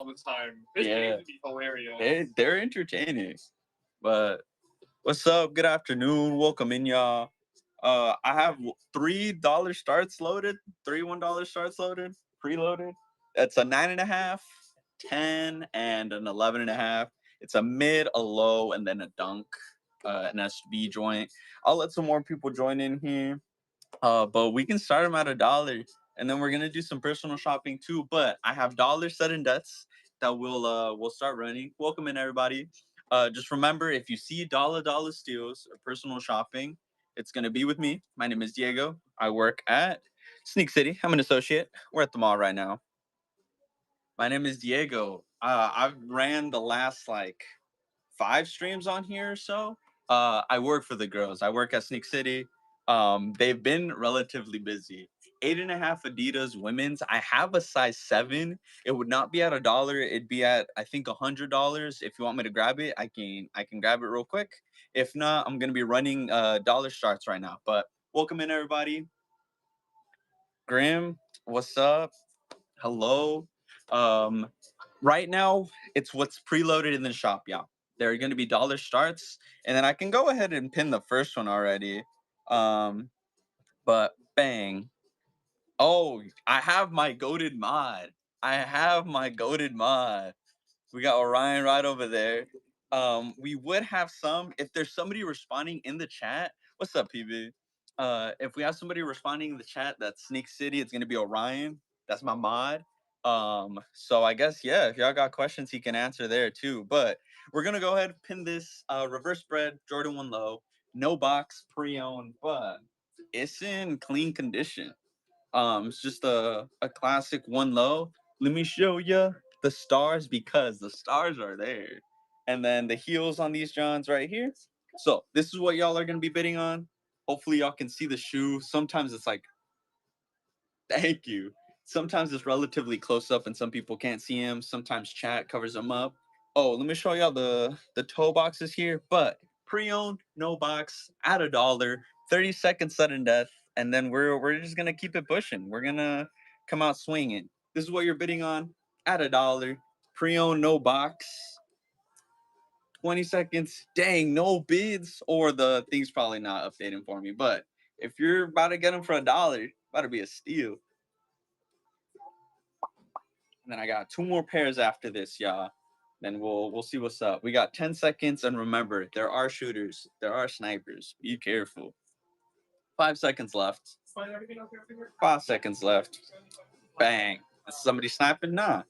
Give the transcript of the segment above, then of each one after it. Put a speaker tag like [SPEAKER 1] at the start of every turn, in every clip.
[SPEAKER 1] all the time. This
[SPEAKER 2] Yeah.
[SPEAKER 1] would be hilarious.
[SPEAKER 2] They're entertaining. But what's up? Good afternoon. Welcome in, y'all. I have $3 starts loaded, three $1 starts loaded, preloaded. That's a 9.5, 10, and an 11.5. It's a mid, a low, and then a dunk, an SB joint. I'll let some more people join in here. But we can start them at $1, and then we're gonna do some personal shopping too. But I have dollar sudden deaths that we'll start running. Welcome in, everybody. Just remember, if you see dollar steals or personal shopping, it's gonna be with me. My name is Diego. I work at Sneak City. I'm an associate. We're at the mall right now. My name is Diego. I've ran the last like 5 streams on here or so. I work for the girls. I work at Sneak City. They've been relatively busy. 8.5 Adidas women's. I have a size 7. It would not be at $1. It'd be at, I think, $100. If you want me to grab it, I can grab it real quick. If not, I'm gonna be running dollar starts right now. But welcome in, everybody. Grim, what's up? Hello. Um, right now it's what's preloaded in the shop, y'all. There are going to be dollar starts, and then I can go ahead and pin the first one already. Um, but bang. Oh, I have my goated mod. I have my goated mod. We got Orion right over there. We would have some if there's somebody responding in the chat. What's up, PB? If we have somebody responding in the chat that's Sneak City, it's gonna be Orion. That's my mod. So I guess yeah, if y'all got questions, he can answer there too. But we're gonna go ahead and pin this reverse spread Jordan 1 low, no box, pre-owned, but it's in clean condition. It's just a classic 1 low. Let me show you the stars because the stars are there. And then the heels on these Johns right here. So this is what y'all are gonna be bidding on. Hopefully y'all can see the shoe. Sometimes it's like, thank you. Sometimes it's relatively close up and some people can't see him. Sometimes chat covers them up. Oh, let me show y'all the toe boxes here. But pre-owned, no box, at $1, 30-second sudden death, and then we're just gonna keep it pushing. We're gonna come out swinging. This is what you're bidding on at $1. Pre-owned, no box. 20 seconds. Dang, no bids, or the thing's probably not updating for me. But if you're about to get them for $1, about to be a steal. And then I got 2 more pairs after this, y'all. Then we'll see what's up. We got 10 seconds, and remember, there are shooters, there are snipers. Be careful. 5 seconds left. 5 seconds left. Bang. Is somebody sniping? Nah.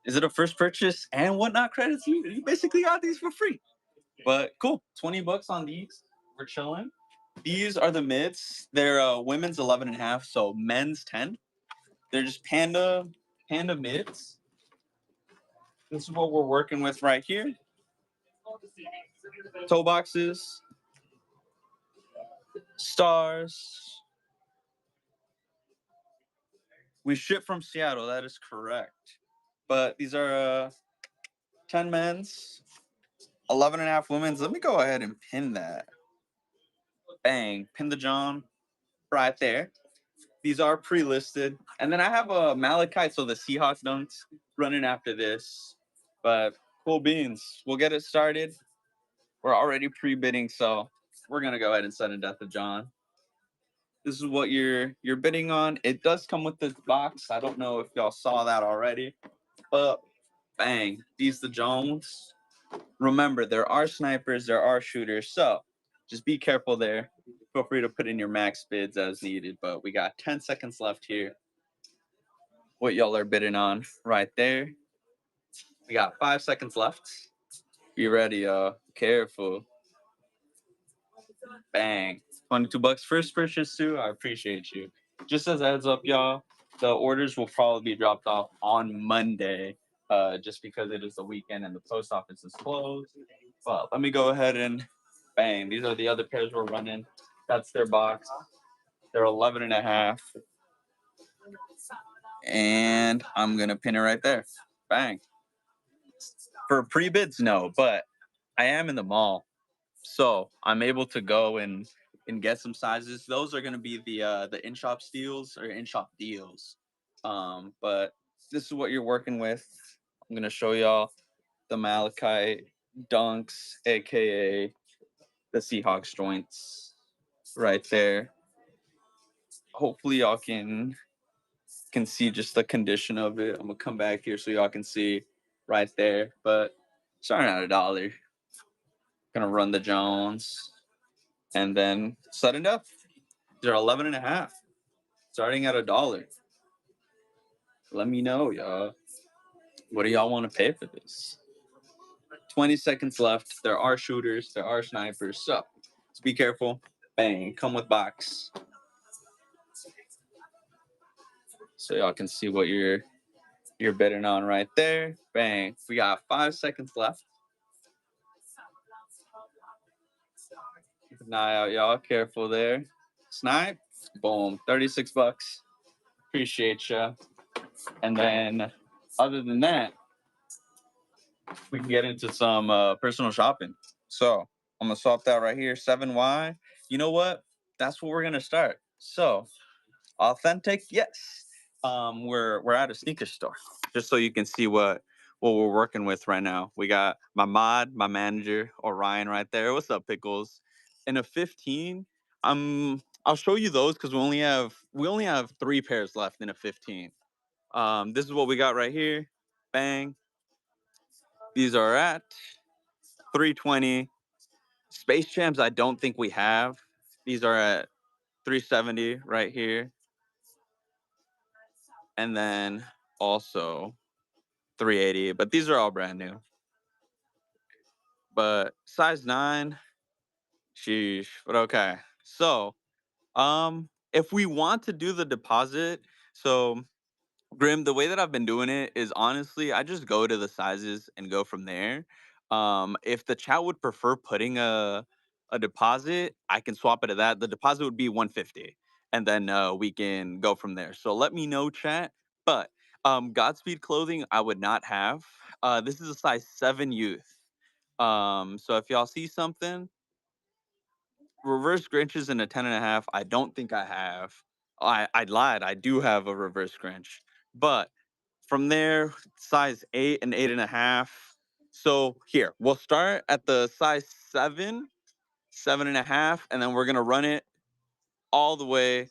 [SPEAKER 2] Is it a first purchase and whatnot credits? You basically got these for free. But cool. $20 on these. We're chilling. These are the mids. They're women's 11.5, so men's 10. They're just panda mids. This is what we're working with right here. Toe boxes, stars. We ship from Seattle. That is correct. But these are 10 men's, 11.5 women's. Let me go ahead and pin that. Bang. Pin the John right there. These are pre-listed. And then I have a Malachite, so the Seahawks dunks running after this. But cool beans. We'll get it started. We're already pre-bidding, so we're gonna go ahead and send a death to John. This is what you're bidding on. It does come with this box. I don't know if y'all saw that already. But bang, these the Jones. Remember, there are snipers, there are shooters, so just be careful there. Feel free to put in your max bids as needed, but we got 10 seconds left here. What y'all are bidding on right there. We got 5 seconds left. Be ready, y'all. Careful. Bang. $22 first purchase too. I appreciate you. Just as a heads up, y'all, the orders will probably be dropped off on Monday, just because it is the weekend and the post office is closed. But let me go ahead and bang. These are the other pairs we're running. That's their box. They're 11.5. And I'm gonna pin it right there. Bang. For pre-bids, no, but I am in the mall. So I'm able to go and get some sizes. Those are gonna be the in-shop steals or in-shop deals. But this is what you're working with. I'm gonna show y'all the malachite dunks, aka the Seahawks joints, right there. Hopefully, y'all can see just the condition of it. I'm gonna come back here so y'all can see right there. But starting at $1, gonna run the Jones, and then sudden death. They're 11 and a half, starting at $1. Let me know, y'all. What do y'all want to pay for this? 20 seconds left. There are shooters, there are snipers, so just be careful. Bang, come with box. So y'all can see what you're betting on right there. Bang. We got 5 seconds left. Keep an eye out, y'all. Careful there. Snipe. Boom. $36. Appreciate ya. And then, other than that, we can get into some personal shopping. So I'm gonna swap that right here. 7Y. You know what? That's what we're gonna start. So authentic, yes. We're at a sneaker store, just so you can see what we're working with right now. We got my manager, Orion, right there. What's up, Pickles? In a 15, I'll show you those because we only have 3 pairs left in a 15. This is what we got right here. Bang. These are at 320. Space Jams, I don't think we have. These are at 370 right here. And then also 380, but these are all brand new. But size 9, sheesh. But okay. So, if we want to do the deposit, so Grim, the way that I've been doing it is honestly, I just go to the sizes and go from there. If the chat would prefer putting a deposit, I can swap it to that. The deposit would be 150, and then we can go from there. So let me know, chat. But Godspeed clothing, I would not have. This is a size 7 youth. So if y'all see something, reverse Grinches in a 10 and a half, I don't think I have. I lied. I do have a reverse Grinch. But from there, size 8 and 8.5. So here, we'll start at the size 7, 7.5, and then we're gonna run it all the way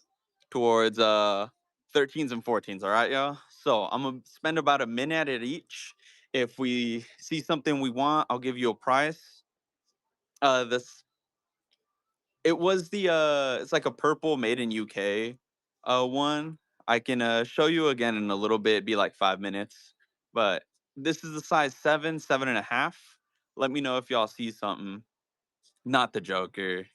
[SPEAKER 2] towards 13s and 14s. All right, y'all. So I'm gonna spend about a minute at each. If we see something we want, I'll give you a price. This It was it's like a purple made in UK one. I can show you again in a little bit, be like 5 minutes. But this is the size 7, 7.5. Let me know if y'all see something. Not the Joker.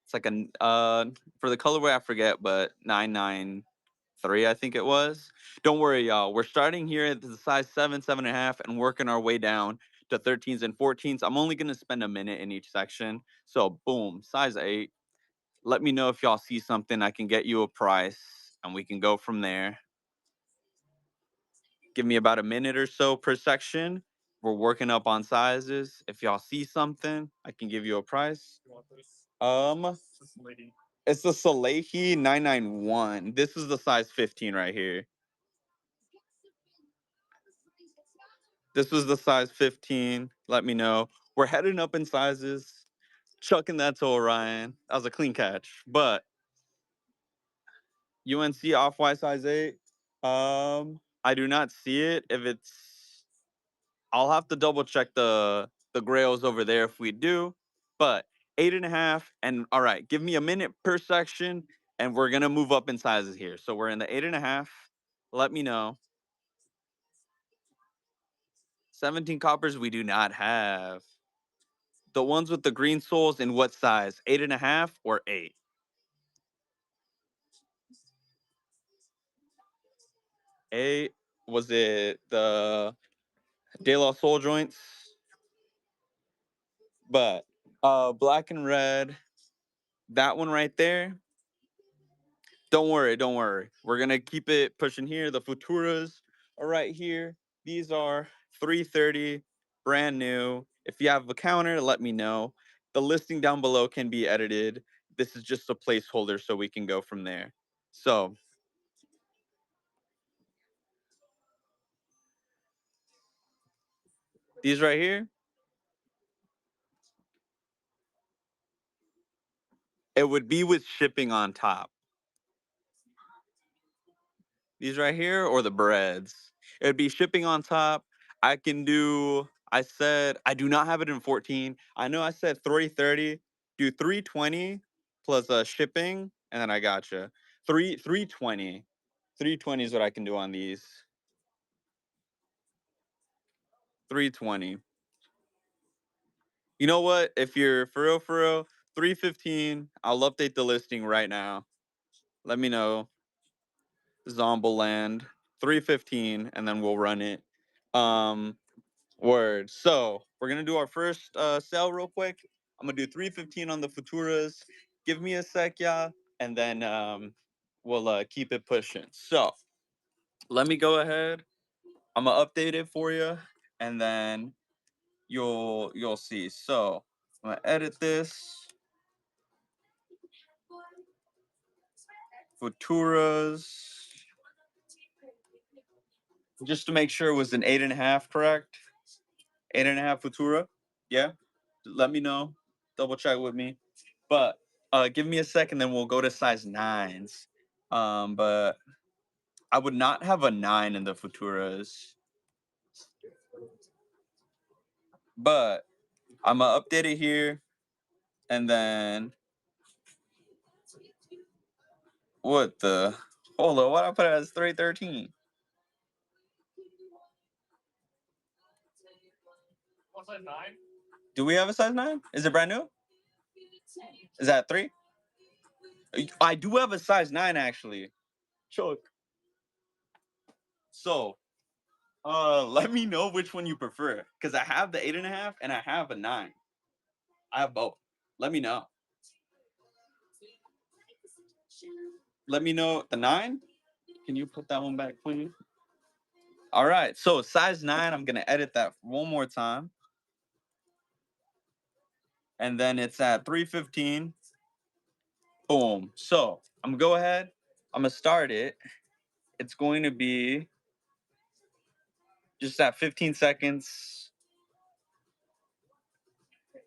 [SPEAKER 2] It's like for the colorway I forget, but 993 I think it was. Don't worry, y'all. We're starting here at the size 7, 7.5, and working our way down to 13s and 14s. I'm only gonna spend a minute in each section. So boom, size 8. Let me know if y'all see something. I can get you a price and we can go from there. Give me about a minute or so per section. We're working up on sizes. If y'all see something, I can give you a price. Um, it's the Salehi 991. This is the size 15 right here. This was the size 15. Let me know. We're heading up in sizes. Chucking that to Orion. That was a clean catch. But UNC off-white size 8. I do not see it. If it's, I'll have to double check the grails over there if we do. But 8.5, and all right, give me a minute per section, and we're gonna move up in sizes here. So we're in the 8.5. Let me know. 17 coppers we do not have. The ones with the green soles in what size? 8.5 or 8? 8. Was it the De La Soul joints? But black and red, that one right there. Don't worry, don't worry. We're gonna keep it pushing here. The Futuras are right here. These are 330, brand new. If you have a counter, let me know. The listing down below can be edited. This is just a placeholder so we can go from there. So These right here, it would be with shipping on top. These right here or the breads. It would be shipping on top. I can do. I said I do not have it in 14. I know I said 330. Do 320 plus shipping, and then I gotcha. 320. 320 is what I can do on these. 320. You know what? If you're for real, 315. I'll update the listing right now. Let me know. Zombieland 315, and then we'll run it. Word. So we're gonna do our first sale real quick. I'm gonna do 315 on the Futuras. Give me a sec, yeah, and then we'll keep it pushing. So let me go ahead. I'm gonna update it for you, and then you'll see. So I'm gonna edit this. Futuras. Just to make sure it was an 8.5, correct? 8.5 Futura. Yeah. Let me know. Double check with me. But give me a second, then we'll go to size nines. But I would not have a 9 in the Futuras. But I'm gonna update it here, and then what the? Hold on, what I put it as 313? Do we have a size 9? Is it brand new? Is that 3? I do have a size 9 actually. Choke. So let me know which one you prefer. Because I have the 8.5 and I have a 9. I have both. Let me know. Let me know the 9. Can you put that one back, please? All right. So size 9, I'm gonna edit that one more time. And then it's at 315. Boom. So I'm gonna go ahead. I'm gonna start it. It's going to be just at 15 seconds.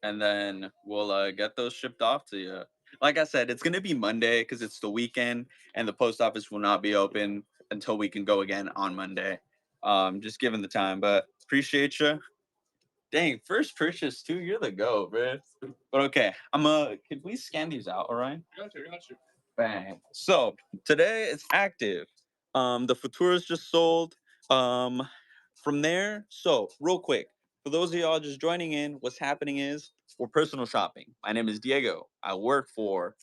[SPEAKER 2] And then we'll get those shipped off to you. Like I said, it's gonna be Monday because it's the weekend, and the post office will not be open until we can go again on Monday. Just given the time, but appreciate you. Dang, first purchase too. You're the go, man. But okay, Can we scan these out? All right. Got you. Bang. So today it's active. The Futura's just sold. Um, from there, so real quick, for those of y'all just joining in, what's happening is we're personal shopping. My name is Diego. I work for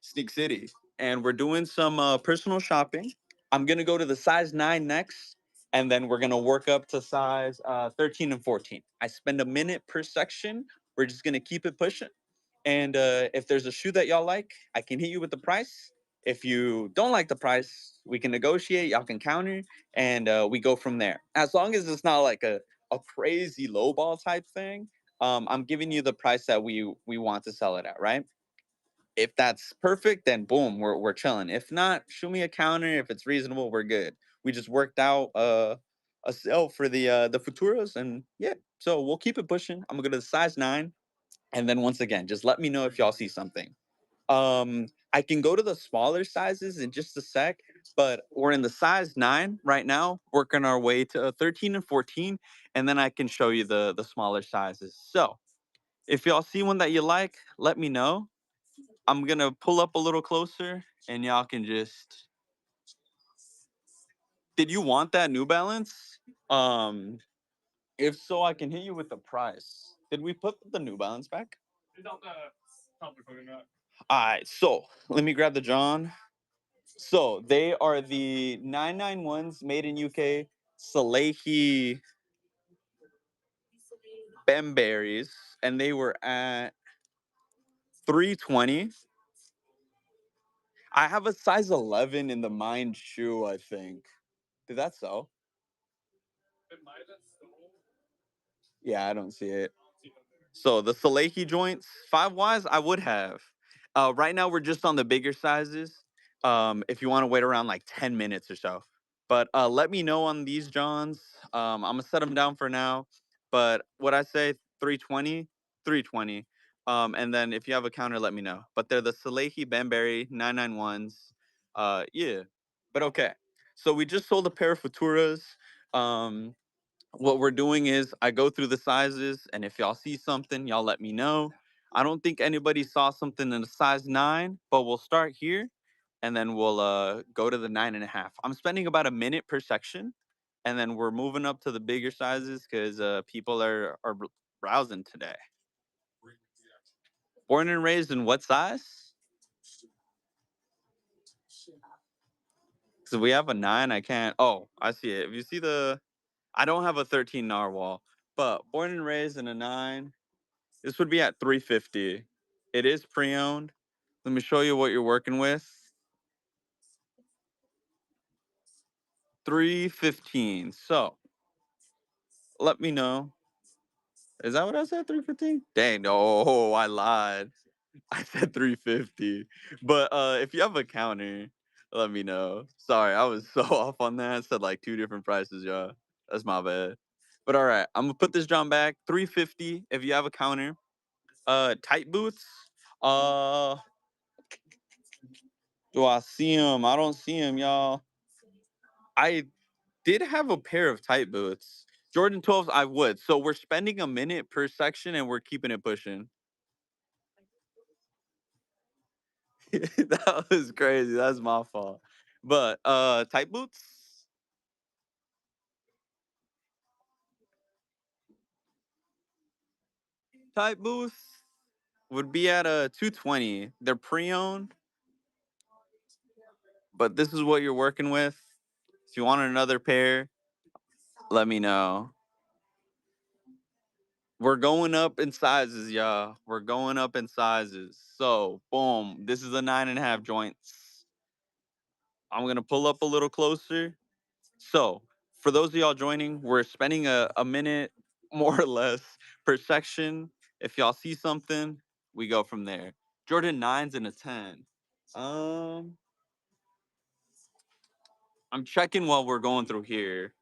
[SPEAKER 2] Sneak City, and we're doing some personal shopping. I'm gonna go to the size 9 next, and then we're gonna work up to size 13 and 14. I spend a minute per section. We're just gonna keep it pushing. And if there's a shoe that y'all like, I can hit you with the price. If you don't like the price, we can negotiate. Y'all can counter, and we go from there. As long as it's not like a crazy lowball type thing, I'm giving you the price that we want to sell it at, right? If that's perfect, then boom, we're chilling. If not, shoot me a counter. If it's reasonable, we're good. We just worked out a sale for the Futuras, and yeah, so we'll keep it pushing. I'm gonna go to the size 9, and then once again, just let me know if y'all see something. I can go to the smaller sizes in just a sec, but we're in the size 9 right now, working our way to 13 and 14, and then I can show you the smaller sizes. So if y'all see one that you like, let me know. I'm gonna pull up a little closer, and y'all can just. Did you want that New Balance? Um, if so, I can hit you with the price. Did we put the New Balance back? All right, so let me grab the John. So they are the 991s made in UK, Salehi Bambberries, and they were at 320. I have a size 11 in the Mind shoe, I think. Did that sell? Yeah, I don't see it. So the Salehi joints, 5 Ys, I would have. Right now we're just on the bigger sizes. If you want to wait around like 10 minutes or so. But let me know on these Johns. I'm gonna set them down for now. But what I say 320, 320. And then if you have a counter, let me know. But they're the Salehi Bambberry 991s. Yeah. But okay. So we just sold a pair of Futuras. Um, what we're doing is I go through the sizes, and if y'all see something, y'all let me know. I don't think anybody saw something in a size 9, but we'll start here, and then we'll go to the 9.5. I'm spending about a minute per section, and then we're moving up to the bigger sizes because people are browsing today. Born and raised in what size? So we have a 9. I can't. Oh, I see it. If you see the, I don't have a 13 narwhal, but born and raised in a 9. This would be at 350. It is pre-owned. Let me show you what you're working with. 315. So let me know. Is that what I said? 315? Dang, no, I lied. I said 350. But if you have a counter, let me know. Sorry, I was so off on that. I said like two different prices, y'all. That's my bad. But all right, I'm gonna put this John back. 350 if you have a counter. Tight boots. Uh do I see them? I don't see them, y'all. I did have a pair of tight boots. Jordan 12s, I would. So we're spending a minute per section and we're keeping it pushing. That was crazy. That's my fault. But tight boots? Tight boots would be at a 220. They're pre-owned, but this is what you're working with. If you want another pair, let me know. We're going up in sizes, y'all. We're going up in sizes. So, boom. This is a 9.5 joints. I'm gonna pull up a little closer. So, for those of y'all joining, we're spending a minute more or less per section. If y'all see something, we go from there. Jordan 9's and a 10. Um, I'm checking while we're going through here.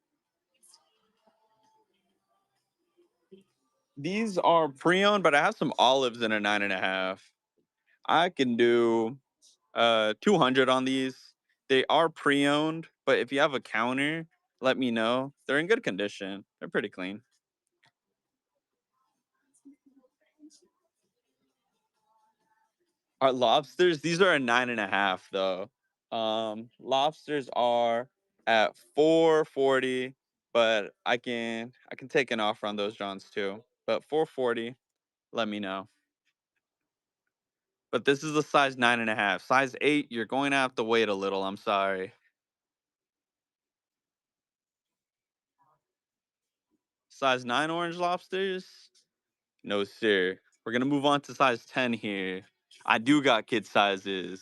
[SPEAKER 2] These are pre-owned, but I have some olives in a 9.5. I can do 200 on these. They are pre-owned, but if you have a counter, let me know. They're in good condition. They're pretty clean. Our lobsters, these are a 9.5 though. Lobsters are at 440, but I can take an offer on those Johns too. But 440, let me know. But this is a size 9.5. Size 8, you're going to have to wait a little. I'm sorry. Size 9 orange lobsters? No, sir. We're gonna move on to size 10 here. I do got kid sizes.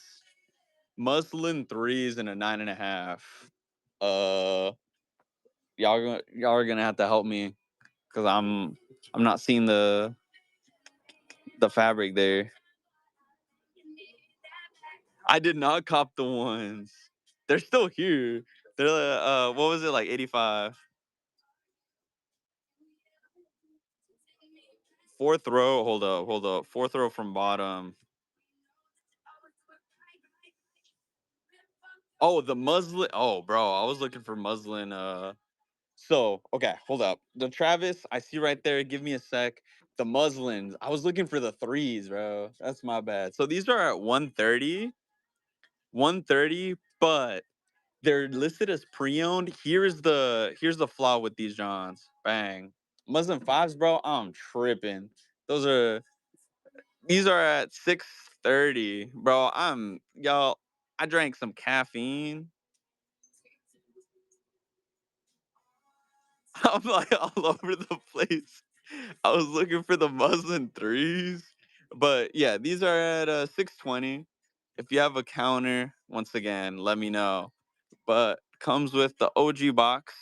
[SPEAKER 2] Muslin threes and a 9.5. Uh, y'all are gonna have to help me because I'm not seeing the fabric there. I did not cop the ones. They're still here. They're what was it like 85? Fourth row. Hold up. Fourth row from bottom. Oh, the muslin. Oh, bro, I was looking for muslin. So okay, hold up. The Travis, I see right there. Give me a sec. The muslins. I was looking for the threes, bro. That's my bad. So these are at 130. 130, but they're listed as pre-owned. Here's the flaw with these Johns. Bang. Muslin fives, bro. I'm tripping. Those are these are at 630. Bro, y'all. I drank some caffeine. I'm like all over the place. I was looking for the muslin threes. But yeah, these are at 620. If you have a counter, once again, let me know. But comes with the OG box.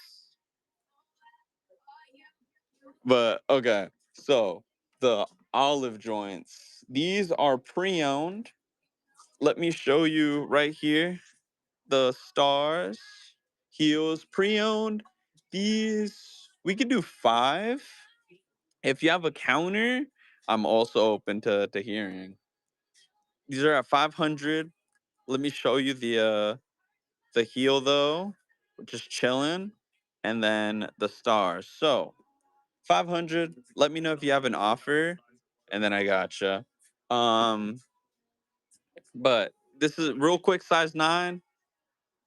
[SPEAKER 2] But okay, so the olive joints. These are pre-owned. Let me show you right here. The stars, heels, pre-owned. These we could do 5. If you have a counter, I'm also open to hearing. These are at 500. Let me show you the heel though, just chilling, and then the stars. So 500. Let me know if you have an offer, and then I gotcha. Um, but this is real quick, size 9.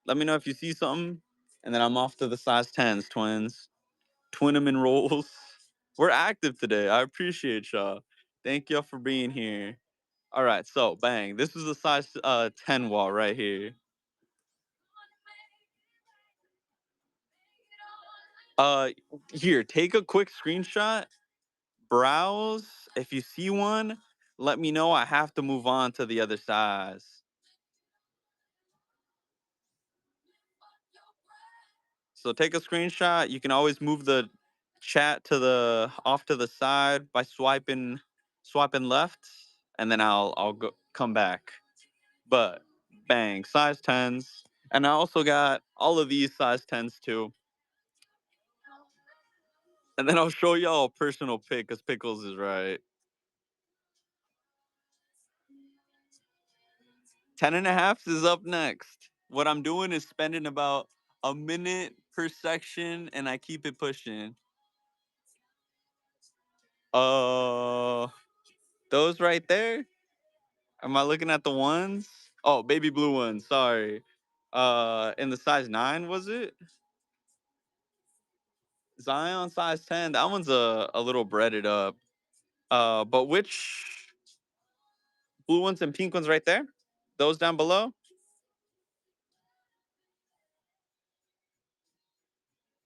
[SPEAKER 2] Let me know if you see something, and then I'm off to the size 10s, twins. Twin 'em and rolls. We're active today. I appreciate y'all. Thank y'all for being here. All right, so bang. This is the size 10 wall right here. Uh Here, take a quick screenshot, browse. If you see one, let me know. I have to move on to the other size. So take a screenshot. You can always move the chat to the off to the side by swiping left, and then I'll go come back. But bang, size 10s. And I also got all of these size 10s too. And then I'll show y'all a personal pick because Pickles is right. 10 and a half is up next. What I'm doing is spending about a minute per section and I keep it pushing. Uh, those right there. Am I looking at the ones? Oh, baby blue ones. Sorry. In the size 9, was it? Zion size 10. That one's a little breaded up. But which blue ones and pink ones right there? Those down below?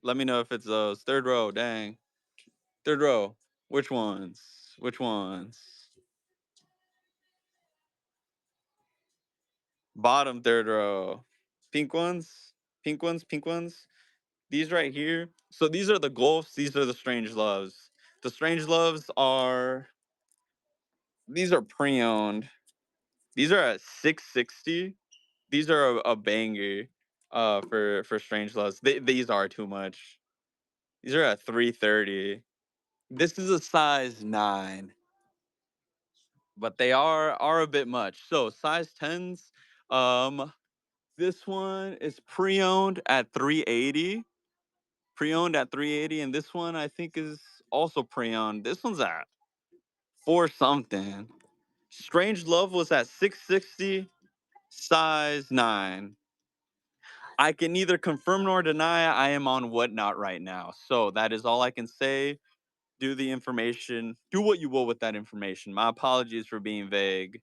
[SPEAKER 2] Let me know if it's those. Third row, dang. Third row. Which ones? Which ones? Bottom third row. Pink ones? Pink ones? Pink ones? These right here. So these are the Gulfs. These are the Strange Loves. The Strange Loves are, these are pre-owned. These are at 660. These are a banger for Strange Loves. These are too much. These are at 330. This is a size 9, but they are a bit much. So size 10s, this one is pre-owned at 380. Pre-owned at 380, and this one I think is also pre-owned. This one's at 4 something. Strange Love was at 660, size 9. I can neither confirm nor deny. I am on Whatnot right now. So that is all I can say. Do the information. Do what you will with that information. My apologies for being vague,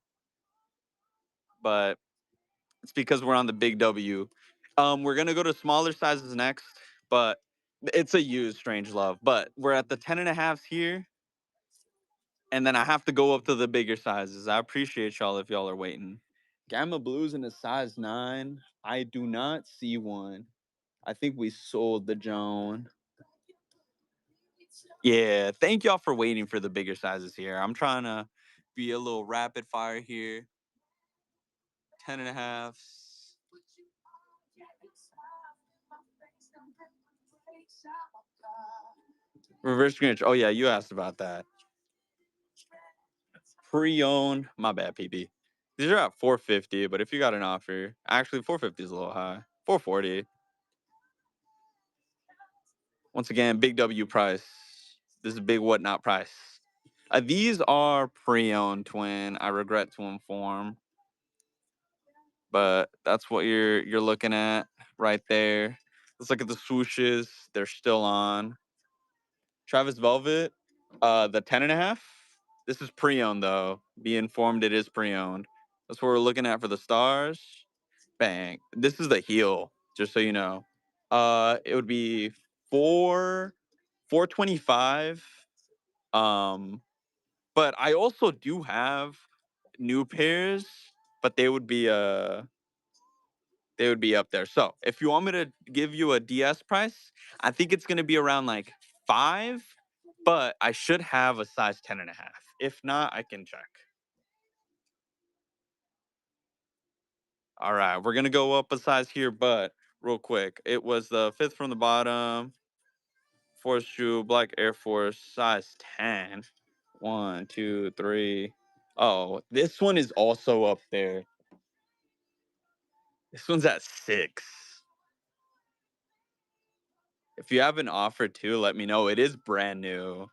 [SPEAKER 2] but it's because we're on the big W. We're gonna go to smaller sizes next, but it's a used Strange Love. But we're at the 10 and a halves here, and then I have to go up to the bigger sizes. I appreciate y'all if y'all are waiting. Gamma Blues in a size 9. I do not see one. I think we sold the Joan. Yeah, thank y'all for waiting for the bigger sizes here. I'm trying to be a little rapid fire here. 10 and a halves. Reverse Grinch. Oh yeah, you asked about that. Pre-owned. My bad, PB. These are at 450, but if you got an offer, actually 450 is a little high. 440. Once again, big W price. This is a big Whatnot price. These are pre-owned, twin. I regret to inform, but that's what you're looking at right there. Let's look at the swooshes. They're still on. Travis Velvet, the 10 and a half. This is pre-owned though. Be informed it is pre-owned. That's what we're looking at for the stars. Bang. This is the heel, just so you know. It would be 425. Um, but I also do have new pairs, but they would be up there. So if you want me to give you a DS price, I think it's gonna be around like 5, but I should have a size 10 and a half. If not, I can check. All right, we're gonna go up a size here, but real quick, it was the fifth from the bottom. Force shoe, black Air Force, size 10. 1, 2, 3. Oh, this one is also up there. This one's at 6. If you have an offer too, let me know. It is brand new.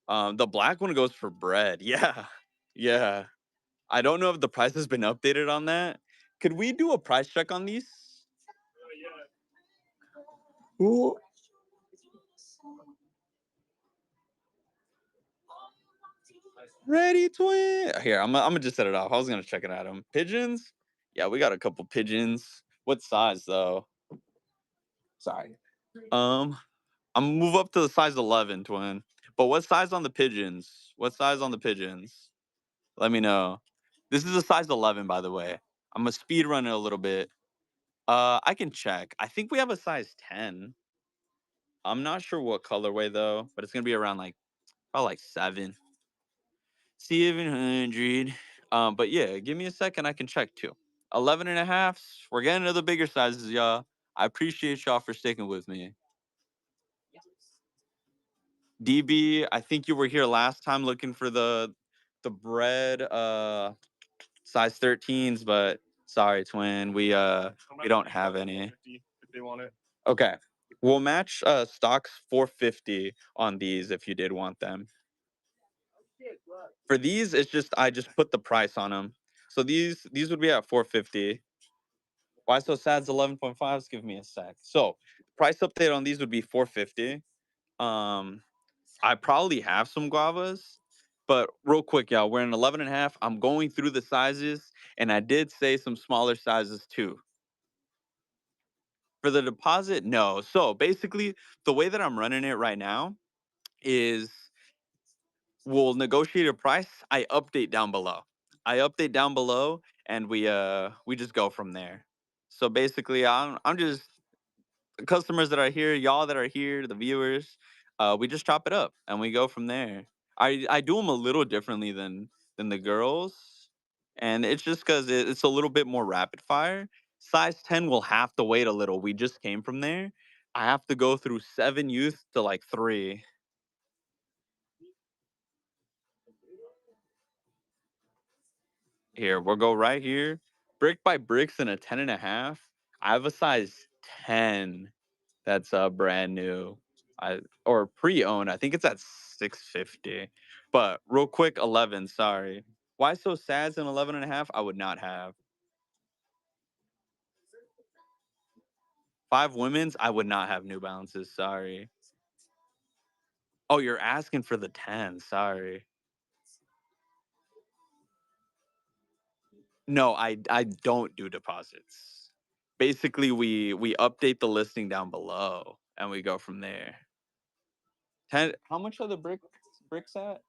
[SPEAKER 2] The black one goes for bread. Yeah. Yeah. I don't know if the price has been updated on that. Could we do a price check on these? Ooh. Ready, twin. Here, I'm gonna just set it off. I was gonna check it out. Pigeons? Yeah, we got a couple pigeons. What size though? Sorry. Um, I'm gonna move up to the size 11, twin. But what size on the pigeons? What size on the pigeons? Let me know. This is a size 11, by the way. I'm gonna speed run it a little bit. I can check. I think we have a size 10. I'm not sure what colorway though, but it's gonna be around like probably like 7. 700. But yeah, give me a second. I can check too. 11 and a half. We're getting to the bigger sizes, y'all. I appreciate y'all for sticking with me. DB, I think you were here last time looking for the bread size 13s, but sorry, twin. We don't have any. If they want it. Okay. We'll match stocks 450 on these if you did want them. For these, it's just I just put the price on them. So these would be at 450. Why so sad's 11.5s? Give me a sec. So price update on these would be 450. Um, I probably have some guavas, but real quick, y'all, we're in 11 and a half. I'm going through the sizes, and I did say some smaller sizes too. For the deposit, no. So basically, the way that I'm running it right now is we'll negotiate a price. I update down below. I update down below, and we just go from there. So basically, I'm just the customers that are here, y'all that are here, the viewers. We just chop it up and we go from there. I do them a little differently than the girls, and it's just because it's a little bit more rapid fire. Size 10 will have to wait a little. We just came from there. I have to go through 7 youth to like 3. Here, we'll go right here. Brick by bricks in a 10 and a half. I have a size 10 that's brand new. Or pre-owned. I think it's at 650. But real quick, 11, sorry. Why so sad in 11 and a half? I would not have. 5 women's, I would not have New Balances, sorry. Oh, you're asking for the 10, sorry. No, I don't do deposits. Basically, we update the listing down below and we go from there. 10, how much are the bricks at?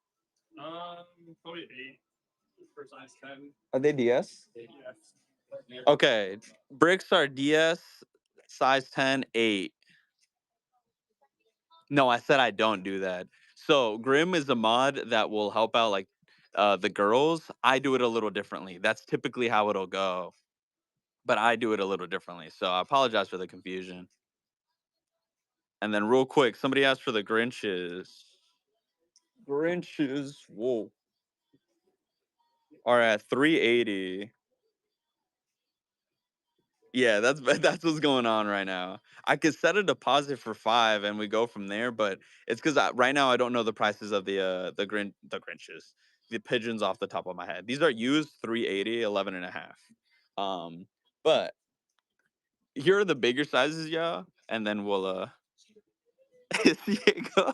[SPEAKER 2] Probably 8 for size 10. Are they DS? Yes. Okay. Bricks are DS size 10, 8. No, I said I don't do that. So Grim is a mod that will help out like the girls. I do it a little differently. That's typically how it'll go. But I do it a little differently. So I apologize for the confusion. And then real quick, somebody asked for the Grinches. Grinches, whoa, are at 380. Yeah, that's that's what's going on right now. I could set a deposit for 5 and we go from there, but it's because right now I don't know the prices of the Grinches, the pigeons off the top of my head. These are used 380, 11 and a half. But here are the bigger sizes, yeah, and then we'll Diego.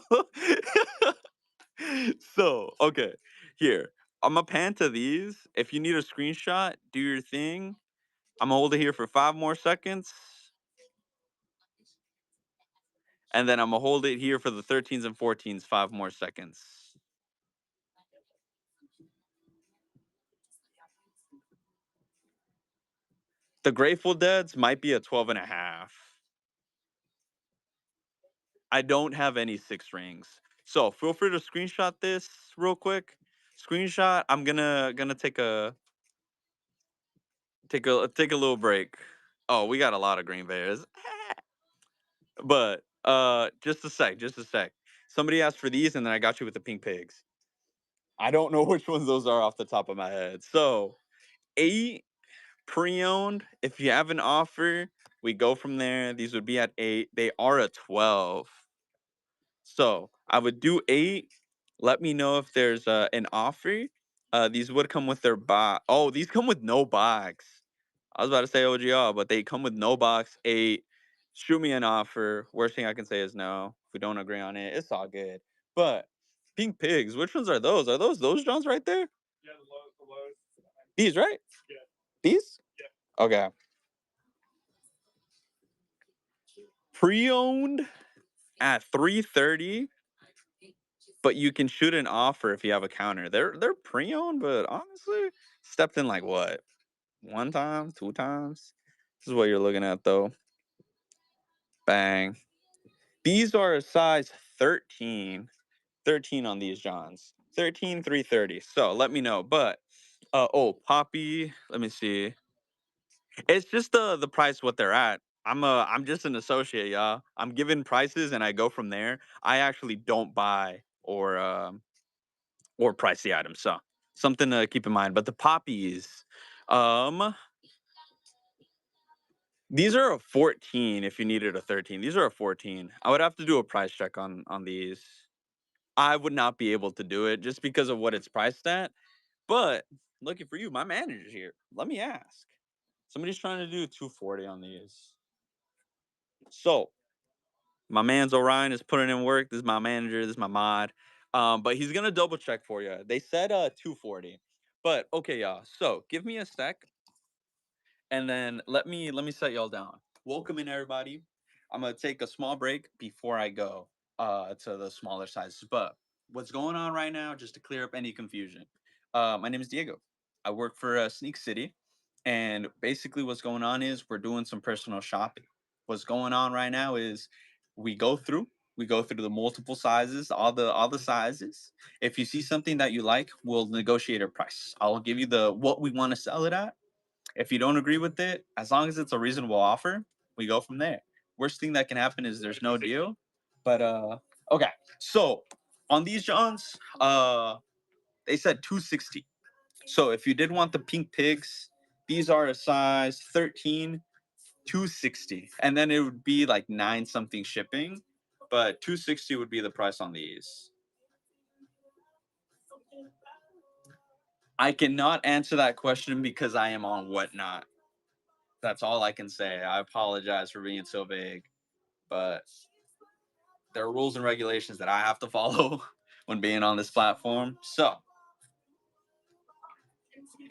[SPEAKER 2] So okay, here I'm gonna pan to these. If you need a screenshot, do your thing. I'm gonna hold it here for 5 more seconds. And then I'm gonna hold it here for the 13s and 14s, 5 more seconds. The Grateful Deads might be a 12 and a half. I don't have any 6 rings. So feel free to screenshot this real quick. Screenshot. I'm gonna take a little break. Oh, we got a lot of green bears. But just a sec, just a sec. Somebody asked for these, and then I got you with the pink pigs. I don't know which ones those are off the top of my head. So 8 pre-owned. If you have an offer, we go from there. These would be at 8. They are a 12. So I would do 8. Let me know if there's an offer. These would come with their box. Oh, these come with no box. I was about to say OGR, but they come with no box. 8. Shoot me an offer. Worst thing I can say is no. If we don't agree on it, it's all good. But pink pigs, which ones are those? Are those Johns right there? These, right? These? Okay. Pre-owned at 330, but you can shoot an offer if you have a counter. They're pre-owned, but honestly, stepped in like what? 1 time, 2 times? This is what you're looking at though. Bang. These are a size 13. 13 on these Johns. 13, 330. So let me know. But oh, Poppy, let me see. It's just the price what they're at. I'm just an associate, y'all. I'm given prices and I go from there. I actually don't buy or price the items. So something to keep in mind. But the poppies, um, these are a 14 if you needed a 13. These are a 14. I would have to do a price check on these. I would not be able to do it just because of what it's priced at. But looking for you, my manager's here. Let me ask. Somebody's trying to do 240 on these. So my man's Orion is putting in work. This is my manager. This is my mod. But he's gonna double check for you. They said 240. But okay, y'all. So give me a sec, and then let me set y'all down. Welcome in everybody. I'm gonna take a small break before I go to the smaller sizes. But what's going on right now, just to clear up any confusion. My name is Diego. I work for Sneak City, and basically what's going on is we're doing some personal shopping. What's going on right now is we go through we go through the multiple sizes, all the sizes. If you see something that you like, we'll negotiate a price. I'll give you the what we want to sell it at. If you don't agree with it, as long as it's a reasonable offer, we go from there. Worst thing that can happen is there's no deal. But okay. So on these Johns, they said 260. So if you did want the pink pigs, these are a size 13, 260. And then it would be like 9 something shipping, but 260 would be the price on these. I cannot answer that question because I am on whatnot. That's all I can say. I apologize for being so vague, but there are rules and regulations that I have to follow when being on this platform. So,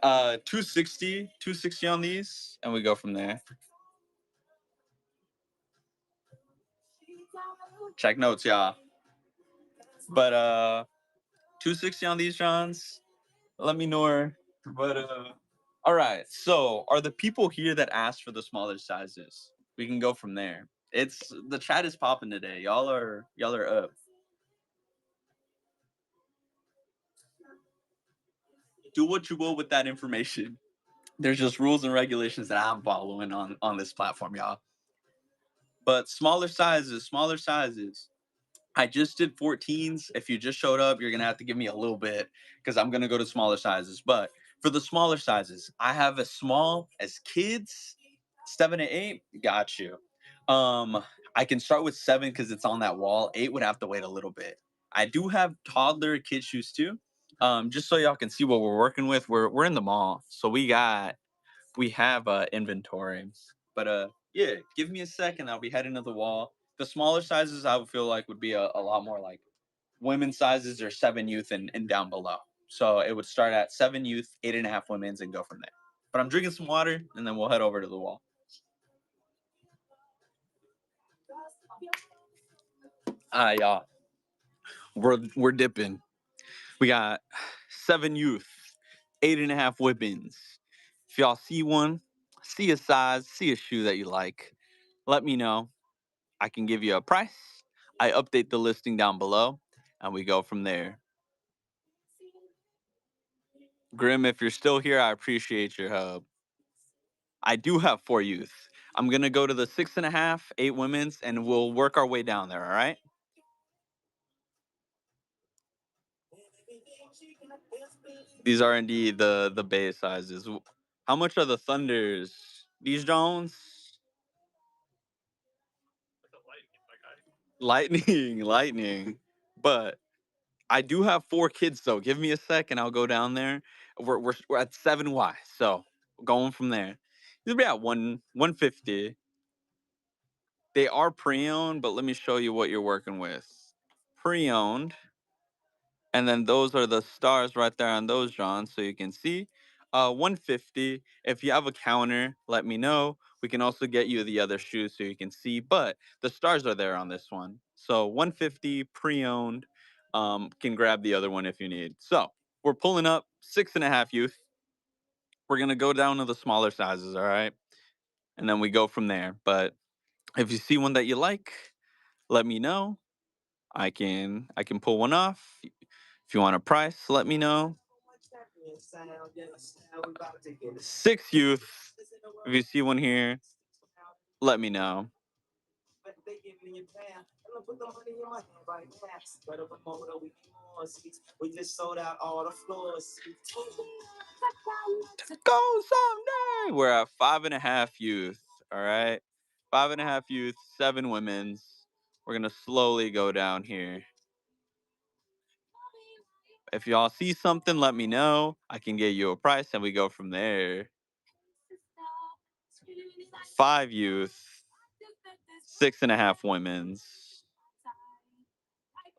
[SPEAKER 2] 260 on these, and we go from there. Check notes, y'all. But 260 on these, Johns. Let me know. But all right. So, are the people here that asked for the smaller sizes? We can go from there. It's the chat is popping today. Y'all are up. Do what you will with that information. There's just rules and regulations that I'm following on this platform, y'all. But smaller sizes, smaller sizes. I just did 14s. If you just showed up, you're gonna have to give me a little bit because I'm gonna go to smaller sizes. But for the smaller sizes, I have as small as kids, 7 to 8. Got you. I can start with 7 because it's on that wall. 8 would have to wait a little bit. I do have toddler kid shoes too. Just so y'all can see what we're working with. We're in the mall, so we have inventory. But yeah, give me a second. I'll be heading to the wall. The smaller sizes I would feel like would be a lot more like women's sizes or 7 youth and down below. So it would start at 7 youth, 8.5 women's, and go from there. But I'm drinking some water and then we'll head over to the wall. Y'all, we're dipping. We got 7 youth, 8.5 women's. If y'all see one, see a size, see a shoe that you like, let me know. I can give you a price. I update the listing down below, and we go from there. Grim, if you're still here, I appreciate your help. I do have 4 youth. I'm gonna go to the 6.5, 8 women's, and we'll work our way down there. All right. These are indeed the base sizes. How much are the Thunders? These Jones? Lightning, lightning. But I do have 4 kids though. Give me a sec and I'll go down there. We're at 7Y, so going from there. These will be at 150. They are pre-owned, but let me show you what you're working with. Pre-owned. And then those are the stars right there on those, John, so you can see. 150. If you have a counter, let me know. We can also get you the other shoes so you can see. But the stars are there on this one. So 150 pre-owned. Can grab the other one if you need. So we're pulling up 6.5 youth. We're gonna go down to the smaller sizes, all right? And then we go from there. But if you see one that you like, let me know. I can pull one off. If you want a price, let me know. 6 youth. If you see one here, let me know. Go someday. We're at 5.5 youth. All right. 5.5 youth, 7 women's. We're gonna slowly go down here. If y'all see something, let me know. I can get you a price and we go from there. 5 youth, 6.5 women's.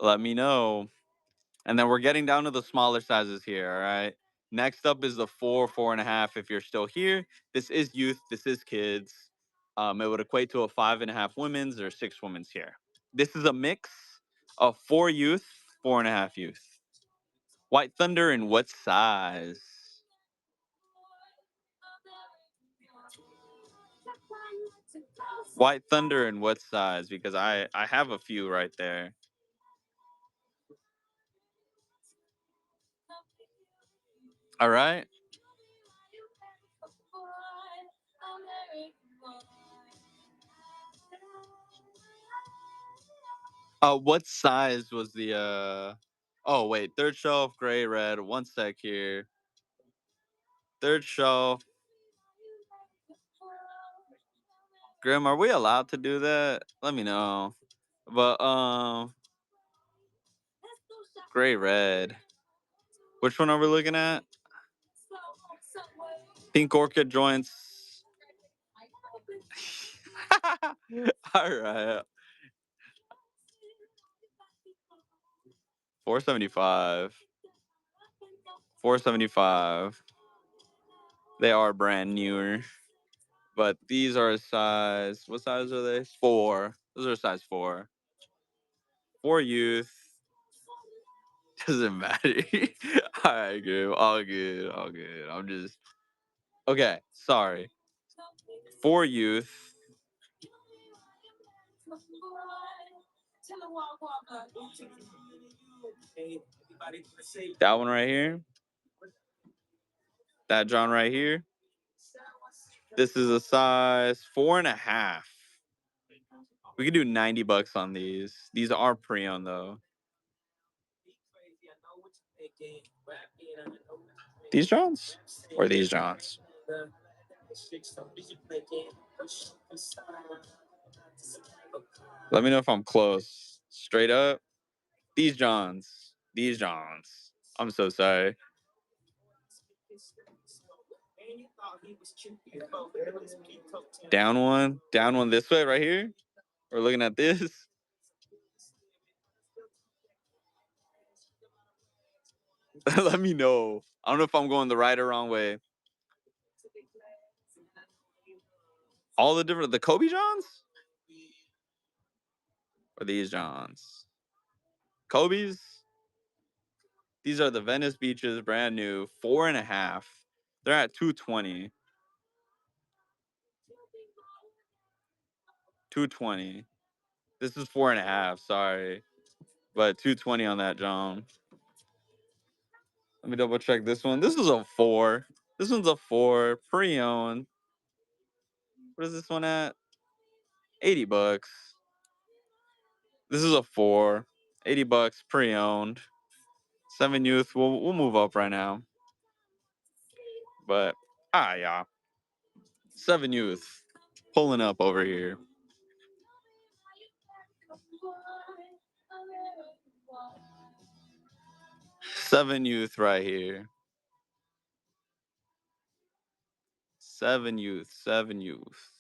[SPEAKER 2] Let me know. And then we're getting down to the smaller sizes here, all right? Next up is the 4.5. If you're still here, this is youth, this is kids. It would equate to a 5.5 women's or 6 women's here. This is a mix of 4 youth, 4.5 youth. White Thunder in what size? White Thunder in what size? Because I have a few right there. All right. What size was the Oh wait, third shelf, gray, red. One sec here. Third shelf. Grim, are we allowed to do that? Let me know. But gray, red. Which one are we looking at? Pink orchid joints. All right. 475. 475. They are brand newer. But these are a size. What size are they? 4. Those are a size 4. 4 youth. Doesn't matter. All right, good. All good. All good. I'm just okay. Sorry. 4 youth. That one right here. That John right here. This is a size 4.5. We could do $90 on these. These are pre-owned though. These Johns? Or these Johns? Let me know if I'm close. Straight up. These Johns. These Johns. I'm so sorry. Down one. Down one this way right here. We're looking at this. Let me know. I don't know if I'm going the right or wrong way. All the different, the Kobe Johns? Or these Johns? Kobe's? These are the Venice Beaches, brand new, 4.5. They're at 220. 220. This is 4.5, sorry. But 220 on that John. Let me double check this one. This is a 4. This one's a 4. Pre-owned. What is this one at? $80. This is a 4. $80 pre-owned. 7 youth. We'll move up right now. But yeah. 7 youth. Pulling up over here. 7 youth right here. 7 youth. 7 youth.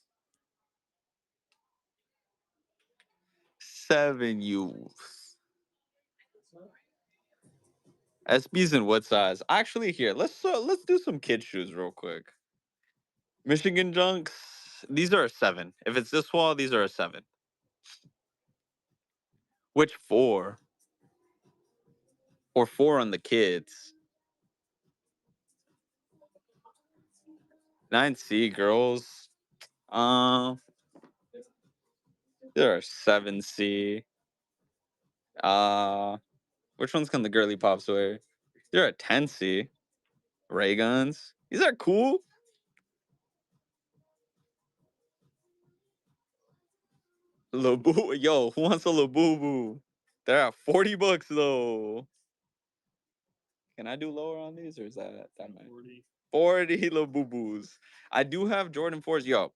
[SPEAKER 2] 7 youth. SB's in what size? Actually, here let's do some kid shoes real quick. Michigan Junks. These are a 7. If it's this wall, these are a 7. Which 4? Or 4 on the kids? 9C girls. There are 7C. Which ones can the girly pops wear? There are 10C. Ray guns. These are cool. Labu, yo, who wants a Labubu? They're at $40 though. Can I do lower on these, or is that much? 40 Labubus. I do have Jordan 4s. Yo,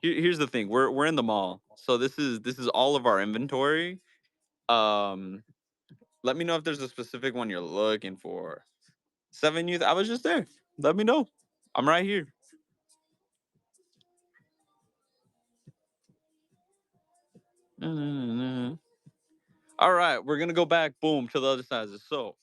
[SPEAKER 2] here's the thing. We're in the mall, so this is all of our inventory. Let me know if there's a specific one you're looking for. 7 youth. I was just there. Let me know. I'm right here. All right, we're gonna go back. Boom to the other sizes. So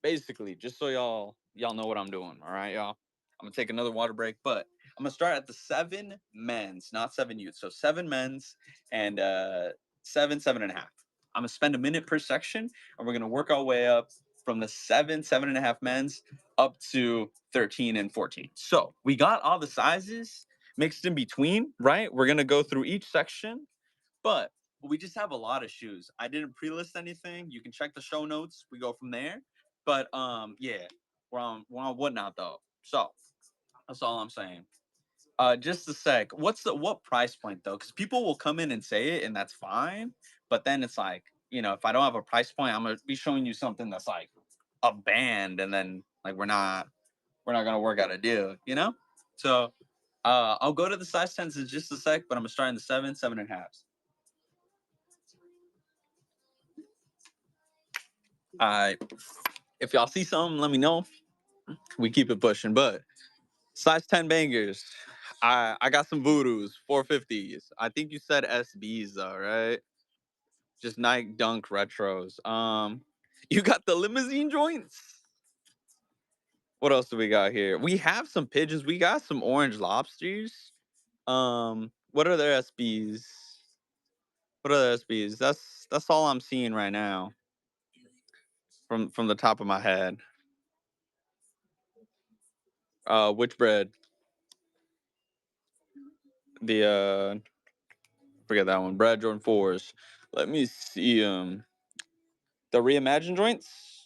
[SPEAKER 2] basically, just so y'all know what I'm doing. All right, y'all. I'm gonna take another water break, but I'm gonna start at the 7 men's, not 7 youth. So 7 men's and 7.5. I'm gonna spend a minute per section, and we're gonna work our way up from the 7.5 men's up to 13 and 14. So we got all the sizes mixed in between, right? We're gonna go through each section, but we just have a lot of shoes. I didn't pre-list anything. You can check the show notes. We go from there. But yeah, we're on whatnot though. So that's all I'm saying. Just a sec. What price point though? Because people will come in and say it, and that's fine. But then it's like, if I don't have a price point, I'm gonna be showing you something that's like a band, and then like we're not gonna work out a deal. So I'll go to the size 10s in just a sec, but I'm gonna start in the 7.5s. If y'all see something, let me know. We keep it pushing. But size 10 bangers. I got some voodoos, 450s. I think you said SBs though, right? Just Nike Dunk retros. You got the limousine joints. What else do we got here? We have some pigeons. We got some orange lobsters. What are their SBs? What are their SBs? That's all I'm seeing right now. From the top of my head. Which bread? The forget that one. Brad Jordan 4s. Let me see the reimagined joints.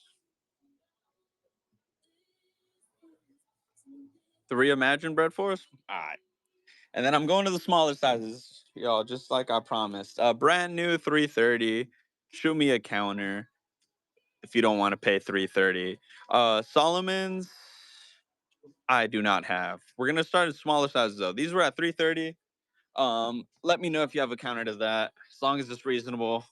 [SPEAKER 2] The reimagined bread 4s. All right. And then I'm going to the smaller sizes, y'all, just like I promised. Brand new 330. Shoot me a counter if you don't want to pay 330. Solomon's, I do not have. We're gonna start at smaller sizes though. These were at 330. Let me know if you have a counter to that, as long as it's reasonable.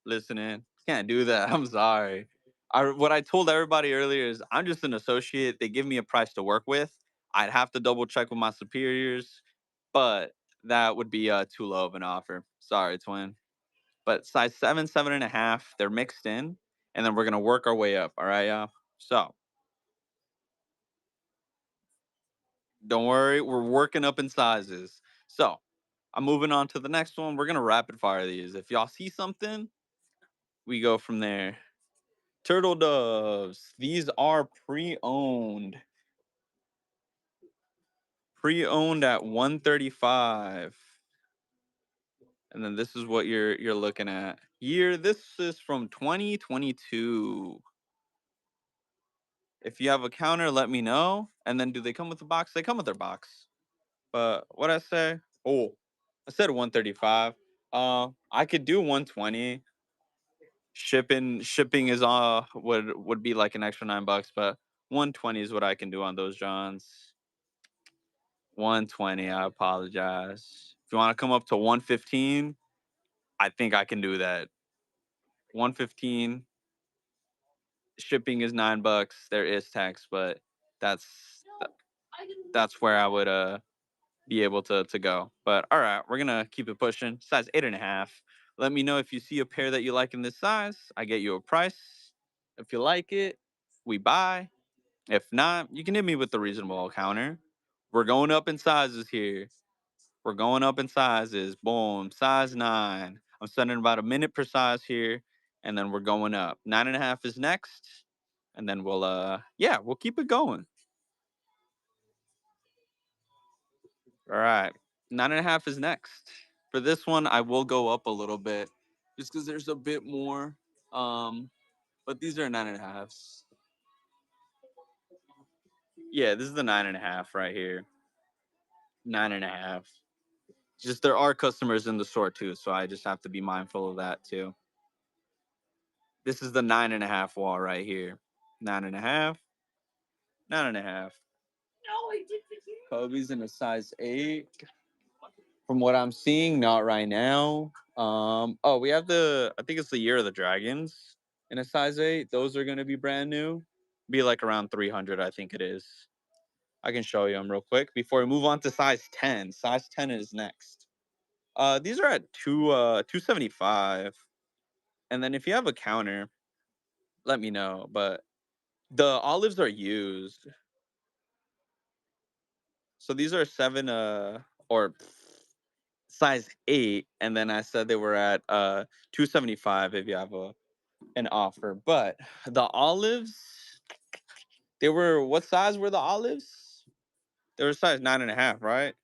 [SPEAKER 2] Listening, can't do that. I'm sorry. What I told everybody earlier is I'm just an associate. They give me a price to work with. I'd have to double check with my superiors, but that would be too low of an offer. Sorry, twin. But size 7.5, they're mixed in, and then we're gonna work our way up. All right, y'all. So don't worry, we're working up in sizes. So I'm moving on to the next one. We're gonna rapid fire these. If y'all see something, we go from there. Turtle doves. These are pre-owned. Pre-owned at 135. And then this is what you're looking at. This is from 2022. If you have a counter, let me know. And then do they come with a box? They come with their box. But what I say? Oh, I said 135. I could do 120. Shipping is would be like an extra $9, but 120 is what I can do on those Johns. 120. I apologize. If you want to come up to 115, I think I can do that. 115. Shipping is $9. There is tax, but that's that's where I would be able to go. But all right, we're gonna keep it pushing. Size 8.5. Let me know if you see a pair that you like in this size. I get you a price. If you like it, we buy. If not, you can hit me with the reasonable counter. We're going up in sizes here. We're going up in sizes. Boom. Size 9. I'm spending about a minute per size here. And then we're going up. 9.5 is next. And then we'll keep it going. All right. 9.5 is next. For this one, I will go up a little bit just because there's a bit more. But these are 9.5s. Yeah, this is the 9.5 right here. 9.5. Just there are customers in the store too, so I just have to be mindful of that too. This is the 9.5 wall right here. 9.5. 9.5. Kobe's in a size 8. From what I'm seeing, not right now. We have I think it's the Year of the Dragons in a size 8. Those are gonna be brand new. Be like around 300, I think it is. I can show you them real quick before we move on to size 10. Size 10 is next. These are at 275. And then if you have a counter, let me know. But the olives are used. So these are 7 or size 8, and then I said they were at 275 if you have an offer. But the olives, they were, what size were the olives? They were size 9.5, right?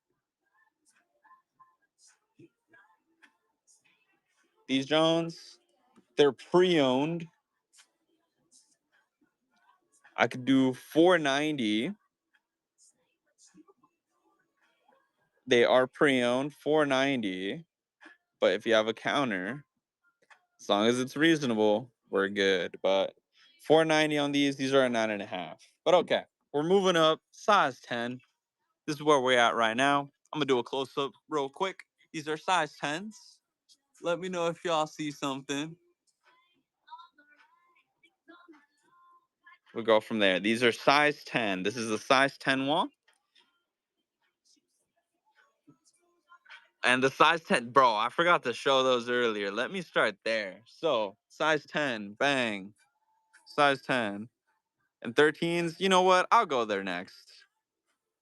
[SPEAKER 2] These Jones, they're pre-owned. I could do 490. They are pre-owned, 490. But if you have a counter, as long as it's reasonable, we're good. But 490 on these are a 9.5. But okay, we're moving up. Size 10. This is where we're at right now. I'm gonna do a close-up real quick. These are size 10s. Let me know if y'all see something. We'll go from there. These are size 10. This is a size 10 wall. And the size 10, bro, I forgot to show those earlier. Let me start there. So, size 10, bang. Size 10. And 13s, you know what? I'll go there next.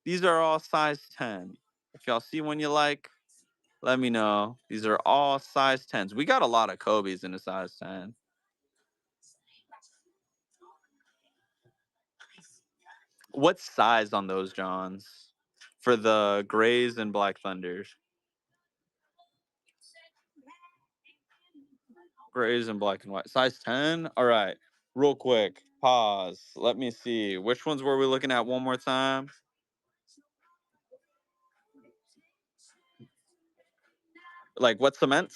[SPEAKER 2] These are all size 10. If y'all see one you like, let me know. These are all size 10s. We got a lot of Kobe's in a size 10. What size on those Johns for the Grays and Black Thunders? Grays and black and white. Size 10? All right. Real quick. Pause. Let me see. Which ones were we looking at one more time? Like what cements?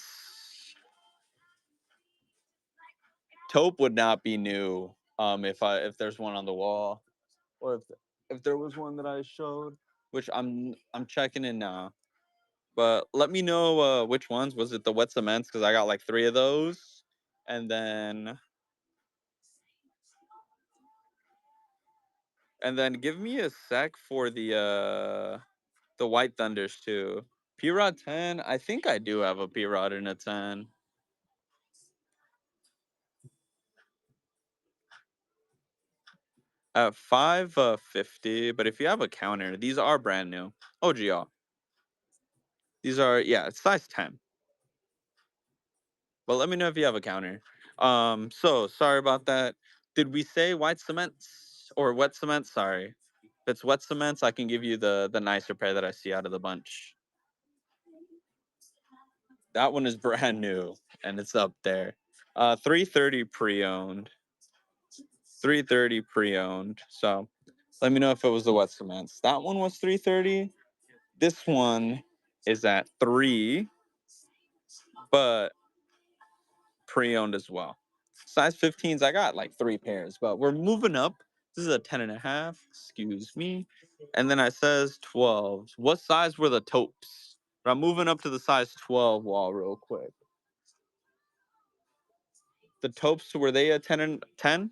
[SPEAKER 2] Taupe would not be new. If there's one on the wall. Or if there was one that I showed, which I'm checking in now. But let me know which ones. Was it the wet cements? Because I got like 3 of those. And then give me a sec for the White Thunders too. P-Rod 10, I think I do have a P-Rod in a 10. At 550, but if you have a counter, these are brand new. OGL. These are, yeah, it's size 10. But let me know if you have a counter. So sorry about that. Did we say white cements or wet cements? Sorry. If it's wet cements, I can give you the nicer pair that I see out of the bunch. That one is brand new and it's up there. 330 pre-owned. 330 pre-owned. So let me know if it was the wet cements. That one was 330. This one is at 3, but pre-owned as well. Size 15s, I got like 3 pairs, but we're moving up. This is a 10.5. Excuse me. And then it says 12s. What size were the taupes? But I'm moving up to the size 12 wall real quick. The taupes, were they a 10 and 10?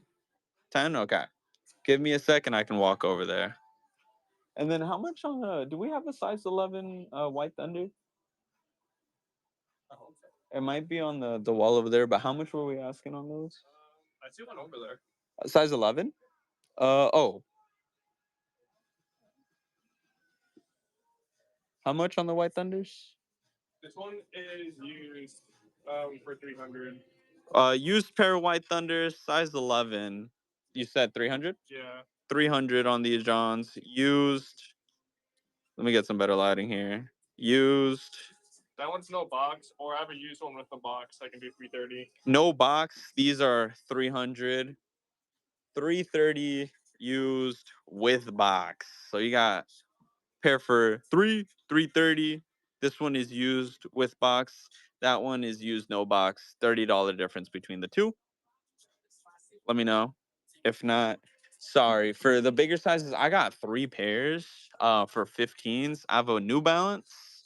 [SPEAKER 2] 10? Okay. Give me a second. I can walk over there. And then how much on do we have a size 11 White Thunder? It might be on the wall over there, but how much were we asking on those? I see one over there. Size 11? Oh. How much on the White Thunders? This one is used for 300. Used pair of White Thunders, size 11. You said 300? Yeah. 300 on these Johns. Used. Let me get some better lighting here. Used. That one's no box, or I have a used one with the box. I can do 330. No box. These are 300. 330 used with box. So you got pair for 330. This one is used with box. That one is used no box. $30 difference between the two. Let me know. If not, sorry. For the bigger sizes, I got 3 pairs for 15s. I have a New Balance,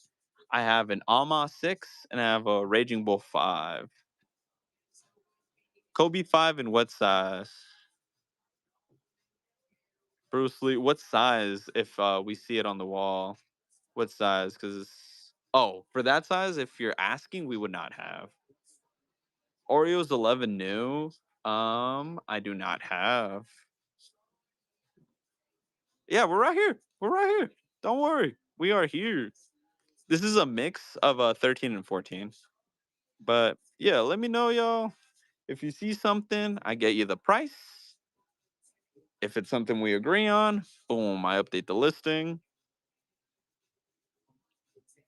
[SPEAKER 2] I have an Alma 6, and I have a Raging Bull 5. Kobe 5 and what size? Bruce Lee, what size if we see it on the wall? What size? Because, oh, for that size, if you're asking, we would not have. Oreos 11 new. I do not have. Yeah, we're right here. We're right here. Don't worry. We are here. This is a mix of 13 and 14. But yeah, let me know, y'all. If you see something, I get you the price. If it's something we agree on, boom, I update the listing.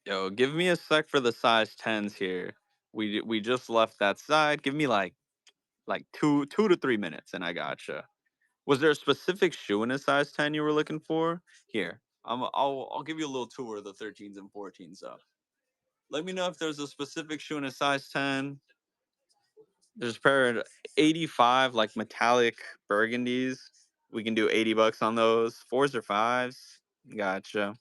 [SPEAKER 2] Yo, give me a sec for the size 10s here. We just left that side. Give me like 2 to 3 minutes and I gotcha. Was there a specific shoe in a size 10 you were looking for? Here, I'll give you a little tour of the 13s and 14s up. Let me know if there's a specific shoe in a size 10. There's a pair of 85 like metallic burgundies. We can do 80 bucks on those. 4s or 5s. Gotcha.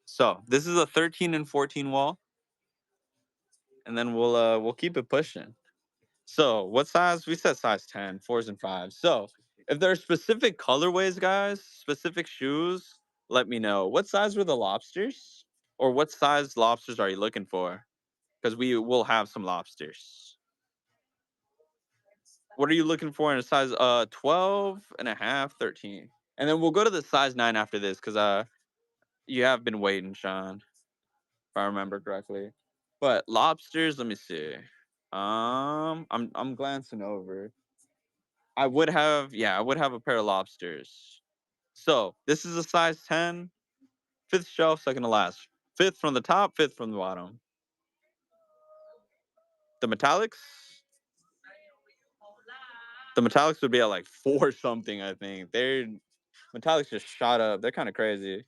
[SPEAKER 2] So this is a 13 and 14 wall. And then we'll keep it pushing. So what size? We said size 10, 4s and 5s. So if there are specific colorways, guys, specific shoes, let me know. What size were the lobsters? Or what size lobsters are you looking for? Because we will have some lobsters. What are you looking for in a size 12 and a half, 13? And then we'll go to the size 9 after this because you have been waiting, Sean, if I remember correctly. But lobsters, let me see. I'm glancing over. I would have a pair of lobsters. So this is a size 10, 5th shelf, second to last. 5th from the top, 5th from the bottom. The metallics? The metallics would be at like 4 something, I think. Metallics just shot up. They're kind of crazy.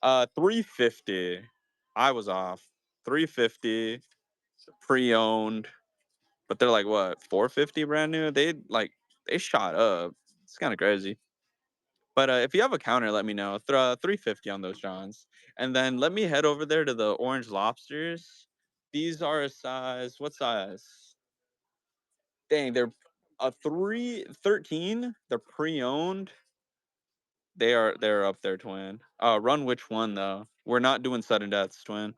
[SPEAKER 2] 350. I was off. 350 pre-owned. But they're like what, 450 brand new? They shot up. It's kind of crazy. But if you have a counter, let me know. Throw 350 on those Johns. And then let me head over there to the orange lobsters. These are a size, what size? Dang, they're a 13. They're pre-owned. They're up there, twin. Run which one though? We're not doing sudden deaths, twin.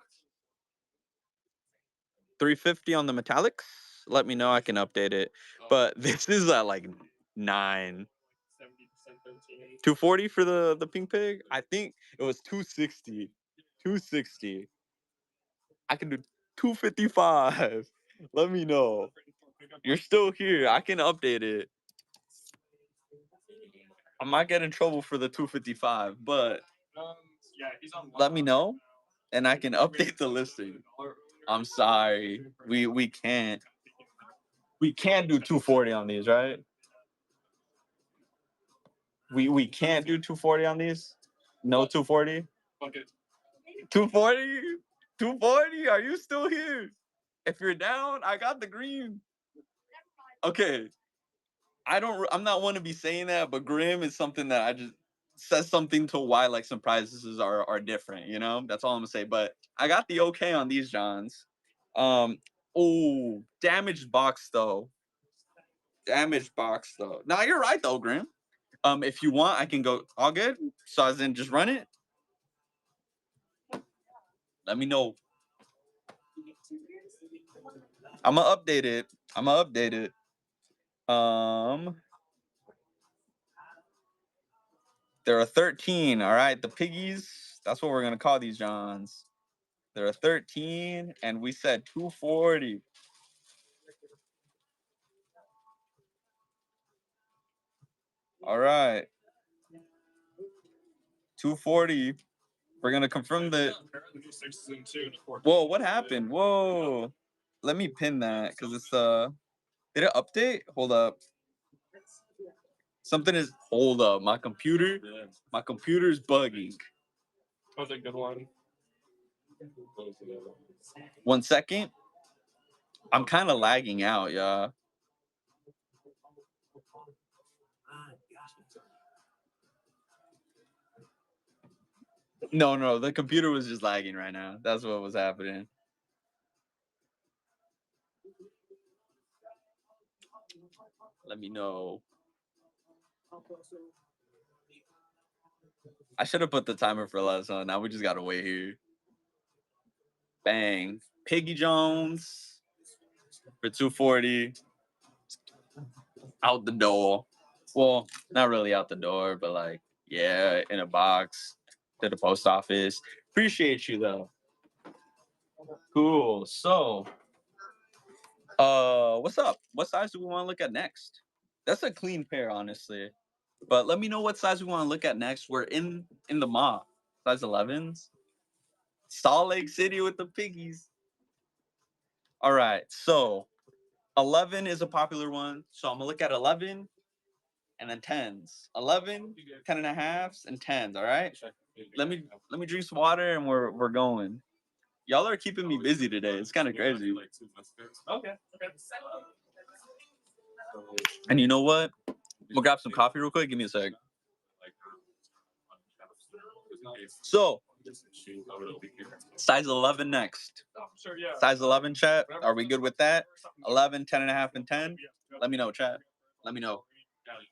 [SPEAKER 2] 350 on the metallics. Let me know, I can update it. But this is at like 9. 240 for the pink pig? I think it was 260. 260. I can do 255. Let me know. You're still here. I can update it. I might get in trouble for the 255, but let me know and I can update the listing. I'm sorry. We can't. We can't do 240 on these, right? We can't do 240 on these? No 240? 240? 240? Are you still here? If you're down, I got the green. Okay, I'm not one to be saying that, but grim is something that I just says something to why like some prizes are different, you know? That's all I'm gonna say. But I got the okay on these Johns. Oh, damaged box though. Damaged box though. Nah, you're right though, Grim. If you want, I can go all good. So as in just run it. Let me know. I'm gonna update it. I'm gonna update it. There are 13. All right, the piggies. That's what we're gonna call these Johns. There are 13, and we said 240. All right, 240. We're gonna confirm the. Whoa, what happened? Whoa. Let me pin that because it's Did it update? Hold up. Something is. Hold up. My computer. My computer's bugging.
[SPEAKER 1] That was a good one.
[SPEAKER 2] 1 second. I'm kind of lagging out, y'all. No, the computer was just lagging right now. That's what was happening. Let me know. I should have put the timer for less on. Now we just gotta wait here. Bang. Piggy Jones for 240. Out the door. Well, not really out the door, but like, yeah, in a box to the post office. Appreciate you though. Cool. So, what's up? What size do we want to look at next? That's a clean pair, honestly. But let me know what size we want to look at next. We're in the mall. Size 11s. Salt Lake City with the piggies. All right. So 11 is a popular one. So I'm gonna look at 11 and then 10s. 11, 10 and a halves, and 10s. All right. Let me drink some water and we're going. Y'all are keeping me busy today. It's kind of crazy.
[SPEAKER 1] Okay.
[SPEAKER 2] And you know what? We'll grab some coffee real quick. Give me a sec. So, size 11 next. Size 11, chat. Are we good with that? 11, 10 and a half, and 10? Let me know, chat. Let me know.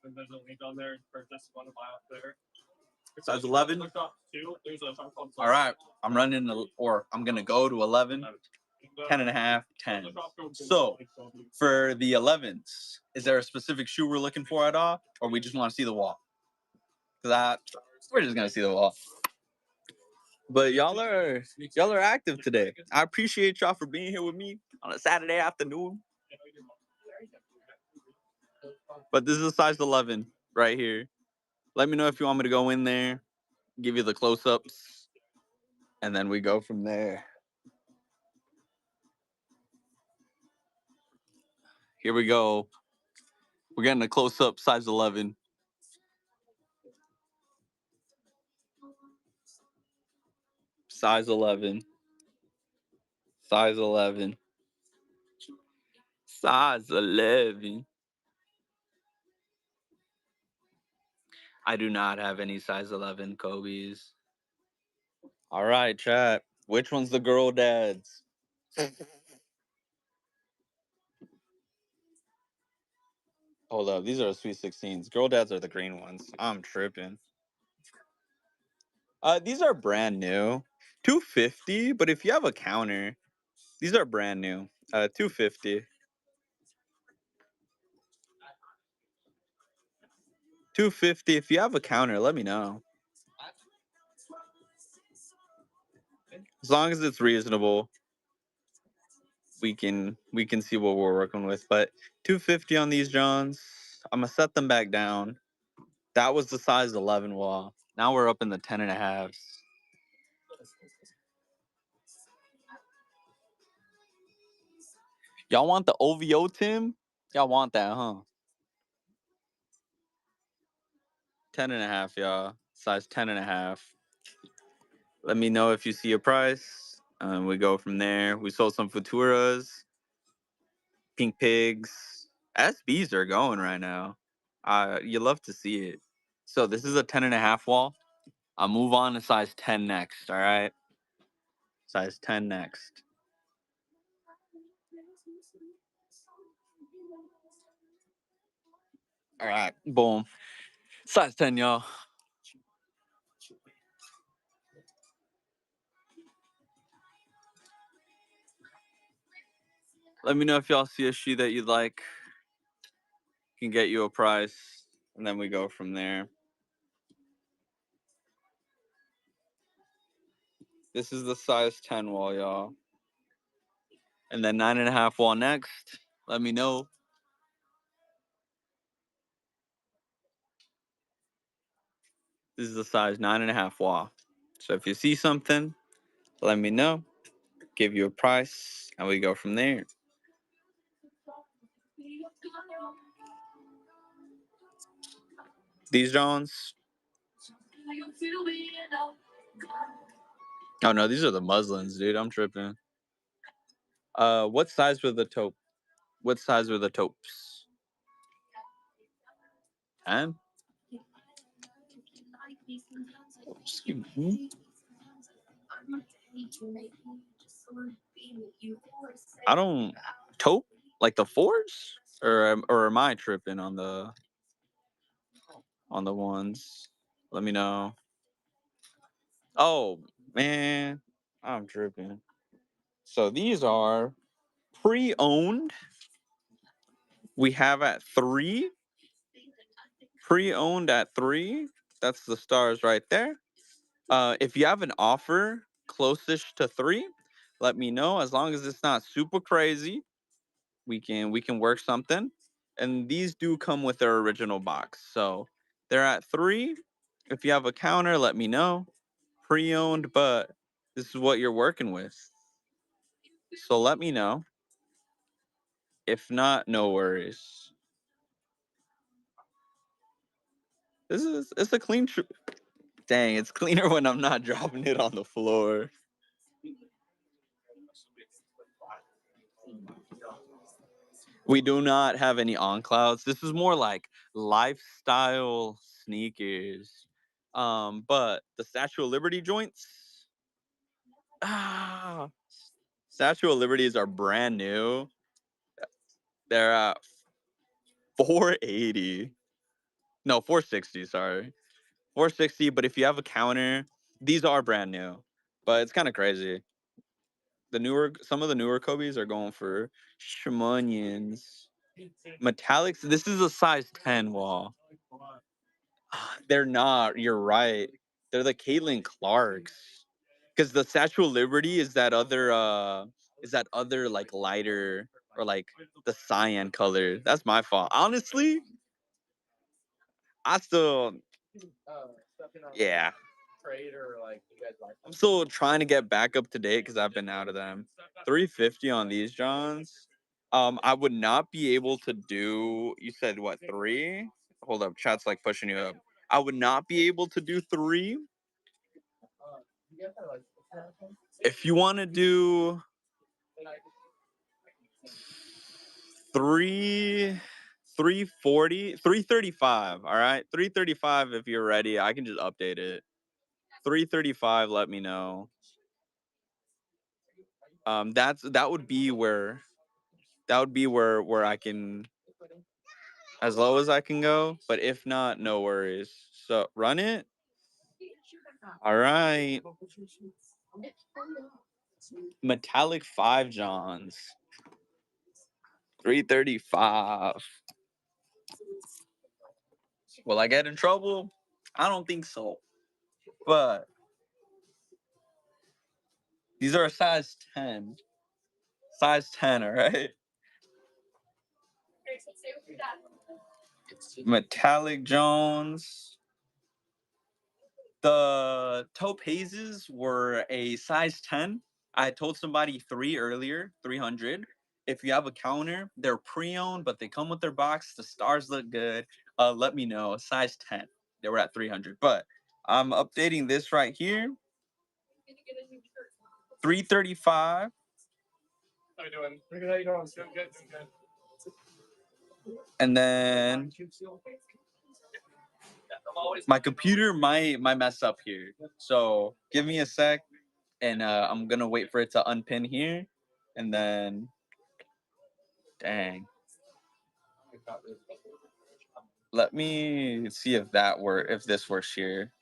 [SPEAKER 1] There's a link on there. Just want to buy up there.
[SPEAKER 2] Size 11? All right. I'm running, or I'm going to go to 11, 10 and a half, 10. So, for the 11s, is there a specific shoe we're looking for at all? Or we just want to see the wall? Because we're just going to see the wall. But y'all are active today. I appreciate y'all for being here with me on a Saturday afternoon. But this is a size 11 right here. Let me know if you want me to go in there, give you the close-ups, and then we go from there. Here we go. We're getting a close-up size 11. Size 11. Size 11. Size 11. I do not have any size 11 Kobe's. All right, chat. Which one's the girl dads? Hold up. These are the Sweet 16s. Girl dads are the green ones. I'm tripping. These are brand new. 250, but if you have a counter, these are brand new. 250. 250. If you have a counter, let me know. As long as it's reasonable, we can see what we're working with. But 250 on these Johns. I'm gonna set them back down. That was the size 11 wall. Now we're up in the 10 and a halves. Y'all want the OVO Tim? Y'all want that, huh? 10 and a half, y'all. Size 10 and a half. Let me know if you see a price. We go from there. We sold some Futuras, pink pigs. SBs are going right now. You love to see it. So this is a 10.5 wall. I'll move on to size 10 next. All right. Size 10 next. All right. Boom. Size 10, y'all. Let me know if y'all see a shoe that you'd like. Can get you a price, and then we go from there. This is the size 10 wall, y'all. And then 9.5 wall next. Let me know. This is the size 9.5 wall. So if you see something, let me know. Give you a price, and we go from there. These Jones. Oh no, these are the muslins, dude. I'm tripping. What size were the taupe? What size were the taupes? 10? Excuse me. I don't taupe like the fours, or am I tripping on the ones? Let me know. Oh man, I'm tripping. So these are pre-owned. We have at 3. Pre-owned at 3. That's the stars right there. If you have an offer closest to 3, let me know. As long as it's not super crazy, we can work something. And these do come with their original box. So they're at 3. If you have a counter, let me know. Pre-owned, but this is what you're working with. So let me know. If not, no worries. It's a clean dang, it's cleaner when I'm not dropping it on the floor. We do not have any on clouds. This is more like lifestyle sneakers. But the Statue of Liberty joints, ah, Statue of Liberties are brand new. They're at 480. No, 460, sorry. 460, but if you have a counter, these are brand new. But it's kind of crazy. Some of the newer Kobe's are going for shmunions. Metallics, this is a size 10 wall. They're not. You're right. They're the Caitlin Clarks. Because the Statue of Liberty is that other like lighter or like the cyan color. That's my fault. Honestly, I still yeah. I'm still trying to get back up to date because I've been out of them. 350 on these Johns. I would not be able to do. You said what 3? Hold up, chat's like pushing you up. I would not be able to do 3. If you want to do 3, 340, 335. All right, 335. If you're ready, I can just update it. 335. Let me know. That would be where I can, as low as I can go. But if not, no worries. So run it. All right. Metallic 5 Johns. 335. Will I get in trouble? I don't think so. But these are a size 10. Size 10, all right? Metallic Jones. The taupe hazes were a size 10. I told somebody 3 earlier, 300. If you have a counter, they're pre-owned, but they come with their box. The stars look good. Let me know. Size 10. They were at 300. But I'm updating this right here. 335.
[SPEAKER 1] How you doing? Pretty good. How you doing? Doing good. Doing good.
[SPEAKER 2] And then my computer might mess up here. So give me a sec, and I'm gonna wait for it to unpin here, and then dang. Let me see if this works here.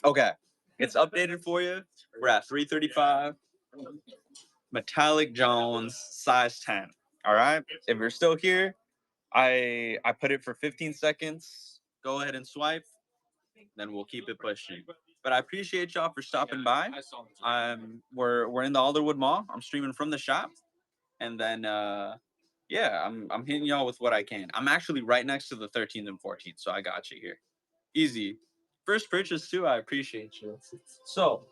[SPEAKER 2] Okay, it's updated for you. We're at 335. Metallic Jones, size 10. All right. If you're still here, I put it for 15 seconds. Go ahead and swipe. Then we'll keep it pushing. But I appreciate y'all for stopping by. We're in the Alderwood Mall. I'm streaming from the shop, and then yeah, I'm hitting y'all with what I can. I'm actually right next to the 13th and 14th, so I got you here. Easy. First purchase too. I appreciate you. So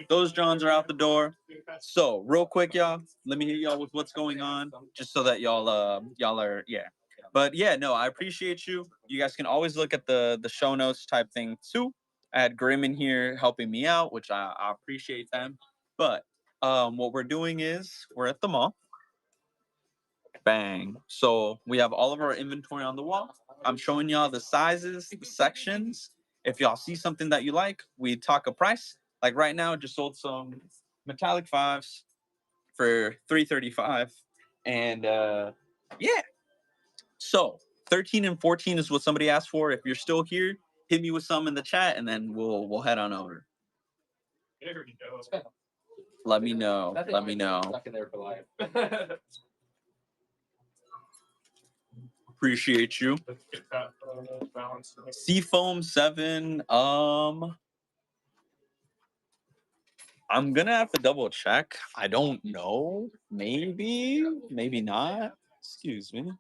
[SPEAKER 2] those Johns are out the door. So real quick, y'all, let me hit y'all with what's going on, just so that y'all are yeah. But yeah, no, I appreciate you. You guys can always look at the show notes type thing too. I had Grim in here helping me out, which I appreciate them. But what we're doing is we're at the mall. Bang. So we have all of our inventory on the wall. I'm showing y'all the sizes, the sections. If y'all see something that you like, we talk a price. Like right now, just sold some metallic fives for $335. And yeah. So 13 and 14 is what somebody asked for. If you're still here, hit me with some in the chat, and then we'll head on over. Let me know. Let me know. Appreciate you. Seafoam 7. I'm gonna have to double check. I don't know. Maybe, maybe not. Excuse me.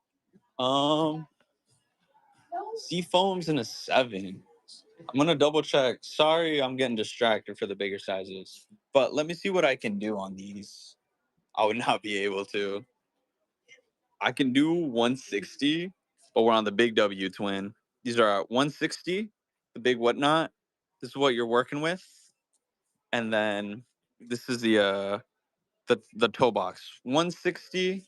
[SPEAKER 2] Seafoam's in a 7. I'm gonna double check. Sorry, I'm getting distracted for the bigger sizes. But let me see what I can do on these. I would not be able to. I can do 160, but we're on the big W twin. These are at 160, the big whatnot. This is what you're working with. And then this is the toe box. 160.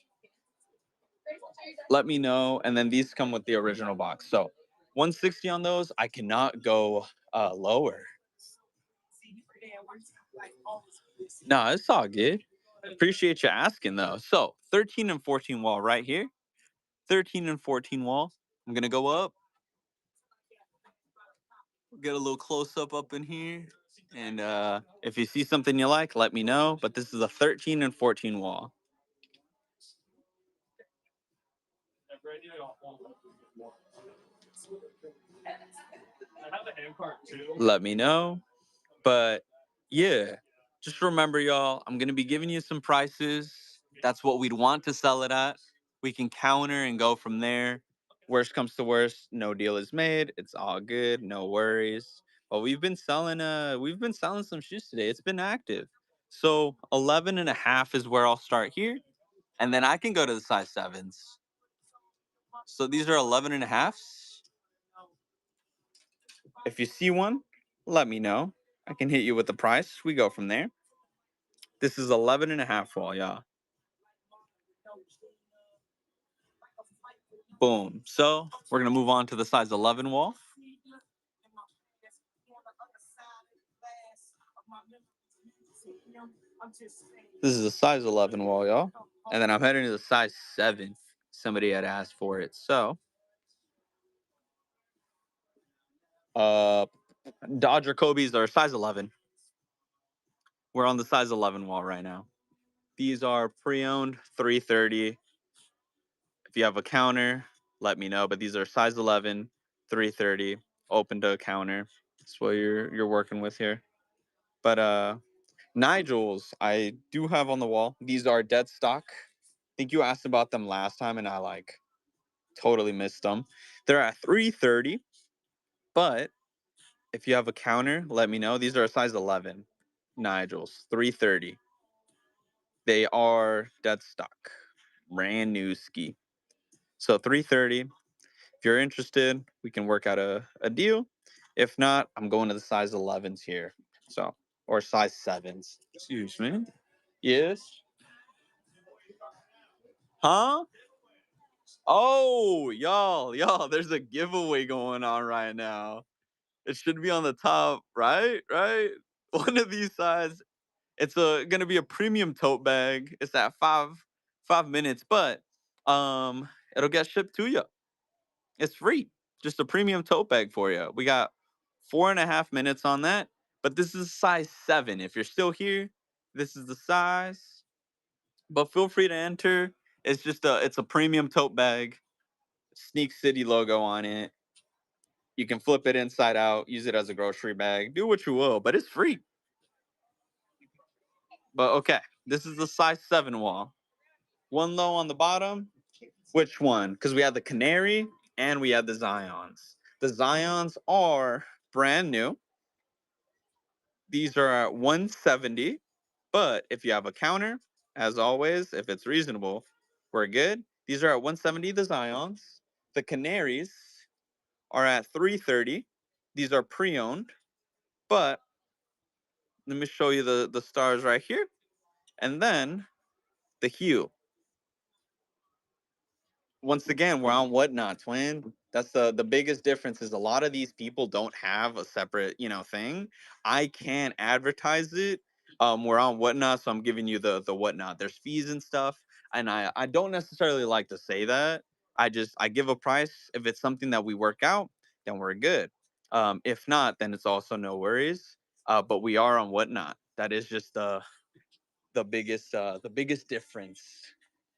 [SPEAKER 2] Let me know. And then these come with the original box. So 160 on those. I cannot go lower. No, it's all good. Appreciate you asking though. So 13 and 14 wall right here. 13 and 14 wall. I'm gonna go up. Get a little close up in here. And if you see something you like, let me know. But this is a 13 and 14 wall. Let me know. But yeah, just remember, y'all, I'm going to be giving you some prices. That's what we'd want to sell it at. We can counter and go from there. Worst comes to worst, no deal is made. It's all good, no worries. But we've been selling some shoes today. It's been active. So 11 and a half is where I'll start here. And then I can go to the size 7s. So these are 11 and a halfs. If you see one, let me know. I can hit you with the price. We go from there. This is 11 and a half wall, y'all. Boom. So we're going to move on to the size 11 wall. This is a size 11 wall, y'all. And then I'm heading to the size 7. Somebody had asked for it. So Dodger Kobe's are size 11. We're on the size 11 wall right now. These are pre-owned 330. If you have a counter, let me know. But these are size 11, 330, open to a counter. That's what you're working with here. But Nigel's, I do have on the wall. These are dead stock. I think you asked about them last time, and I totally missed them. They're at 330, but if you have a counter, let me know. These are a size 11. Nigel's, 330. They are dead stock, brand new ski. So 330. If you're interested, we can work out a deal. If not, I'm going to the size 11s here. So, or size 7s. Excuse me. Yes. Huh? Oh, y'all, there's a giveaway going on right now. It should be on the top, right? Right? One of these sides. It's gonna be a premium tote bag. It's at 5 minutes, but it'll get shipped to you. It's free. Just a premium tote bag for you. We got 4.5 minutes on that, but this is size 7. If you're still here, this is the size. But feel free to enter. It's a premium tote bag, Sneak City logo on it. You can flip it inside out, use it as a grocery bag, do what you will, but it's free. But okay, this is the size 7 wall. One low on the bottom. Which one? Because we have the Canary and we have the Zions. The Zions are brand new. These are at 170. But if you have a counter, as always, if it's reasonable, we're good. These are at 170, the Zions. The Canaries are at 330. These are pre-owned. But let me show you the stars right here. And then the hue. Once again, we're on Whatnot, twin. That's the biggest difference is a lot of these people don't have a separate, thing. I can't advertise it. We're on Whatnot, so I'm giving you the Whatnot. There's fees and stuff, and I don't necessarily like to say that. I give a price. If it's something that we work out, then we're good. If not, then it's also no worries. But we are on Whatnot. That is just the biggest difference.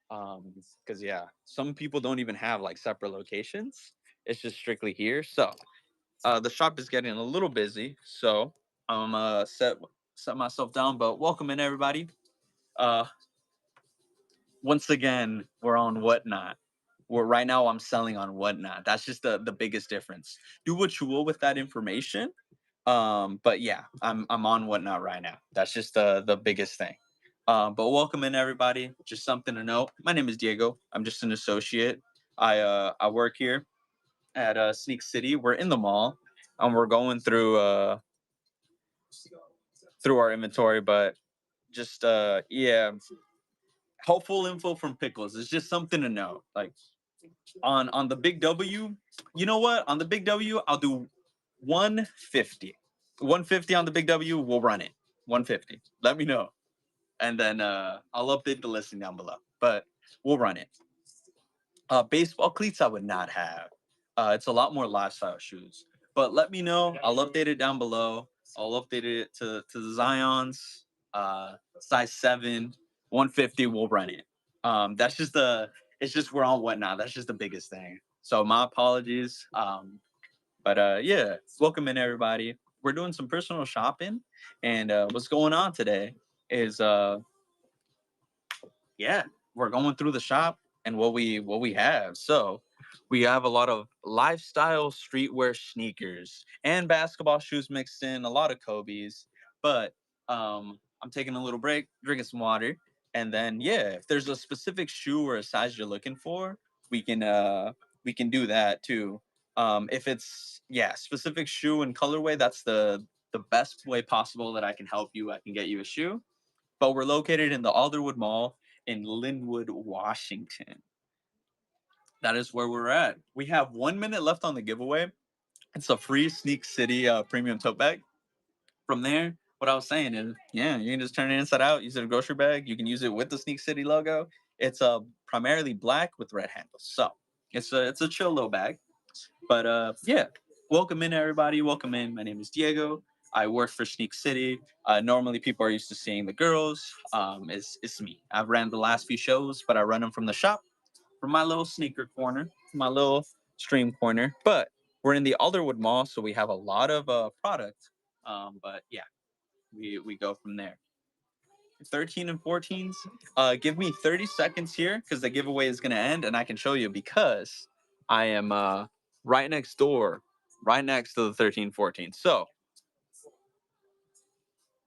[SPEAKER 2] Because yeah, some people don't even have like separate locations. It's just strictly here. So the shop is getting a little busy, so I'm set myself down. But welcome in everybody. uh Once again, we're on Whatnot. We're right now I'm selling on Whatnot. That's just the biggest difference. Do what you will with that information. But yeah, I'm on Whatnot right now. That's just the biggest thing. But welcome in everybody. Just something to know. My name is Diego. I'm just an associate. I work here at Sneak City. We're in the mall, and we're going through our inventory. But just yeah, helpful info from Pickles. It's just something to know. Like on the big W, you know what? On the big W, I'll do 150. 150 on the big W. We'll run it. 150. Let me know, and then I'll update the listing down below. But we'll run it. Baseball cleats I would not have. It's a lot more lifestyle shoes. But let me know. I'll update it down below. I'll update it to the Zions. Size 7, 150. We'll run it. That's just it's just we're on Whatnot. That's just the biggest thing. So my apologies. But yeah, welcome in everybody. We're doing some personal shopping, and what's going on today is yeah, we're going through the shop and what we have. So we have a lot of lifestyle streetwear sneakers and basketball shoes mixed in, a lot of Kobe's. But I'm taking a little break, drinking some water, and then yeah, if there's a specific shoe or a size you're looking for, we can do that too. If it's yeah, specific shoe and colorway, that's the best way possible that I can help you. I can get you a shoe, but we're located in the Alderwood Mall in Linwood, Washington. That is where we're at. We have 1 minute left on the giveaway. It's a free Sneak City premium tote bag. From there, what I was saying is, yeah, you can just turn it inside out, use it as a grocery bag. You can use it with the Sneak City logo. It's primarily black with red handles. So it's a chill little bag. But yeah, welcome in everybody. Welcome in. My name is Diego. I work for Sneak City. Normally, people are used to seeing the girls. It's me. I've ran the last few shows, but I run them from the shop, from my little sneaker corner, my little stream corner. But we're in the Alderwood Mall, so we have a lot of product. But yeah, we go from there. 13 and 14s. Give me 30 seconds here because the giveaway is gonna end, and I can show you because I am right next door, right next to the 13, 14. So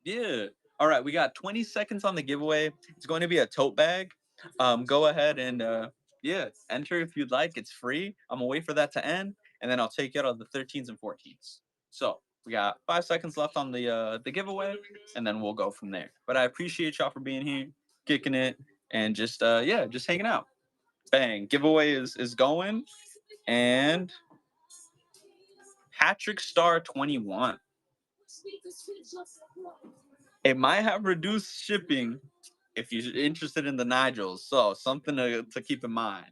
[SPEAKER 2] yeah. All right, we got 20 seconds on the giveaway. It's going to be a tote bag. Go ahead and yeah, enter if you'd like. It's free. I'm gonna wait for that to end, and then I'll take it on the 13s and 14s. So we got 5 seconds left on the giveaway, and then we'll go from there. But I appreciate y'all for being here, kicking it, and just yeah, just hanging out. Bang. Giveaway is going. And Patrick Star 21. It might have reduced shipping if you're interested in the Nigels. So something to keep in mind.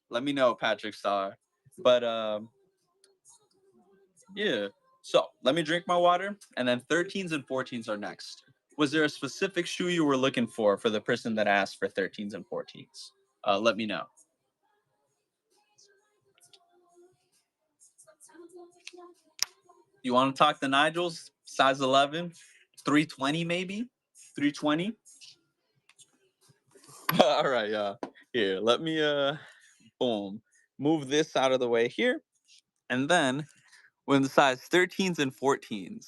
[SPEAKER 2] Let me know, Patrick Star. But yeah. So let me drink my water, and then 13s and 14s are next. Was there a specific shoe you were looking for the person that asked for 13s and 14s? Let me know. You want to talk the Nigels? Size 11, 320 maybe? 320? All right, yeah. Here, let me boom. Move this out of the way here. And then when the size 13s and 14s,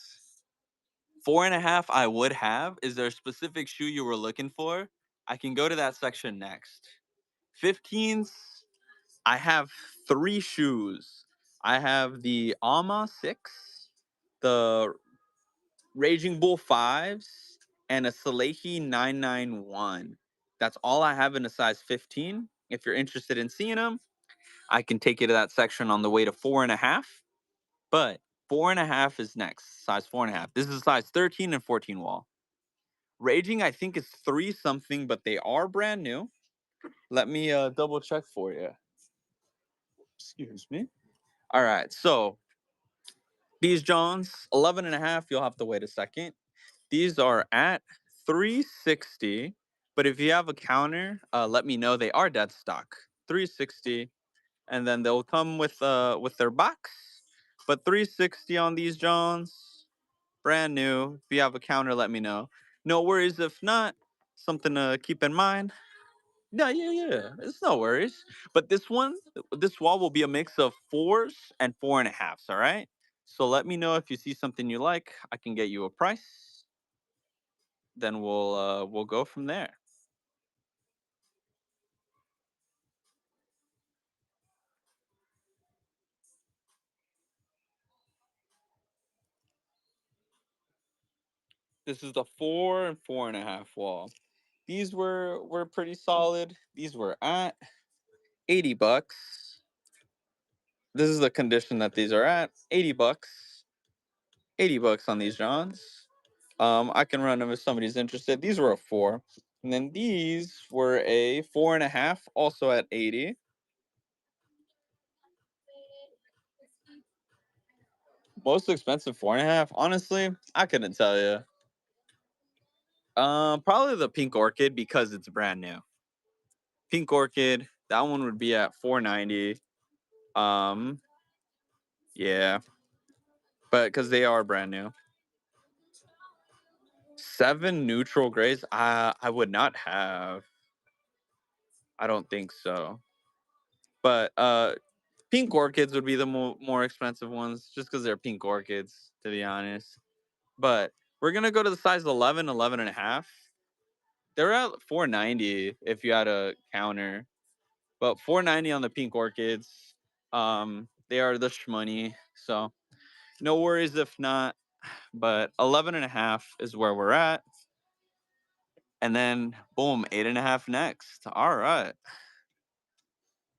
[SPEAKER 2] 4.5 I would have. Is there a specific shoe you were looking for? I can go to that section next. 15s, I have 3 shoes. I have the Alma 6, the Raging Bull 5s, and a Salehi 991. That's all I have in a size 15. If you're interested in seeing them, I can take you to that section on the way to 4.5. But 4.5 is next, size 4.5. This is size 13 and 14 wall. Raging, I think, is 3 something, but they are brand new. Let me double check for you. Excuse me. All right, so these Johns, 11.5, you'll have to wait a second. These are at 360, but if you have a counter, let me know. They are dead stock. 360, and then they'll come with their box. But 360 on these Johns, brand new. If you have a counter, let me know. No worries if not. Something to keep in mind. Yeah. It's no worries. But this wall will be a mix of 4s and 4.5s. All right. So let me know if you see something you like. I can get you a price. Then we'll go from there. This is the 4 and 4.5 wall. These were pretty solid. These were at $80. This is the condition that these are at. $80. $80 on these Johns. I can run them if somebody's interested. These were a 4. And then these were a 4.5, also at 80. Most expensive 4.5. Honestly, I couldn't tell you. Probably the Pink Orchid because it's brand new. Pink Orchid, that one would be at 490. Yeah, but because they are brand new. 7 neutral grays. I would not have. I don't think so. But pink orchids would be the more expensive ones, just because they're pink orchids, to be honest. But we're gonna go to the size 11, 11.5. They're at 490 if you had a counter, but 490 on the pink orchids. They are the shmoney, so no worries if not. But 11.5 is where we're at. And then boom, 8.5 next. All right.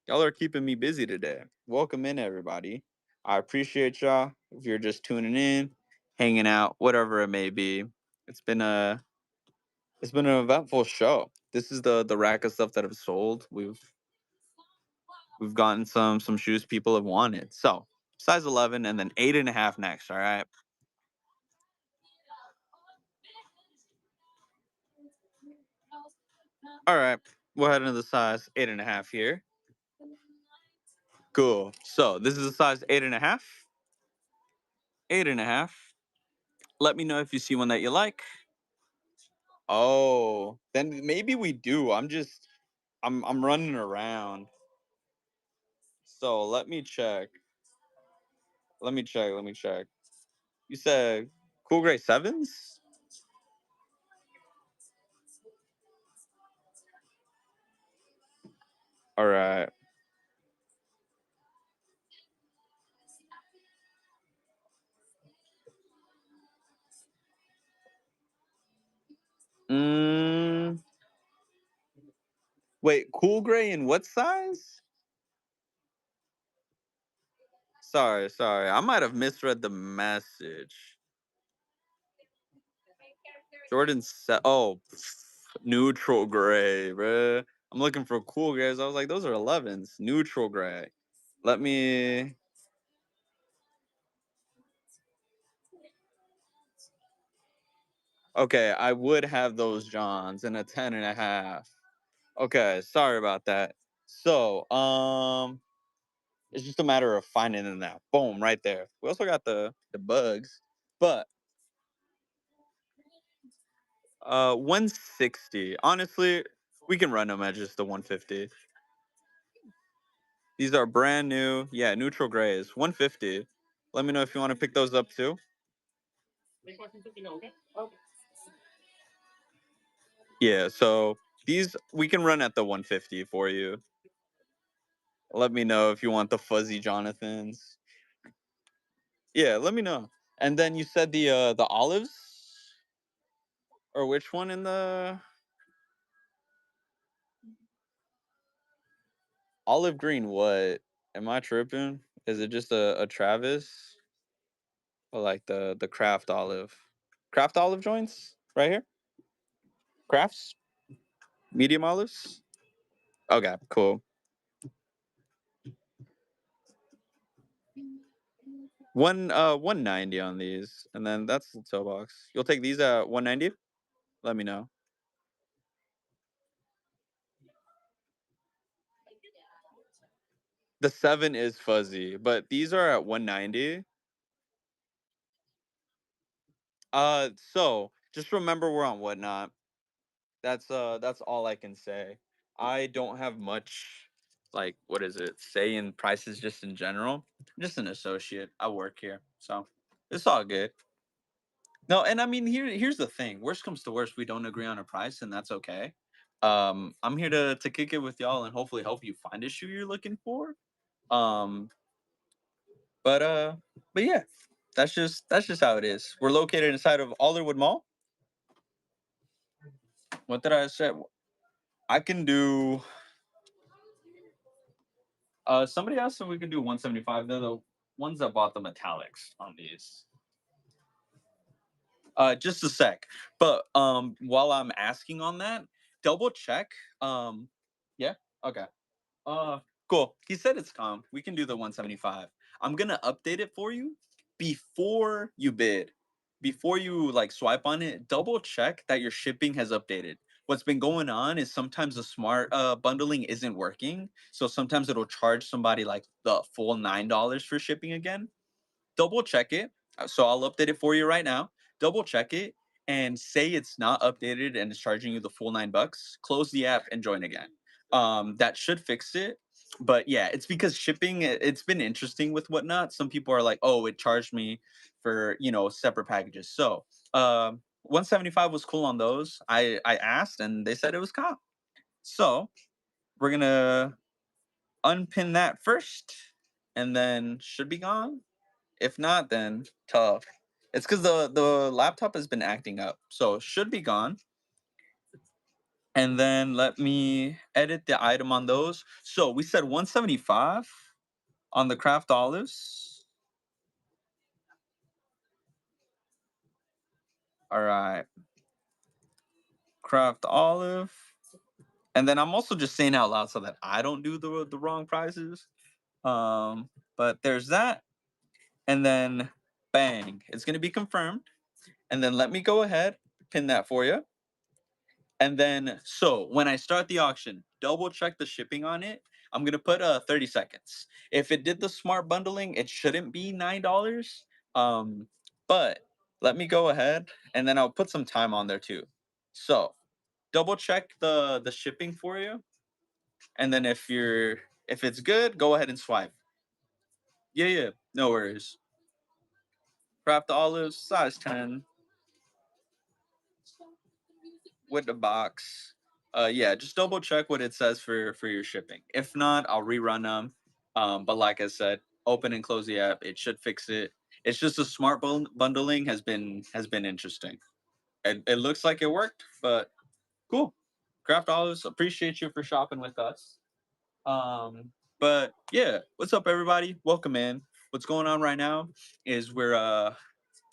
[SPEAKER 2] Y'all are keeping me busy today. Welcome in, everybody. I appreciate y'all. If you're just tuning in, hanging out, whatever it may be. It's been an eventful show. This is the rack of stuff that I've sold. We've gotten some shoes people have wanted. So size 11 and then 8.5 next. All right. All right. We'll head into the size 8.5 here. Cool. So this is a size 8.5. 8.5. Let me know if you see one that you like. Oh, then maybe we do. I'm running around. So let me check. Let me check. You said cool gray 7s? All right. Mm, Wait, cool gray in what size? Sorry, sorry. I might have misread the message. Jordan said, "Oh, neutral gray, bruh. I'm looking for cool grays. I was like, those are 11s. Neutral gray. Let me. Okay, I would have those Johns in a 10.5. Okay, sorry about that. So, it's just a matter of finding them now. Boom, right there. We also got the bugs, but 160. Honestly, we can run them at just the 150. These are brand new. Yeah, neutral grays. 150. Let me know if you want to pick those up too. Yeah, so these we can run at the 150 for you. Let me know if you want the fuzzy Jonathans. Yeah, let me know. And then you said the olives, or which one in the olive green? What? Am I tripping? Is it just a Travis or like the craft olive? Craft olive joints right here. Crafts, medium olives. Okay, cool. 190 on these, and then that's the toe box. You'll take these at 190. Let me know. The 7 is fuzzy, but these are at 190. So just remember we're on Whatnot. That's all I can say. I don't have much, like, what is it, say in prices just in general. I'm just an associate. I work here, so it's all good. No, and I mean here's the thing. Worst comes to worst, we don't agree on a price, and that's okay. I'm here to kick it with y'all and hopefully help you find a shoe you're looking for. Um, but uh, but yeah, that's just how it is. We're located inside of Alderwood Mall. What did I say? I can do. Somebody asked if we could do 175. They're the ones that bought the metallics on these. Just a sec. But while I'm asking on that, double check. Yeah. Okay. Uh, cool. He said it's calm. We can do the 175. I'm gonna update it for you before you bid. Before you like swipe on it, double check that your shipping has updated. What's been going on is sometimes the smart bundling isn't working. So sometimes it'll charge somebody like the full $9 for shipping again. Double check it. So I'll update it for you right now. Double check it and say it's not updated and it's charging you the full $9. Close the app and join again. That should fix it. But yeah, it's because shipping. It's been interesting with Whatnot. Some people are like, "Oh, it charged me for separate packages." So 175 was cool on those. I asked and they said it was cop. So we're gonna unpin that first, and then should be gone. If not, then tough. It's because the laptop has been acting up, so should be gone. And then let me edit the item on those. So we said 175 on the craft olives. All right, craft olive. And then I'm also just saying out loud so that I don't do the wrong prices. But there's that. And then bang, it's gonna be confirmed. And then let me go ahead, pin that for you. And then, so when I start the auction, double check the shipping on it. I'm gonna put 30 seconds. If it did the smart bundling, it shouldn't be $9. But let me go ahead and then I'll put some time on there too. So double check the shipping for you, and then if it's good, go ahead and swipe. Yeah, yeah, no worries. Craft olives, size 10 with the box. Yeah, just double check what it says for your shipping. If not, I'll rerun them. But like I said, open and close the app. It should fix it. It's just the smart bundling has been interesting. It looks like it worked, but cool. Craft Olives, appreciate you for shopping with us. But yeah, what's up, everybody? Welcome in. What's going on right now is let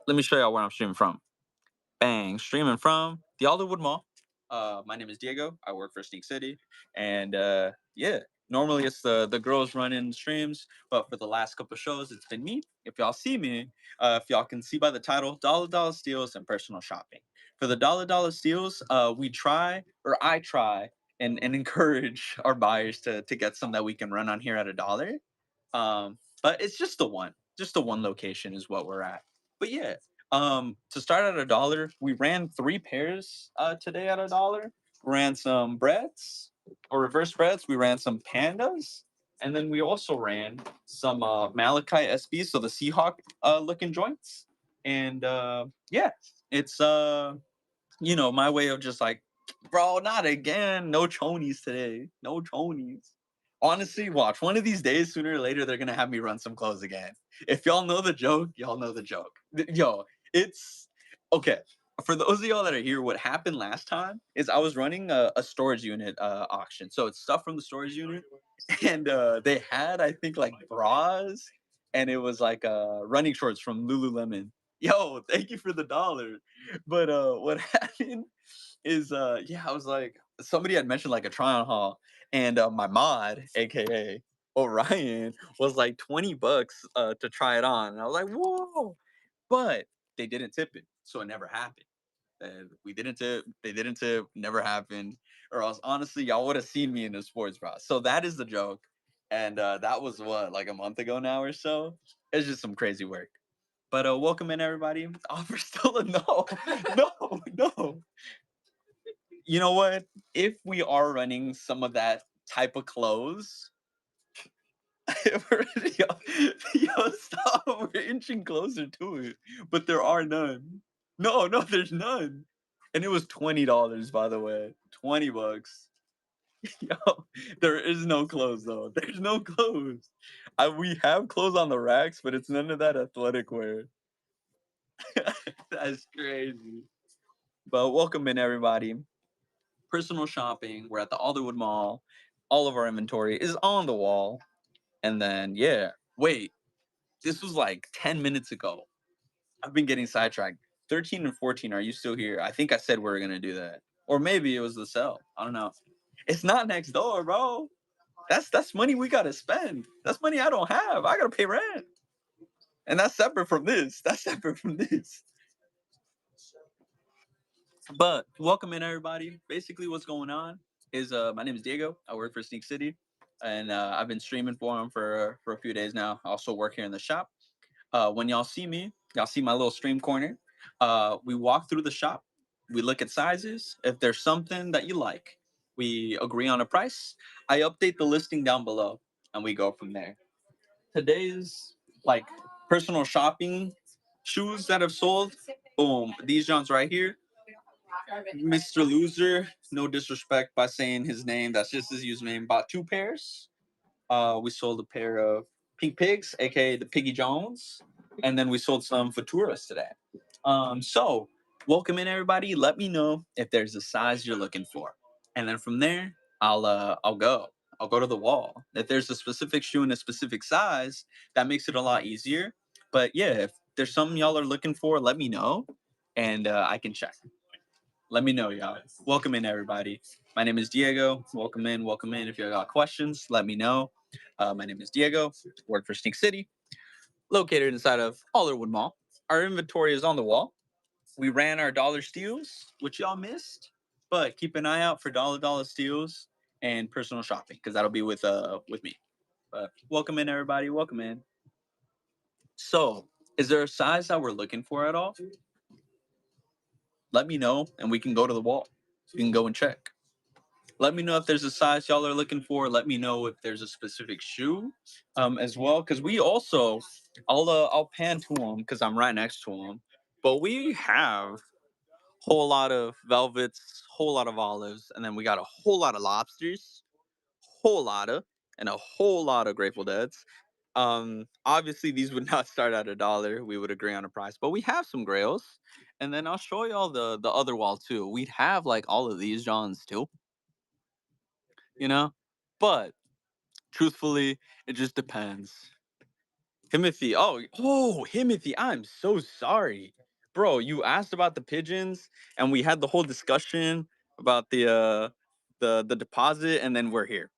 [SPEAKER 2] me show y'all where I'm streaming from. Bang, streaming from the Hollywood Mall. My name is Diego. I work for Sneak City, and yeah, normally it's the girls running streams, but for the last couple of shows, it's been me. If y'all see me, if y'all can see by the title, Dollar Steals and Personal Shopping. For the Dollar Steals, I try and encourage our buyers to get some that we can run on here at $1. But it's just the one location is what we're at. But yeah, to start at $1, we ran 3 pairs today at $1. Ran some breads or reverse breads. We ran some pandas, and then we also ran some Malachite SBs, so the Seahawk looking joints. And yeah, it's my way of just like, bro, not again. No chonies today. No chonies. Honestly, watch. One of these days, sooner or later, they're gonna have me run some clothes again. If y'all know the joke, y'all know the joke. Yo, it's okay. For those of y'all that are here, what happened last time is I was running a storage unit auction. So it's stuff from the storage unit, and they had, I think, like bras, and it was like running shorts from Lululemon. Yo, thank you for the $1. But what happened is yeah, I was like, somebody had mentioned like a try on haul, and my mod, aka Orion, was like $20 to try it on. And I was like, whoa, but they didn't tip it, so it never happened. We didn't tip, they didn't tip, never happened. Or else honestly, y'all would have seen me in a sports bra. So that is the joke. And that was what, like a month ago now or so. It's just some crazy work. But welcome in, everybody. Offer still a no. No, no. You know what? If we are running some of that type of clothes, yo, stop. We're inching closer to it. But there are none. No, no, there's none. And it was $20, by the way. $20. Yo, there is no clothes though. There's no clothes. We have clothes on the racks, but it's none of that athletic wear. That's crazy. But welcome in, everybody. Personal shopping. We're at the Alderwood Mall. All of our inventory is on the wall. And then, yeah, wait, this was like 10 minutes ago. I've been getting sidetracked. 13 and 14, are you still here? I think I said we were going to do that. Or maybe it was the sell. I don't know. It's not next door, bro. That's money we got to spend. That's money I don't have. I got to pay rent. And that's separate from this. That's separate from this. But welcome in, everybody. Basically, what's going on is my name is Diego. I work for Sneak City, and I've been streaming for them for a few days now. I also work here in the shop. When y'all see me, y'all see my little stream corner. We walk through the shop. We look at sizes. If there's something that you like, we agree on a price. I update the listing down below, and we go from there. Today's like personal shopping shoes that have sold. Boom, these Johns right here. Mr. Loser, no disrespect by saying his name. That's just his username. Bought 2 pairs. We sold a pair of Pink Pigs, aka the Piggy Jones, and then we sold some Futuras today. So welcome in, everybody. Let me know if there's a size you're looking for, and then from there, I'll go. I'll go to the wall. If there's a specific shoe in a specific size, that makes it a lot easier. But yeah, if there's something y'all are looking for, let me know, and I can check. Let me know, y'all. Welcome in, everybody. My name is Diego. Welcome in, welcome in. If you got questions, let me know. My name is Diego. Work for Sneak City, located inside of Alderwood Mall. Our inventory is on the wall. We ran our dollar steals, which y'all missed, but keep an eye out for dollar steals and personal shopping because that'll be with me. But welcome in, everybody. Welcome in. So, is there a size that we're looking for at all? Let me know, and we can go to the wall. We can go and check. Let me know if there's a size y'all are looking for. Let me know if there's a specific shoe, as well. Because we also, I'll pan to them because I'm right next to them. But we have whole lot of velvets, whole lot of olives, and then we got a whole lot of lobsters, and a whole lot of Grateful Deads. Obviously these would not start at $1. We would agree on a price, but we have some grails. And then I'll show y'all the other wall too. We'd have like all of these Johns too. you know? But truthfully, it just depends. Timothy, Timothy, I'm so sorry. Bro, you asked about the pigeons and we had the whole discussion about the deposit and then we're here.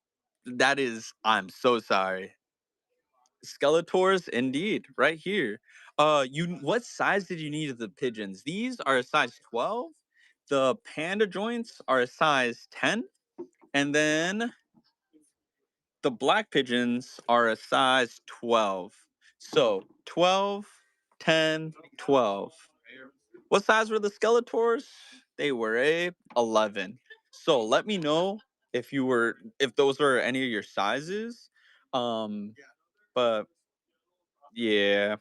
[SPEAKER 2] I'm so sorry. Skeletors, indeed, right here. What size did you need of the pigeons? These are a size 12. The panda joints are a size 10, and then the black pigeons are a size 12. So 12, 10, 12. What size were the Skeletors? They were a 11. So let me know if those are any of your sizes. But yeah.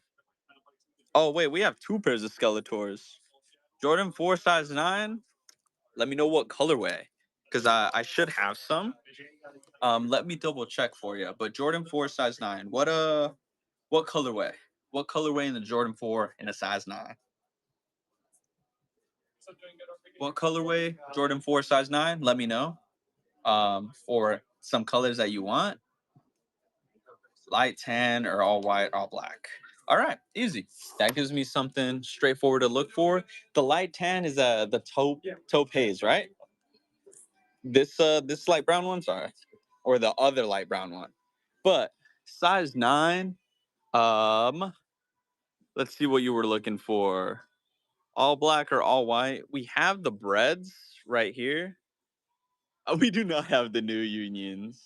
[SPEAKER 2] Oh wait, we have two pairs of Skeletors. Jordan 4 size 9. Let me know what colorway. Because I should have some. Let me double check for you. But Jordan 4 size 9. What colorway? What colorway in the Jordan 4 in a size 9? What colorway? Jordan 4 size 9? Let me know. Or some colors that you want. Light tan or all white, all black. All right, easy. That gives me something straightforward to look for. The light tan is the taupe haze, right? This light brown one, sorry, or the other light brown one. But size 9. Let's see what you were looking for. All black or all white. We have the breads right here. We do not have the new unions.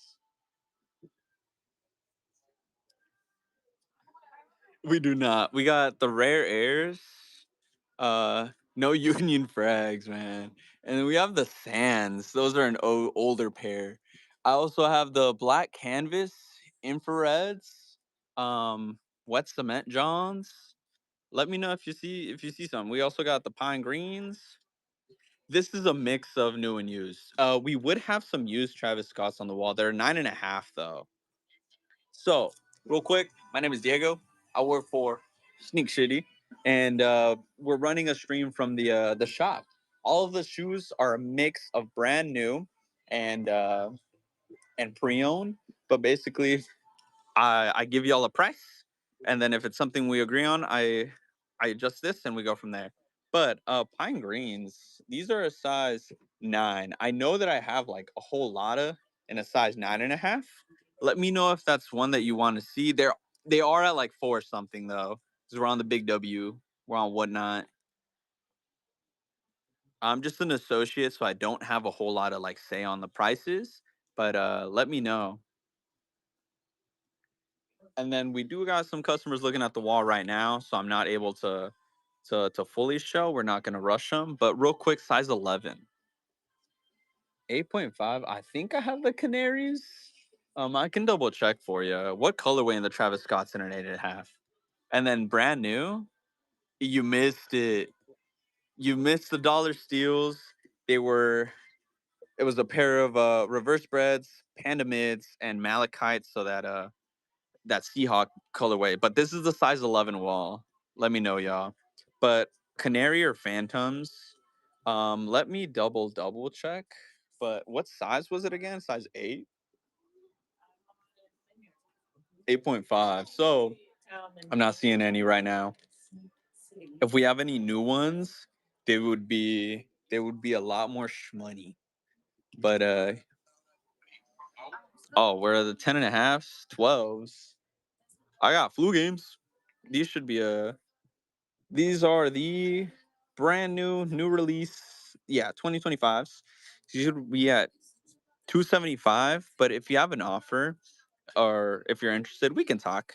[SPEAKER 2] We do not. We got the rare airs. No union frags, man. And then we have the sands. Those are an older pair. I also have the black canvas infrareds. Wet cement johns. Let me know if you see some. We also got the pine greens. This is a mix of new and used. We would have some used Travis Scotts on the wall. They're 9.5 though. So, real quick, my name is Diego. I work for Sneak Shitty, and we're running a stream from the shop. All of the shoes are a mix of brand new and pre-owned, but basically I give y'all a price, and then if it's something we agree on, I adjust this and we go from there. But pine greens, these are a size 9. I know that I have like a whole lot of in a size 9.5. Let me know if that's one that you want to see. They are at like 4 something though, because we're on the big W. We're on whatnot. I'm just an associate, so I don't have a whole lot of like say on the prices. But let me know. And then we do got some customers looking at the wall right now, so I'm not able to fully show. We're not gonna rush them, but real quick, size 11, 8.5. I think I have the canaries. I can double check for you. What colorway in the Travis Scott's in an 8.5? And then brand new, you missed it. You missed the dollar steals. They were. It was a pair of reverse breads, panda mids, and malachites. So that Seahawk colorway, but this is the size 11 wall. Let me know, y'all. But Canary or Phantoms, let me double check. But what size was it again? Size 8? 8.5. So I'm not seeing any right now. If we have any new ones, they would be a lot more shmoney. But where are the 10.5s, 12s? I got flu games. These should be These are the brand new release. Yeah, 2025s. You should be at 275. But if you have an offer or if you're interested, we can talk.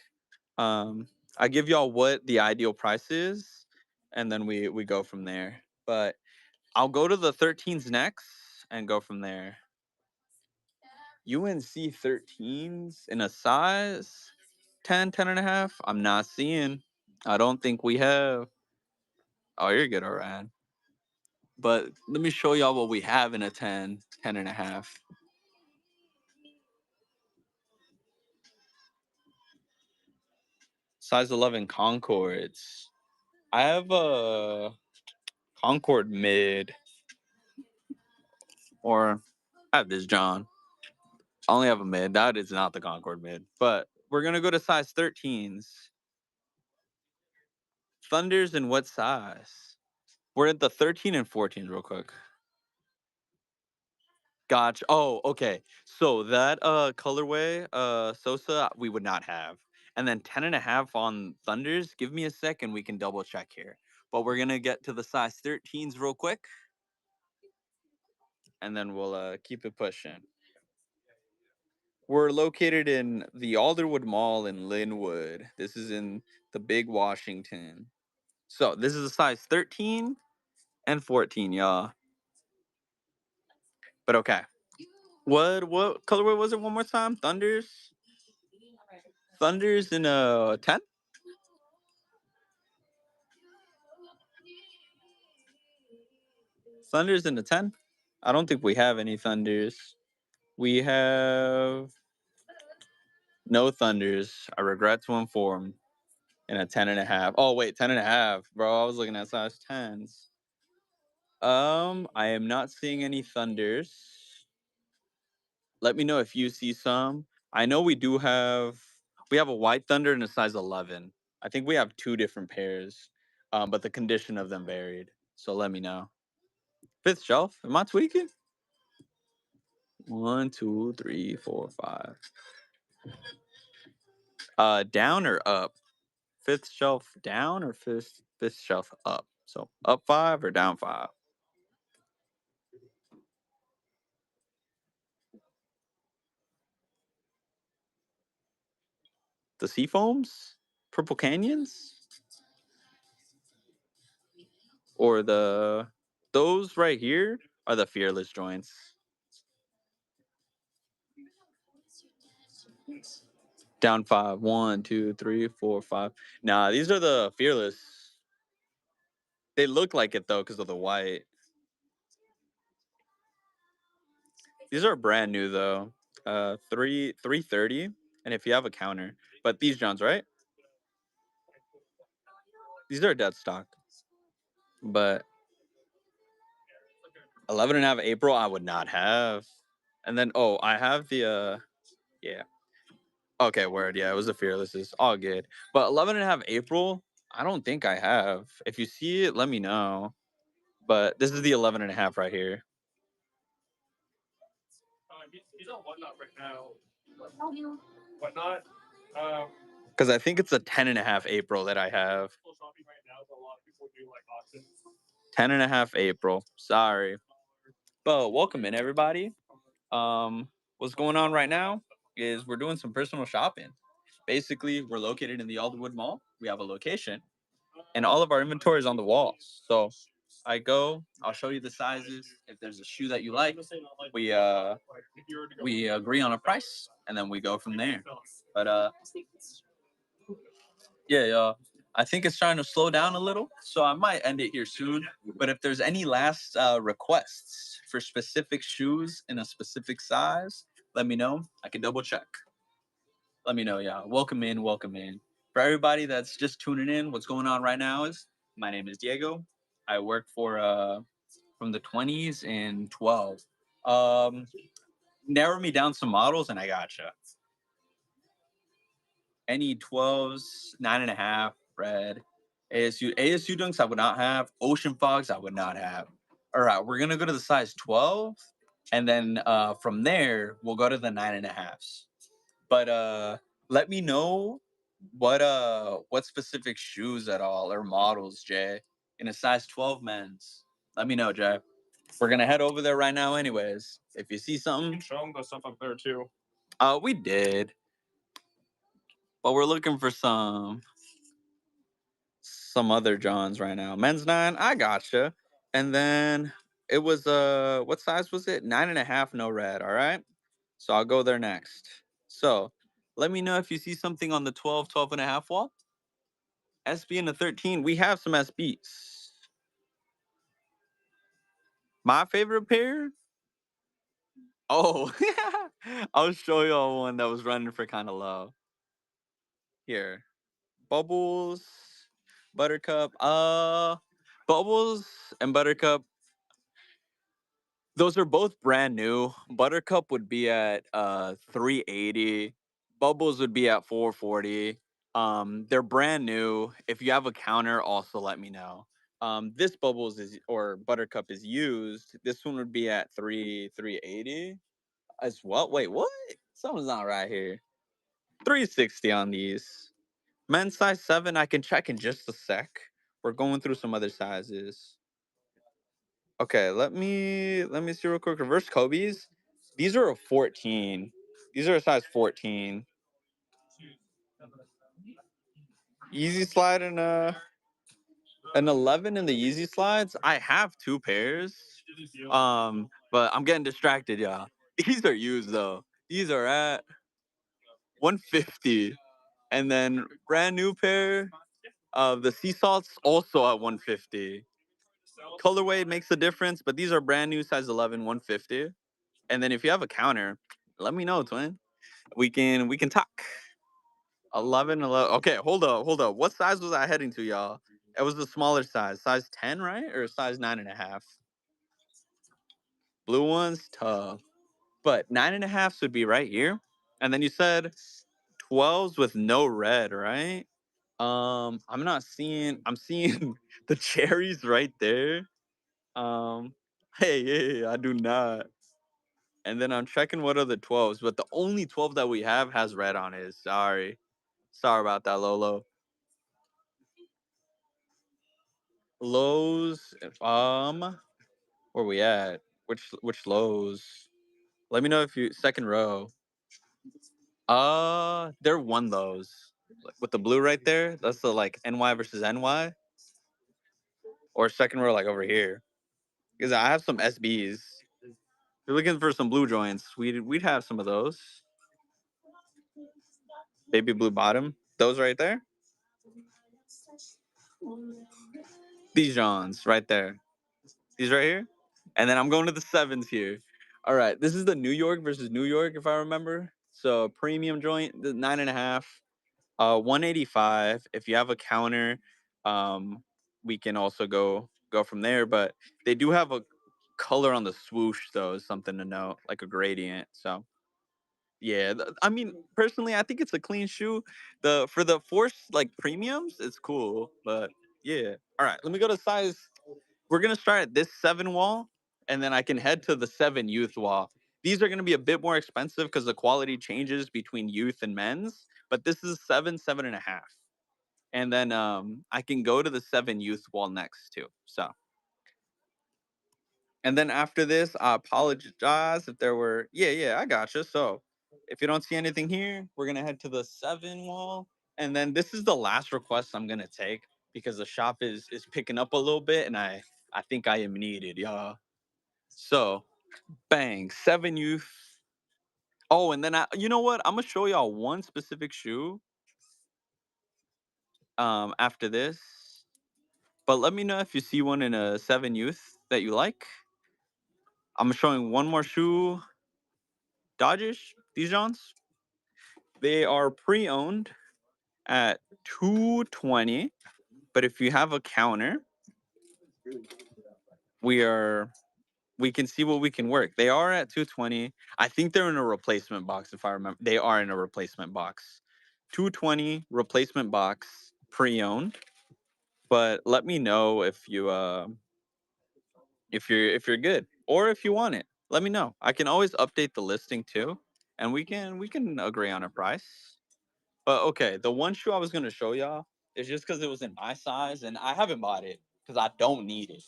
[SPEAKER 2] I give y'all what the ideal price is, and then we go from there. But I'll go to the 13s next and go from there. UNC 13s in a size 10, 10.5. I'm not seeing. I don't think we have. Oh, you're good, Oran. But let me show y'all what we have in a 10, 10.5. Size 11 Concords. I have a Concord mid, or I have this John. I only have a mid. That is not the Concord mid. But we're going to go to size 13s. Thunders in what size? We're at the 13 and 14s real quick. Gotcha. Oh, okay. So that colorway, Sosa, we would not have. And then 10.5 on Thunders. Give me a second, we can double check here. But we're gonna get to the size 13s real quick. And then we'll keep it pushing. We're located in the Alderwood Mall in Linwood. This is in the Big Washington. So this is a size 13 and 14, y'all. But okay. What colorway was it one more time? Thunders? Thunders in a 10? Thunders in a 10? I don't think we have any Thunders. We have no Thunders. I regret to inform. In a 10.5. Oh, wait, 10.5. Bro, I was looking at size 10s. I am not seeing any Thunders. Let me know if you see some. I know we have a white Thunder and a size 11. I think we have two different pairs, but the condition of them varied. So let me know. Fifth shelf. Am I tweaking? 1, 2, 3, 4, 5. Down or up? Fifth shelf down or fifth shelf up? So up 5 or down 5? The Seafoams? Purple Canyons? Or those right here are the Fearless joints. Down 5. 1, 2, 3, 4, 5. Nah, these are the Fearless. They look like it though because of the white. These are brand new though. 330. And if you have a counter. But these Johns, right? These are dead stock. But 11.5 April, I would not have. And then, I have the, yeah. Okay, word. Yeah, it was the Fearlesses. All good. But 11.5 April, I don't think I have. If you see it, let me know. But this is the 11.5 right here.
[SPEAKER 1] He's on Whatnot right now. Whatnot.
[SPEAKER 2] Because I think it's a 10.5 April that I have.
[SPEAKER 1] Shopping right now, but a lot of people do like auctions.
[SPEAKER 2] 10.5 April. Sorry. But welcome in, everybody. What's going on right now is we're doing some personal shopping. Basically, we're located in the Alderwood Mall. We have a location, and all of our inventory is on the walls. So I'll show you the sizes. If there's a shoe that you like, we agree on a price, and then we go from there. But yeah, I think it's trying to slow down a little, so I might end it here soon. But if there's any last requests for specific shoes in a specific size, let me know. I can double check. Let me know, yeah. Welcome in, welcome in. For everybody that's just tuning in, what's going on right now is my name is Diego. I work for from the 20s and 12. Narrow me down some models and I gotcha. Any 12s, 9.5, red. ASU dunks I would not have. Ocean fogs I would not have. All right, we're gonna go to the size 12, and then from there we'll go to the 9.5s. But let me know what specific shoes at all or models, Jay, in a size 12 men's. Let me know, Jay. We're gonna head over there right now, anyways. If you see something,
[SPEAKER 1] Show them the stuff up there too.
[SPEAKER 2] we did, but we're looking for some other Johns right now. Men's 9, I gotcha. And then it was what size was it? 9.5, no red. All right. So I'll go there next. So let me know if you see something on the 12, 12.5 wall. SB and the 13. We have some SBs. My favorite pair. Oh, I'll show y'all one that was running for kind of low. Here. Bubbles, Buttercup. Bubbles and Buttercup. Those are both brand new. Buttercup would be at 380. Bubbles would be at 440. They're brand new. If you have a counter, also let me know. This bubbles is or Buttercup is used. This one would be at 380 as well. Wait, what? Something's not right here. 360 on these. Men's size 7, I can check in just a sec. We're going through some other sizes. Okay, let me see real quick. Reverse Kobe's. These are a 14. These are a size 14. Easy slide and an 11 in the Yeezy slides. I have 2 pairs. But I'm getting distracted, y'all. These are used though. These are at 150. And then brand new pair of the sea salts also at 150. Colorway makes a difference, but these are brand new size 11, 150. And then if you have a counter, let me know, twin. We can talk. 11, 11. Okay, hold up, hold up. What size was I heading to, y'all? It was the smaller size 10, right? Or size 9.5? Blue ones, tough. But 9.5s would be right here. And then you said 12s with no red, right? I'm seeing the cherries right there. Um, hey, I do not. And then I'm checking what are the 12s, but the only 12 that we have has red on it. Sorry. Sorry about that, Lolo. Lows, where we at? Which lows? Let me know if you second row. They're one lows. With the blue right there. That's the like NY versus NY. Or second row like over here. Because I have some SBs. If you're looking for some blue joints, we'd have some of those. Baby blue bottom. Those right there. These Johns right there. These right here. And then I'm going to the 7s here. All right. This is the New York versus New York, if I remember. So premium joint, the 9.5. 185. If you have a counter, we can also go from there. But they do have a color on the swoosh, though, is something to note, like a gradient. So yeah, I mean, personally, I think it's a clean shoe. The for the Force like premiums, it's cool. But yeah, all right. Let me go to size. We're gonna start at this 7 wall, and then I can head to the 7 youth wall. These are gonna be a bit more expensive because the quality changes between youth and men's. But this is 7, 7.5, and then I can go to the 7 youth wall next too. So, and then after this, I apologize if there were. Yeah, I gotcha. So, if you don't see anything here, we're gonna head to the 7 wall, and then this is the last request I'm gonna take because the shop is picking up a little bit, and I think I am needed, y'all. So, bang, 7 youth. Oh, and then you know what? I'm gonna show y'all one specific shoe after this. But let me know if you see one in a 7 youth that you like. I'm showing one more shoe. Dodgers, Dijons. They are pre-owned at 220. But if you have a counter, we are we can see what we can work. They are at 220. I think they're in a replacement box, if I remember. They are in a replacement box. 220 replacement box, pre-owned. But let me know if you're good or if you want it. Let me know. I can always update the listing too, and we can agree on a price. But okay, the one shoe I was gonna show y'all is just because it was in my size, and I haven't bought it because I don't need it.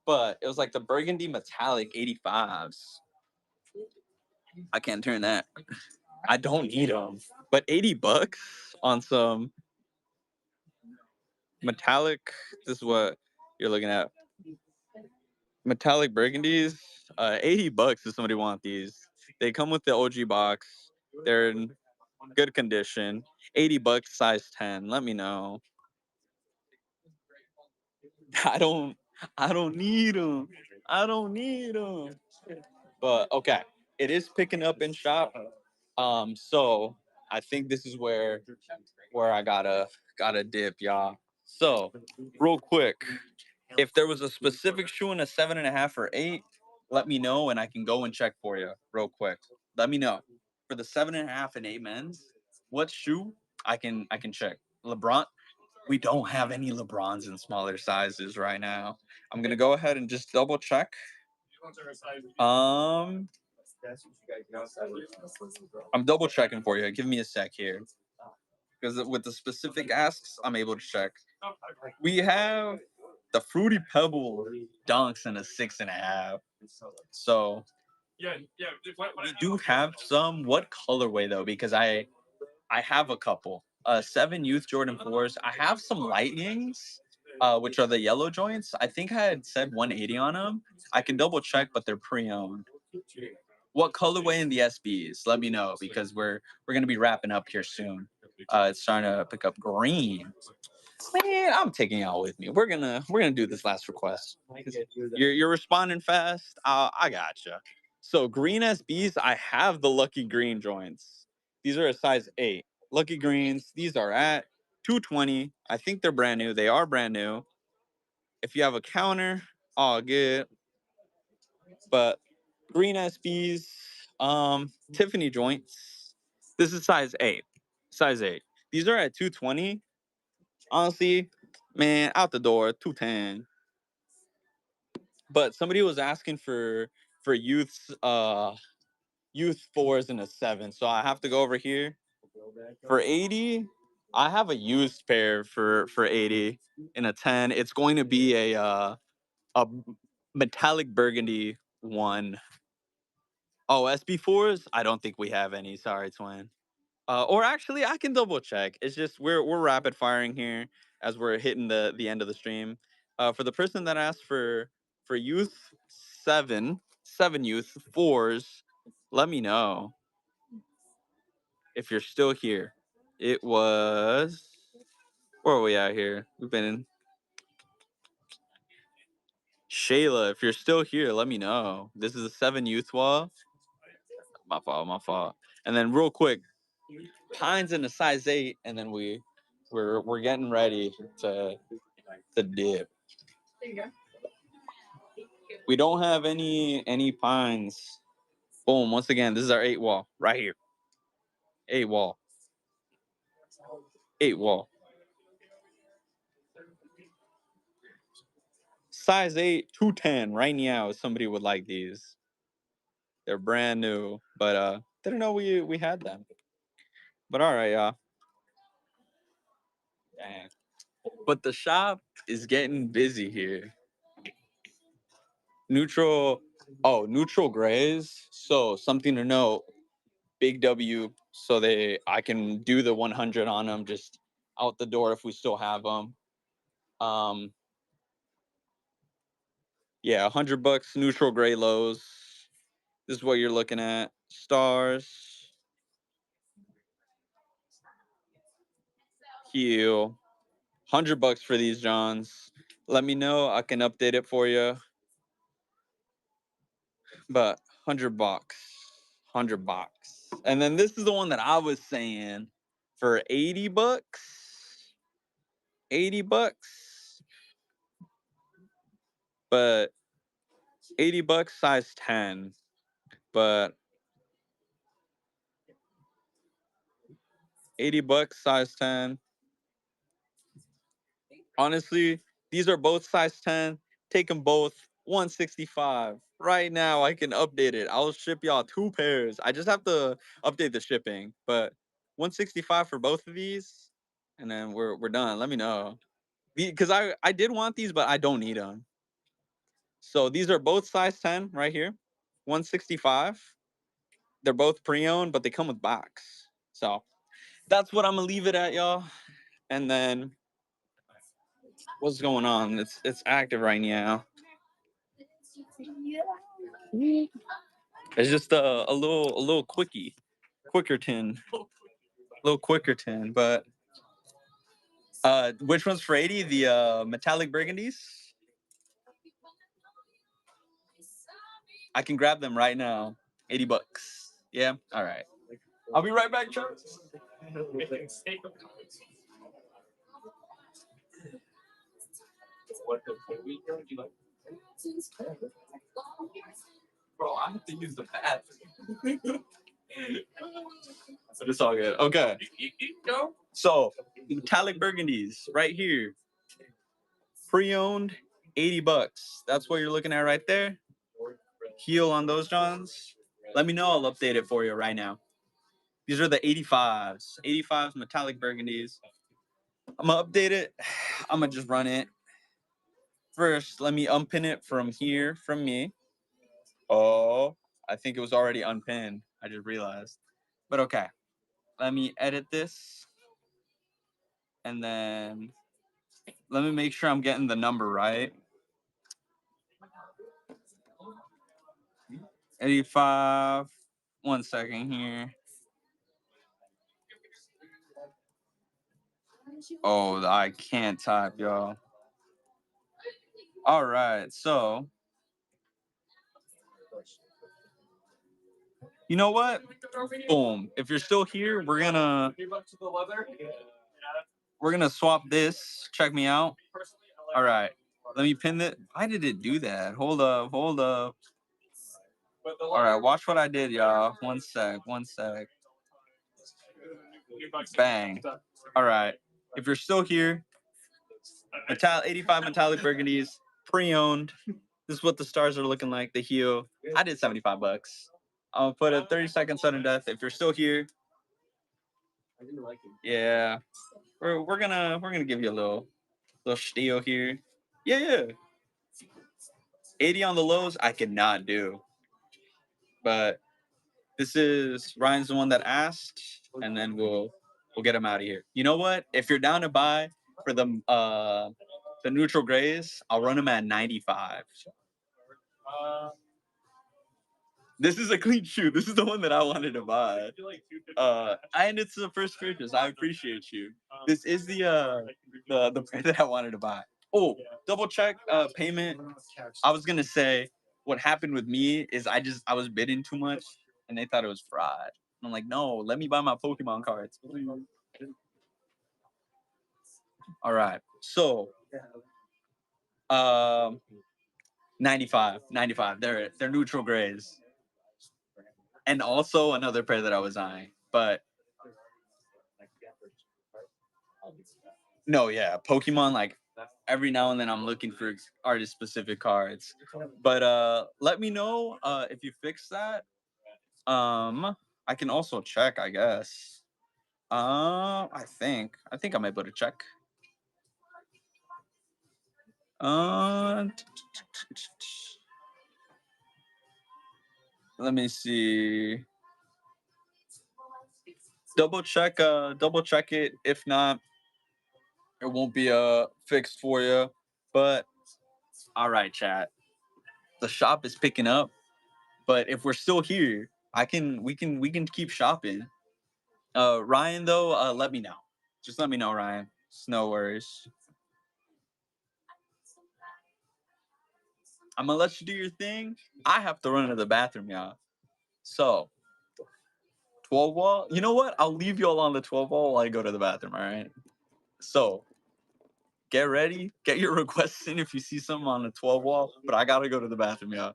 [SPEAKER 2] But it was like the Burgundy Metallic 85s. I can't turn that. I don't need them. But $80 on some metallic. This is what you're looking at. Metallic burgundies. $80 if somebody want these. They come with the OG box. They're in good condition. $80, size 10. Let me know. I don't. I don't need them. I don't need them. But okay, it is picking up in shop. So I think this is where I gotta dip, y'all. So real quick, if there was a specific shoe in a 7.5 or 8, let me know and I can go and check for you real quick. Let me know for the 7.5 and 8 men's. What shoe I can check. LeBron. We don't have any LeBrons in smaller sizes right now. I'm gonna go ahead and just double check. I'm double checking for you. Give me a sec here. Because with the specific asks, I'm able to check. We have the Fruity Pebble dunks in a 6.5. So we do have some. What colorway though? Because I have a couple. 7 Youth Jordan 4s. I have some Lightnings, which are the yellow joints. I think I had said 180 on them. I can double check, but they're pre-owned. What colorway in the SBs? Let me know because we're gonna be wrapping up here soon. It's starting to pick up green. Man, I'm taking y'all with me. We're gonna do this last request. You're responding fast. I gotcha. So green SBs, I have the lucky green joints. These are a size 8. Lucky greens. These are at 220. I think they're brand new. They are brand new. If you have a counter, all good. But green SBs, Tiffany joints. This is size 8. Size 8. These are at 220. Honestly, man, out the door, 210. But somebody was asking for youths youth 4s and a 7. So I have to go over here. For 80, I have a used pair for 80 in a 10. It's going to be a metallic burgundy one. Oh, SB4s? I don't think we have any. Sorry, twin. Or actually, I can double check. It's just we're rapid firing here as we're hitting the end of the stream. For the person that asked for youth 7 youth 4s, let me know if you're still here. It was where are we at here? We've been in Shayla. If you're still here, let me know. This is a 7 youth wall. My fault, my fault. And then real quick, Pines in a size 8, and then we're getting ready to dip. We don't have any Pines. Boom. Once again, this is our 8 wall right here. 8 wall. 8 wall. Size 8, 210 right now. If somebody would like these. They're brand new, but didn't know we had them. But all right, y'all. Dang. But the shop is getting busy here. Neutral grays. So something to note, big W, so I can do the 100 on them just out the door if we still have them. Yeah, $100 neutral gray lows. This is what you're looking at. Stars. Heel. $100 for these Johns. Let me know. I can update it for you. But $100. $100. And then this is the one that I was saying for $80. $80. But $80 size 10. But $80 size 10. Honestly, these are both size 10. Take them both 165. Right now, I can update it. I'll ship y'all 2 pairs. I just have to update the shipping. But 165 for both of these, and then we're done. Let me know. Because I did want these, but I don't need them. So these are both size 10 right here. 165. They're both pre-owned, but they come with box. So that's what I'm gonna leave it at, y'all. And then what's going on? It's active right now. It's just a little quickerton, a little quickerton. But which one's for 80? The metallic burgundies. I can grab them right now. $80. Yeah. All right. I'll be right back, Charles. Bro, I have to use the bathroom. But it's all good. Okay.
[SPEAKER 1] Go.
[SPEAKER 2] So, metallic burgundies right here. Pre-owned, $80. That's what you're looking at right there. Heel on those Johns. Let me know. I'll update it for you right now. These are the 85s. 85s metallic burgundies. I'm gonna update it. I'm gonna just run it. First, let me unpin it from here from me. Oh, I think it was already unpinned. I just realized. But okay. Let me edit this. And then let me make sure I'm getting the number right. 85. 1 second here. Oh, I can't type, y'all. All right, so you know what? Boom. If you're still here, we're gonna swap this. Check me out. All right. Let me pin it. Why did it do that? Hold up. Hold up. All right. Watch what I did, y'all. 1 sec. 1 sec. Bang. All right. If you're still here, 85 metallic burgundies, pre-owned. This is what the stars are looking like. The heel. I did $75. I'll put a 30-second sudden death. If you're still here, yeah, we're gonna give you a little steal here. Yeah. 80 on the lows, I cannot do. But this is Ryan's the one that asked, and then we'll get him out of here. You know what? If you're down to buy for the neutral grays, I'll run them at 95. This is a clean shoe. This is the one that I wanted to buy. And it's the first purchase. I appreciate you. This is the pair that I wanted to buy. Oh, double check payment. I was gonna say what happened with me is I was bidding too much and they thought it was fraud. I'm like, no, let me buy my Pokemon cards. All right. So 95. They're neutral grays. And also another pair that I was eyeing. But no, yeah, Pokemon, like every now and then I'm looking for artist specific cards. But let me know if you fix that. I can also check, I guess. I think I'm able to check. Let me see. Double check it. If not, it won't be fixed for you. But all right, chat. The shop is picking up. But if we're still here, we can keep shopping. Ryan though, let me know. Just let me know, Ryan. It's no worries. I'm gonna let you do your thing. I have to run to the bathroom, y'all. So 12 wall. You know what? I'll leave y'all on the 12 wall while I go to the bathroom. All right. So get ready. Get your requests in if you see something on the 12 wall. But I gotta go to the bathroom, y'all.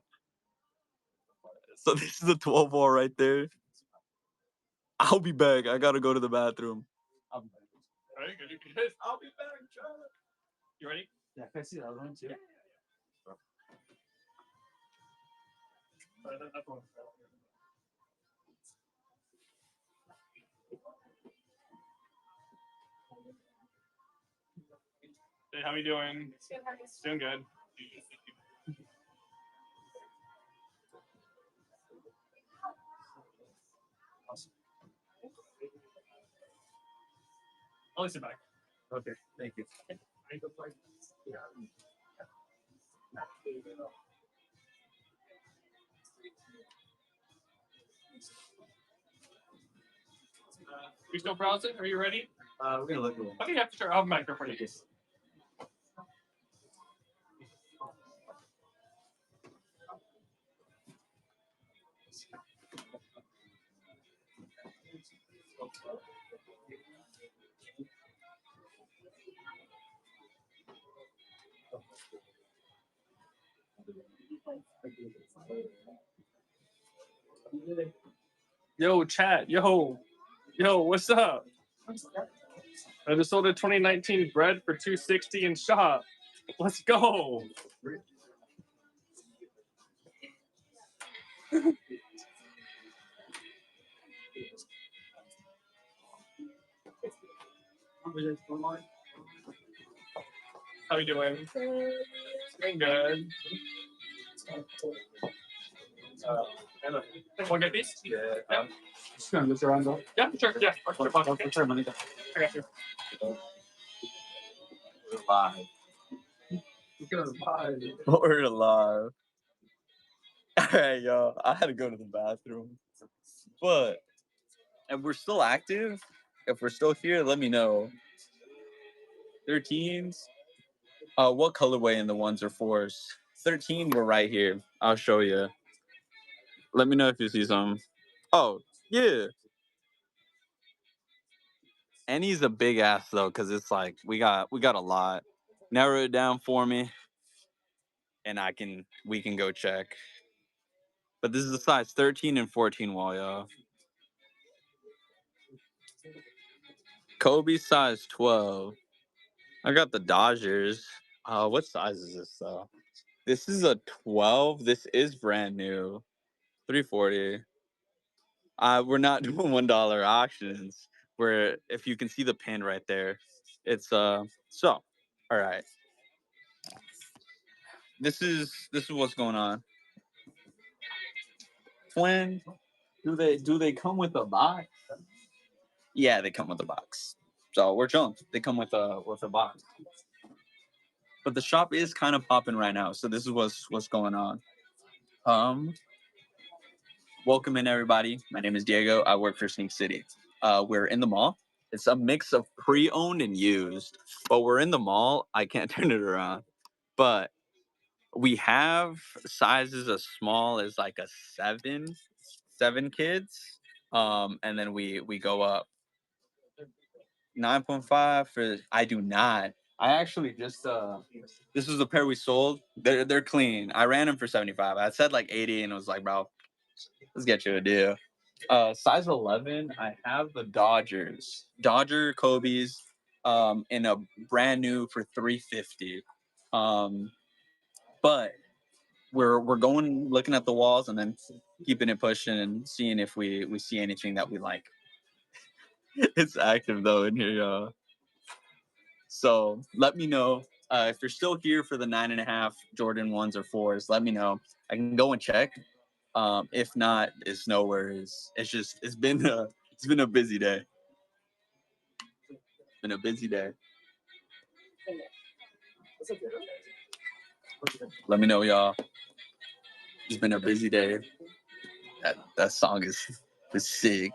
[SPEAKER 2] So this is the 12 wall right there. I'll be back. I gotta go to the bathroom. I'll be back. I'll be back, Charlie. You ready? Yeah, can I see the other one too? Hey, how are you doing? Doing good. Awesome. I'll sit back. Okay, thank you. You still browsing? Are you ready? We're gonna look at it. Okay, you have to turn off microphone.
[SPEAKER 1] Yo, chat. Yo, what's up? I just sold a 2019 bread for $260 in shop. Let's go. How you doing? Doing good. Want to get these? Yeah. Just gonna look around though. Yeah, sure. Yeah. Sure, money. I got you.
[SPEAKER 2] We're live. We're alive. All right, y'all. I had to go to the bathroom. But if we're still active, if we're still here, let me know. 13s. What colorway in the 1s or 4s? 13, we're right here. I'll show you. Let me know if you see some. Oh, yeah. And he's a big ass though, because it's like we got a lot. Narrow it down for me, and we can go check. But this is the size 13 and 14 wall, y'all. Kobe size 12. I got the Dodgers. What size is this though? This is a 12. This is brand new. 340. We're not doing $1 auctions. Where if you can see the pin right there, it's so. All right. This is what's going on. Twin, do they come with a box? Yeah, they come with a box. So we're chilling. They come with a box. But the shop is kind of popping right now. So this is what's going on. Welcome in everybody. My name is Diego. I work for Sneak City. We're in the mall. It's a mix of pre-owned and used, but we're in the mall. I can't turn it around. But we have sizes as small as like a 7 kids. And then we go up 9.5 for I do not. I actually just this was the pair we sold. They're clean. I ran them for 75. I said like 80 and it was like, bro, let's get you a deal. Size 11, I have the Dodger Kobe's in a brand new for 350. But we're going looking at the walls and then keeping it pushing and seeing if we see anything that we like. It's active though in here, y'all. So let me know if you're still here for the 9.5 Jordan 1s or 4s. Let me know. I can go and check. If not, it's no worries. It's been a busy day. It's been a busy day. Let me know, y'all. It's been a busy day. That song is sick.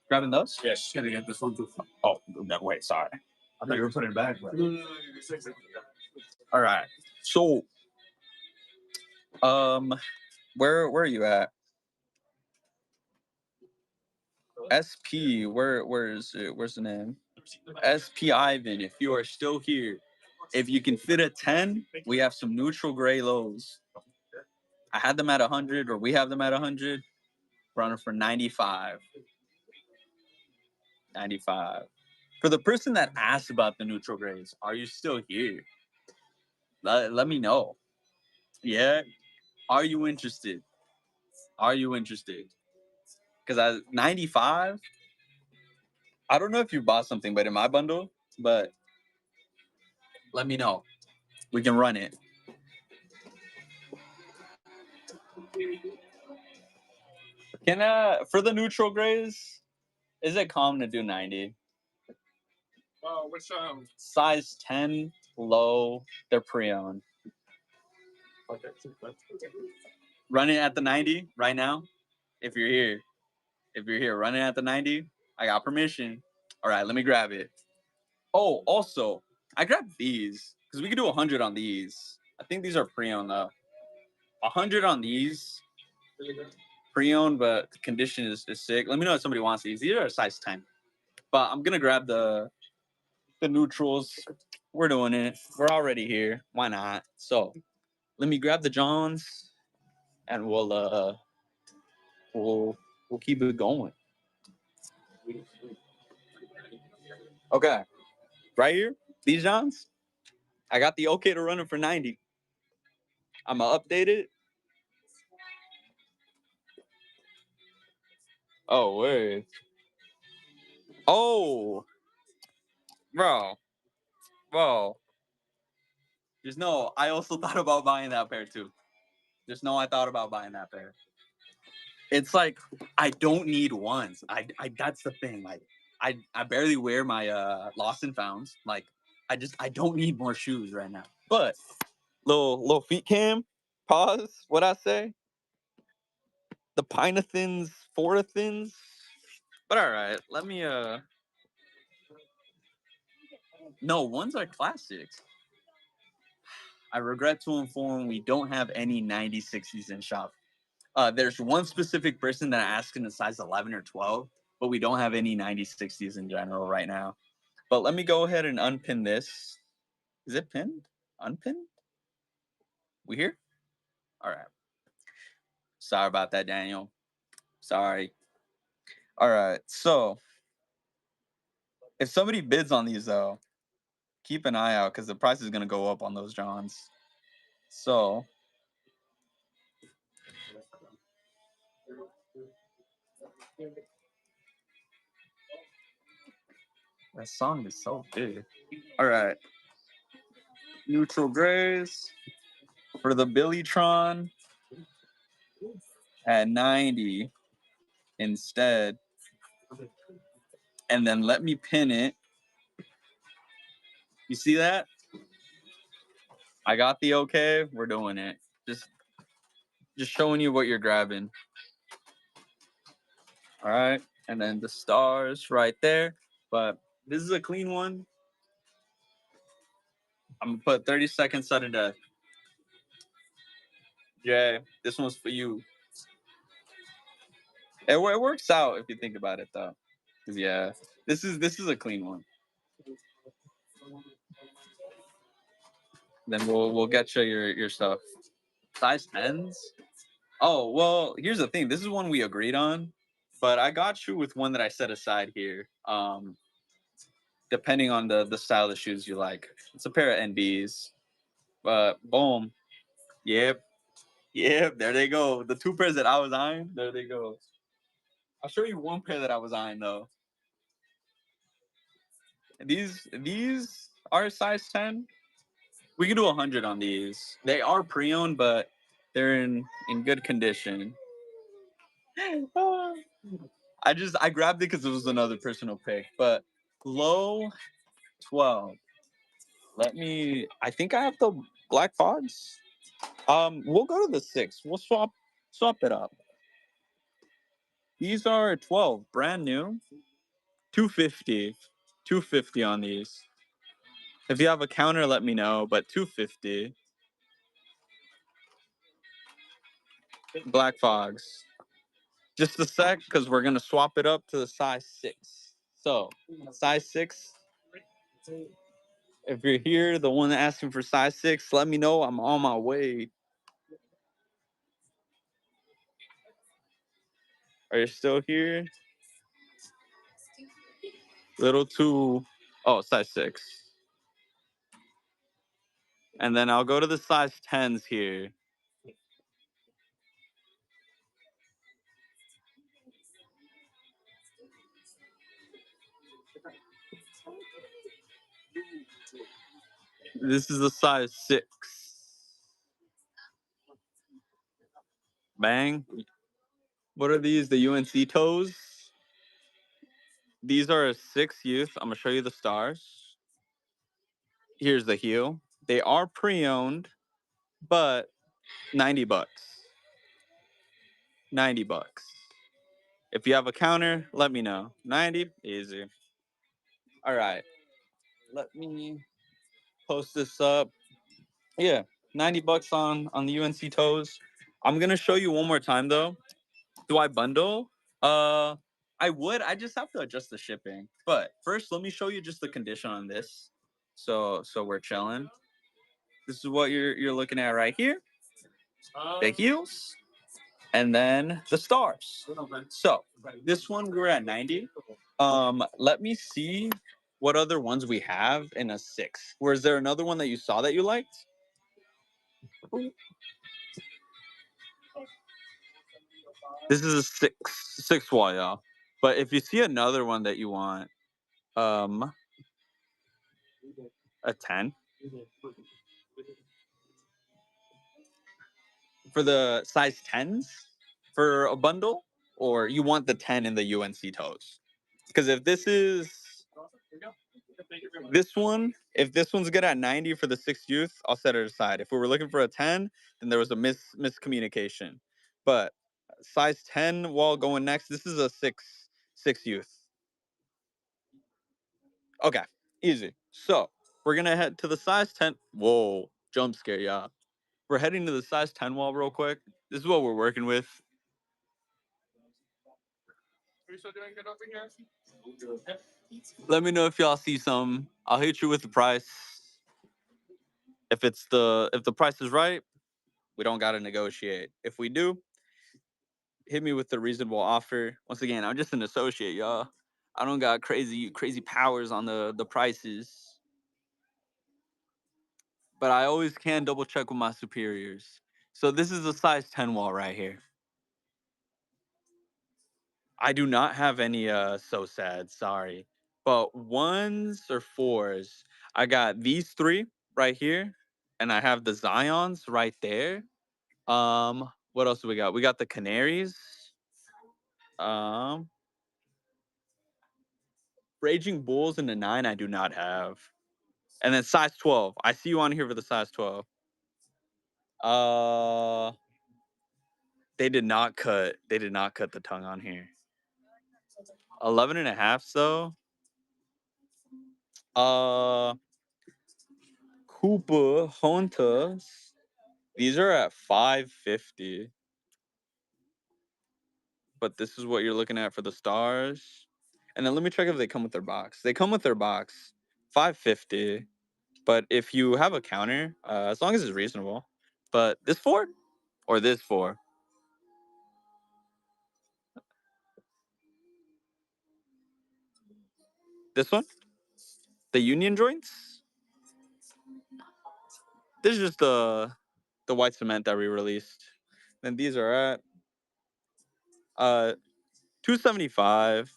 [SPEAKER 2] Grabbing those?
[SPEAKER 1] Yeah, she's gonna get this one too.
[SPEAKER 2] Oh, no, wait, sorry.
[SPEAKER 1] I thought you were putting it back. But...
[SPEAKER 2] All right. So, where are you at? SP, where is it? Where's the name? SP Ivan, if you are still here, if you can fit a 10, we have some neutral gray lows. I had them at 100, or we have them at 100. Running for 95. 95. For the person that asked about the neutral grays, are you still here? Let me know. Yeah. Are you interested? Are you interested? Because 95, I don't know if you bought something, but in my bundle, but let me know. We can run it. For the neutral grays, is it common to do 90?
[SPEAKER 1] Which
[SPEAKER 2] Size 10, low, they're pre-owned.
[SPEAKER 1] Okay.
[SPEAKER 2] Run it at the 90 right now. If you're here, running at the 90, I got permission. All right, let me grab it. Oh, also, I grabbed these because we could do 100 on these. I think these are pre-owned though. 100 on these, pre-owned, but the condition is sick. Let me know if somebody wants these. These are a size 10. But I'm gonna grab the neutrals. We're doing it. We're already here. Why not? So let me grab the Johns, and we'll we'll keep it going. Okay, right here, these Johns. I got the okay to run it for 90. I'm gonna update it. Oh wait. Oh, bro. Just know I also thought about buying that pair too. Just know I thought about buying that pair. It's like I don't need ones. I that's the thing. Like I barely wear my lost and founds. Like I don't need more shoes right now. But little feet cam. Pause. What I say? The Pinathins, Forathins. But all right, let me no, ones are classics. I regret to inform we don't have any 9060s in shop. There's one specific person that asked in a size 11 or 12, but we don't have any 9060s in general right now. But let me go ahead and unpin this. Is it pinned? Unpinned? We here? All right. Sorry about that, Daniel. Sorry. All right. So if somebody bids on these, though, keep an eye out because the price is going to go up on those Johns. So that song is so big. All right. Neutral grays for the Billytron at 90 instead. And then let me pin it. You see that? I got the okay. We're doing it. Just showing you what you're grabbing. All right. And then the stars right there. But this is a clean one. I'm going to put 30 seconds sudden death. Jay, this one's for you. It works out if you think about it, though. Yeah, this is a clean one. Then we'll get you your stuff. Size 10s? Oh, well, here's the thing. This is one we agreed on, but I got you with one that I set aside here. Depending on the style of shoes you like. It's a pair of NBs. But boom. Yep, there they go. The two pairs that I was eyeing, there they go. I'll show you one pair that I was eyeing though. These are size 10. We can do 100 on these. They are pre-owned, but they're in good condition. I grabbed it because it was another personal pick. But low 12. I think I have the black pods. We'll go to the 6. We'll swap it up. These are 12, brand new. 250. 250 on these. If you have a counter, let me know, but 250. Black Fogs. Just a sec, because we're going to swap it up to the size 6. So, size 6. If you're here, the one asking for size 6, let me know. I'm on my way. Are you still here? Little 2. Oh, size 6. And then I'll go to the size 10s here. This is a size 6. Bang. What are these? The UNC toes? These are a 6 youth. I'm going to show you the stars. Here's the heel. They are pre-owned, but 90 bucks. 90 bucks. If you have a counter, let me know. 90, easy. All right. Let me post this up. Yeah, 90 bucks on the UNC toes. I'm going to show you one more time though. Do I bundle? I would. I just have to adjust the shipping. But first, let me show you just the condition on this. So we're chilling. This is what you're looking at right here. The heels. And then the stars. So this one we're at 90. Let me see what other ones we have in a 6. Or is there another one that you saw that you liked? This is a 6 wall, y'all. But if you see another one that you want, a 10 for the size 10s for a bundle, or you want the 10 in the UNC toes? Because if this is this one, if this one's good at 90 for the 6th youth, I'll set it aside. If we were looking for a 10, then there was a miscommunication. But size 10 wall going next. This is a 6 youth. Okay, easy. So we're gonna head to the size 10. Whoa, jump scare, yeah. We're heading to the size 10 wall real quick. This is what we're working with.
[SPEAKER 1] Are you still doing good over here?
[SPEAKER 2] Let me know if y'all see some. I'll hit you with the price. If the price is right, we don't gotta negotiate. If we do, hit me with the reasonable offer. Once again, I'm just an associate, y'all. I don't got crazy powers on the prices. But I always can double check with my superiors. So this is a size 10 wall right here. I do not have any so sad, sorry. But 1s or 4s, I got these 3 right here, and I have the Zions right there. What else do we got? We got the Canaries. Um, Raging Bulls in the 9 I do not have. And then size 12. I see you on here for the size 12. Uh they did not cut the tongue on here. 11 and a half though. Koopa Hontas. These are at 550. But this is what you're looking at for the stars. And then let me check if they come with their box. They come with their box. 550. But if you have a counter, as long as it's reasonable. But this 4 or this 4? This one? The union joints? This is just the white cement that we released. Then these are at 275,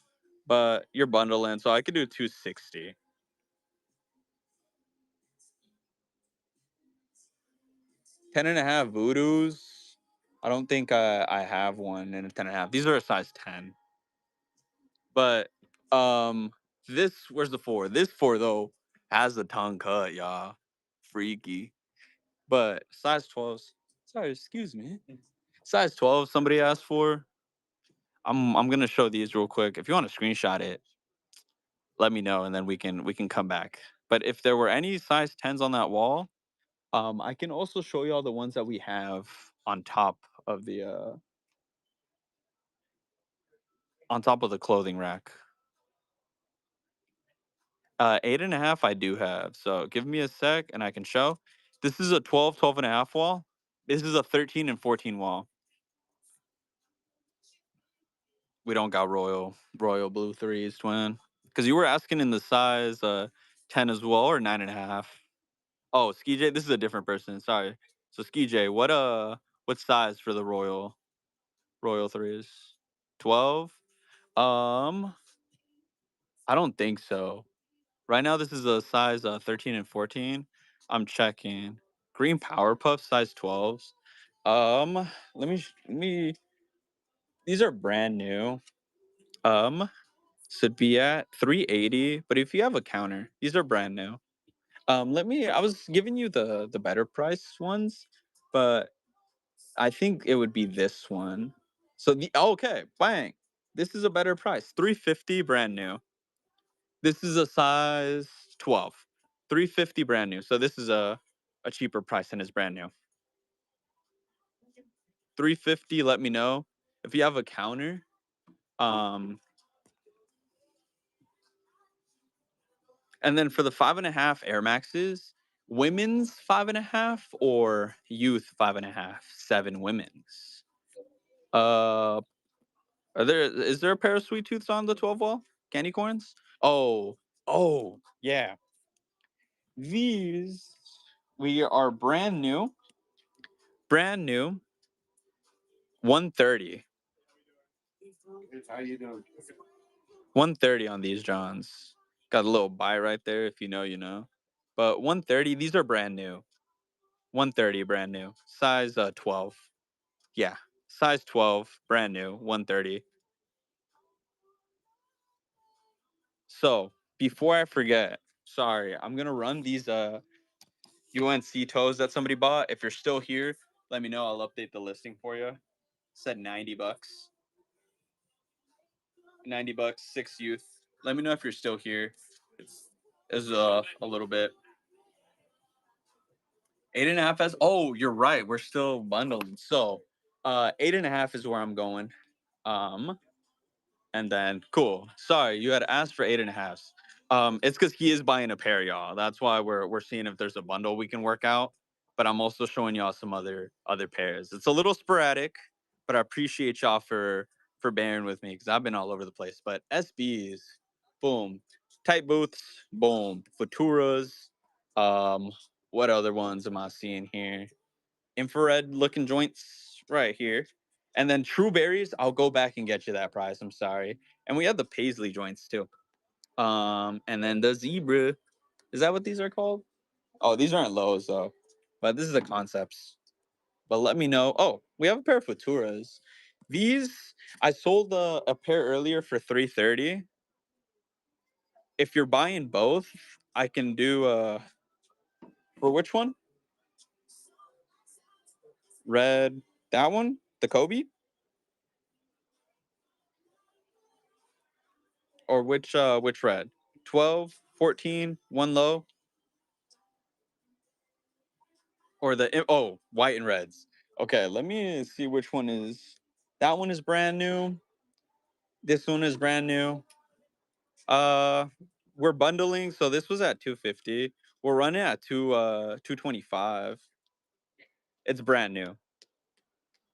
[SPEAKER 2] but you're bundling, so I could do 260. 10 and a half voodoos. I don't think I have one in a 10 and a half. These are a size 10. But this, where's the 4? This 4 though has the tongue cut, y'all. Freaky. But size 12s. Sorry, excuse me. Size 12 somebody asked for. I'm gonna show these real quick. If you want to screenshot it, let me know and then we can come back. But if there were any size 10s on that wall, I can also show you all the ones that we have on top of the clothing rack. 8 and a half I do have. So give me a sec and I can show. This is a 12 and a half wall. This is a 13 and 14 wall. We don't got royal blue 3s, twin. Because you were asking in the size 10 as well, or 9 and a half. Oh, Ski J, this is a different person. Sorry. So Ski J, what size for the royal 3s? 12? I don't think so. Right now this is a size 13 and 14. I'm checking. Green Power Puff size 12s. Let me these are brand new. Should be at 380, but if you have a counter, these are brand new. I was giving you the better price ones, but I think it would be this one. So okay, bang. This is a better price. 350 brand new. This is a size 12. 350 brand new. So this is a cheaper price and it's brand new. 350, let me know. If you have a counter, and then for the 5.5 Air Maxes, women's 5.5 or youth 5.5, 7 women's. Is there a pair of Sweet Tooths on the 12 wall? Candy corns? Oh, yeah. These we are brand new. Brand new. 130.
[SPEAKER 1] How you doing?
[SPEAKER 2] 130 on these Johns. Got a little buy right there. If you know, you know. But 130, these are brand new. 130 brand new. Size 12. Yeah. Size 12, brand new, 130. So before I forget, sorry, I'm gonna run these UNC toes that somebody bought. If you're still here, let me know. I'll update the listing for you. Said 90 bucks. 90 bucks, 6 youth. Let me know if you're still here. It's a little bit. 8.5 as oh, you're right. We're still bundling. So 8.5 is where I'm going. And then cool. Sorry, you had asked for 8.5. It's because he is buying a pair, y'all. That's why we're seeing if there's a bundle we can work out. But I'm also showing y'all some other pairs. It's a little sporadic, but I appreciate y'all for bearing with me because I've been all over the place. But SBs, boom. Tight boots, boom. Futuras. What other ones am I seeing here? Infrared looking joints right here. And then true berries, I'll go back and get you that price. I'm sorry. And we have the paisley joints too. And then the zebra. Is that what these are called? Oh, these aren't lows though. But this is the concepts. But let me know. Oh, we have a pair of Futuras. These I sold a pair earlier for 330. If you're buying both, I can do for which one? Red, that one? The Kobe? Or which red? 12, 14, one low? Or the white and reds. Okay, let me see which one is that one is brand new. This one is brand new. Uh we're bundling, so this was at 250. We're running at 225. It's brand new.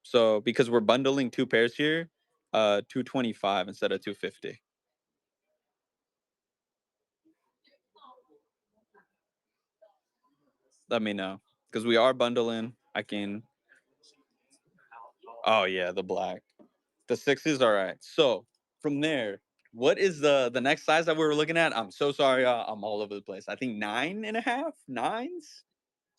[SPEAKER 2] So because we're bundling two pairs here, 225 instead of 250. Let me know. Because we are bundling. I can Oh yeah, the black. The 6s, all right. So from there, what is the next size that we were looking at? I'm so sorry, I'm all over the place. I think 9.5, 9s.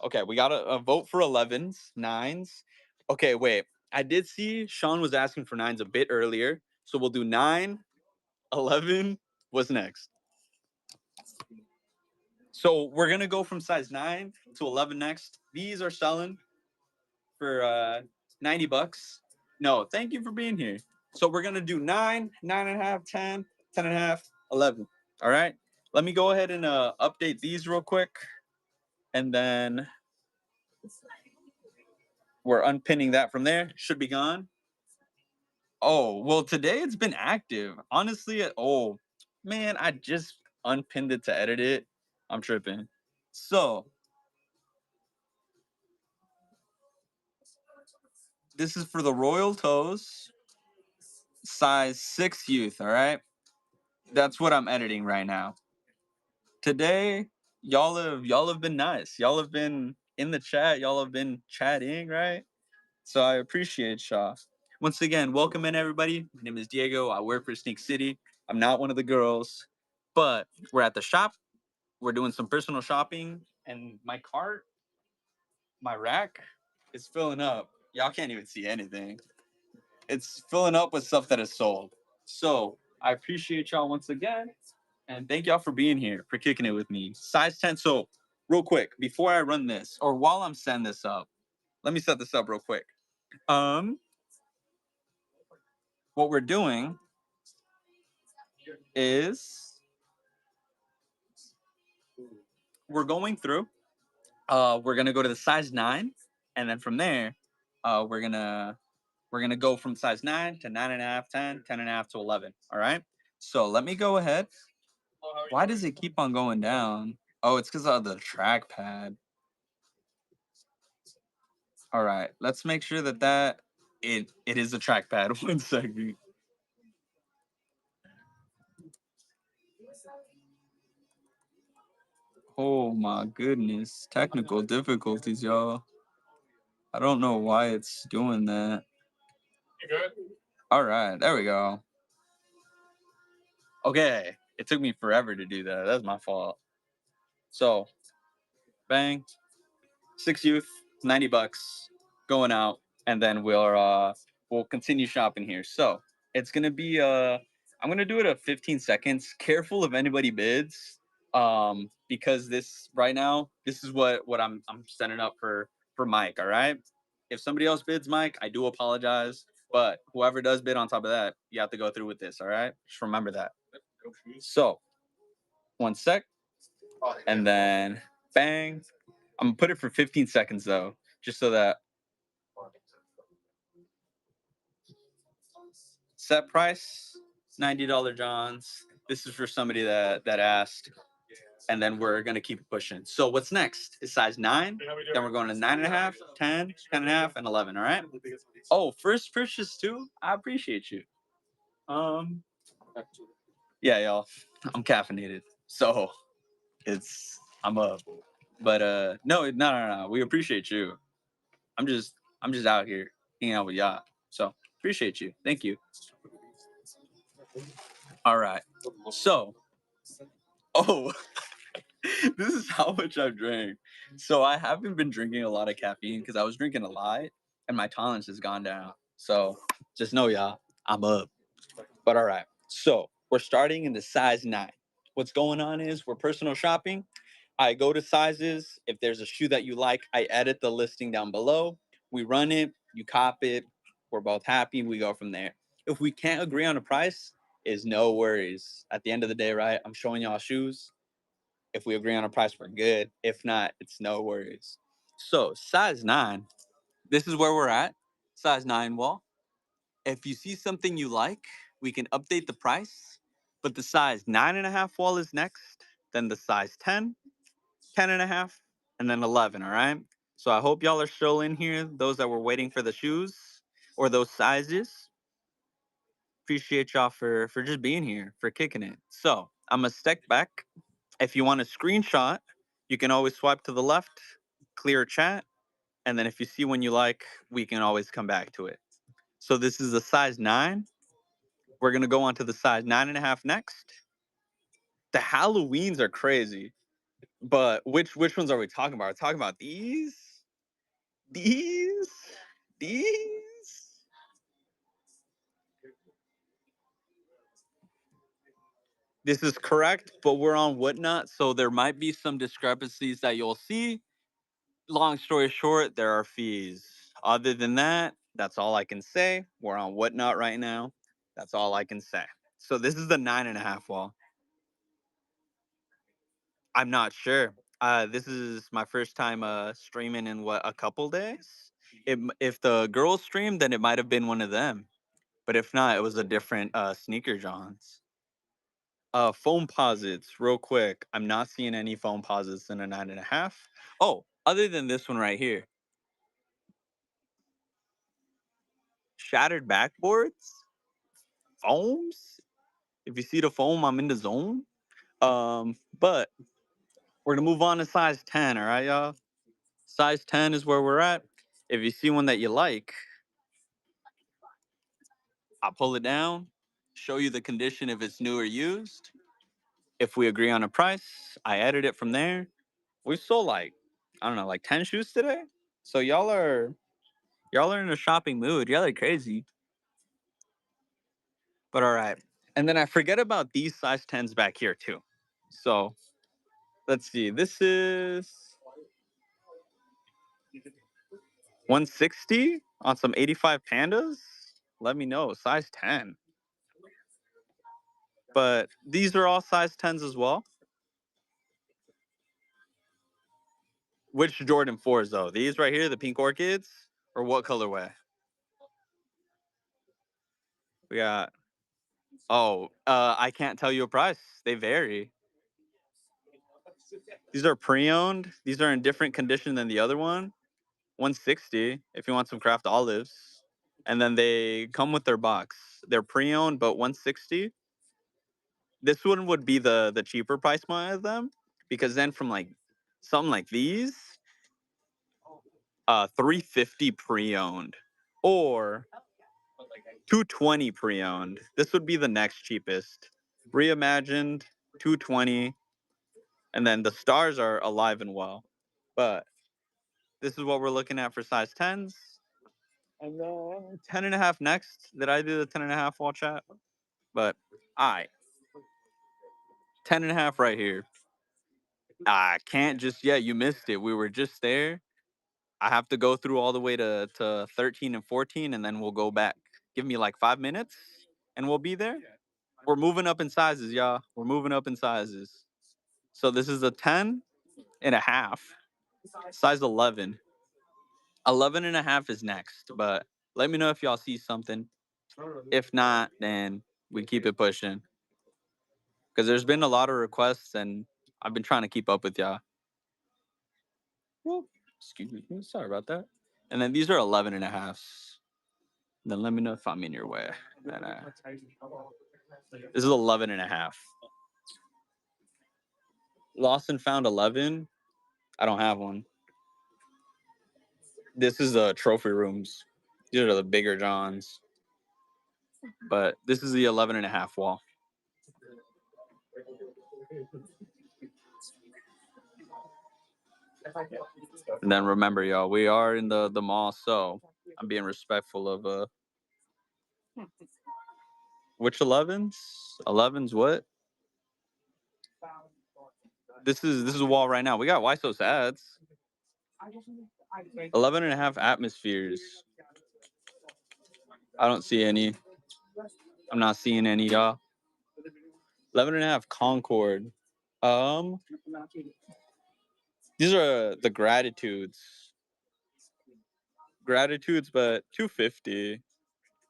[SPEAKER 2] Okay, we got a vote for 11s, 9s. Okay, wait. I did see Sean was asking for 9s a bit earlier, so we'll do 9, 11. What's next? So we're gonna go from size 9 to 11 next. These are selling for 90 bucks. No, thank you for being here. So we're gonna do 9, 9.5, 10, 10.5, 11. All right. Let me go ahead and update these real quick, and then we're unpinning that from there. Should be gone. Oh well, today it's been active. Honestly, oh man, I just unpinned it to edit it. I'm tripping. So this is for the Royal Toes, size 6 youth. All right. That's what I'm editing right now. Today, y'all have been nice. Y'all have been in the chat. Y'all have been chatting, right? So I appreciate y'all. Once again, welcome in everybody. My name is Diego. I work for Sneak City. I'm not one of the girls, but we're at the shop. We're doing some personal shopping, and my cart, my rack, is filling up. Y'all can't even see anything. It's filling up with stuff that is sold. So I appreciate y'all once again. And thank y'all for being here, for kicking it with me. Size 10. So, real quick, before I run this, or while I'm setting this up, let me set this up real quick. What we're doing is we're going through. We're gonna go to the size 9, and then from there, we're gonna go from size 9 to 9.5, 10, 10.5 to 11. All right. So let me go ahead. Why does it keep on going down? Oh, it's because of the trackpad. All right, let's make sure that It is a trackpad. 1 second. Oh my goodness. Technical difficulties, y'all. I don't know why it's doing that.
[SPEAKER 1] You good?
[SPEAKER 2] All right, there we go. Okay, it took me forever to do that. That's my fault. So, bang, 6 youth, $90, going out, and then we'll continue shopping here. So it's gonna be I'm gonna do it at 15 seconds. Careful if anybody bids, because this right now this is what I'm setting up for Mike. All right, if somebody else bids Mike, I do apologize, but whoever does bid on top of that, you have to go through with this. All right, just remember that. So 1 sec, and then bang. I'm gonna put it for 15 seconds though, just so that set price $90 Johns. This is for somebody that asked, and then we're gonna keep it pushing. So what's next is size 9. Then we're going to 9.5, 10, 10.5, and 11. All right. Oh, first purchase too. I appreciate you. Yeah, y'all. I'm caffeinated, so I'm up. But no. We appreciate you. I'm just out here hanging out with y'all. So appreciate you. Thank you. All right. So, oh, this is how much I've drank. So I haven't been drinking a lot of caffeine because I was drinking a lot and my tolerance has gone down. So just know, y'all, I'm up. But all right. So we're starting in the size 9. What's going on is we're personal shopping. I go to sizes. If there's a shoe that you like, I edit the listing down below. We run it, you cop it. We're both happy. We go from there. If we can't agree on a price, is no worries. At the end of the day, right? I'm showing y'all shoes. If we agree on a price, we're good. If not, it's no worries. So size 9, this is where we're at. Size 9 wall. If you see something you like, we can update the price. But the size 9.5 wall is next. Then the size 10, 10.5, and then 11. All right. So I hope y'all are still in here. Those that were waiting for the shoes or those sizes. Appreciate y'all for just being here, for kicking it. So I'm gonna step back. If you want a screenshot, you can always swipe to the left, clear chat, and then if you see one you like, we can always come back to it. So this is a size 9. We're gonna go on to the size 9.5 next. The Halloweens are crazy, but which ones are we talking about? Are we talking about these? These? These? This is correct, but we're on Whatnot, so there might be some discrepancies that you'll see. Long story short, there are fees. Other than that, that's all I can say. We're on Whatnot right now. That's all I can say. So this is the 9.5 wall. I'm not sure. This is my first time streaming in a couple days. If the girls streamed, then it might have been one of them. But if not, it was a different sneaker Johns. Foam posits, real quick. I'm not seeing any foam posits in a 9.5. Oh, other than this one right here. Shattered backboards, foams. If you see the foam, I'm in the zone. But we're gonna move on to size 10. All right, y'all. Size 10 is where we're at. If you see one that you like, I'll pull it down, show you the condition if it's new or used. If we agree on a price, I edit it from there. We sold like, I don't know, like 10 shoes today. So y'all are in a shopping mood. Y'all are crazy. But all right. And then I forget about these size 10s back here too. So let's see. This is 160 on some 85 pandas. Let me know. Size 10. But these are all size 10s as well. Which Jordan 4s though? These right here, the pink orchids, or what colorway? We got. Oh, I can't tell you a price. They vary. These are pre-owned. These are in different condition than the other one. 160 if you want some craft olives. and then they come with their box. They're pre-owned, but 160. This one would be the cheaper price point of them, because then from like something like these, 350 pre-owned or 220 pre-owned. This would be the next cheapest. Reimagined 220, and then the stars are alive and well. But this is what we're looking at for size 10s. And then 10 and a half next. Did I do the 10 and a half wall chat? But I 10 and a half right here. I can't just yet. You missed it. We were just there. I have to go through all the way to 13 and 14, and then we'll go back. Give me like 5 minutes, and we'll be there. We're moving up in sizes, y'all. We're moving up in sizes. So this is a 10 and a half, size 11. 11 and a half is next, but let me know if y'all see something. If not, then we keep it pushing. Because there's been a lot of requests, and I've been trying to keep up with y'all. Well, excuse me. Sorry about that. And then these are 11 and a halves. Then let me know if I'm in your way. This is 11 and a half. Lost and found 11. I don't have one. This is the trophy rooms. These are the bigger Johns. But this is the 11 and a half wall. And then remember, y'all, we are in the mall, so I'm being respectful of which 11s? 11s what? This is a wall right now. We got Why So Sads. 11 and a half atmospheres. I don't see any. I'm not seeing any, y'all. 11 and a half Concord. These are the Gratitudes. Gratitudes, but 250.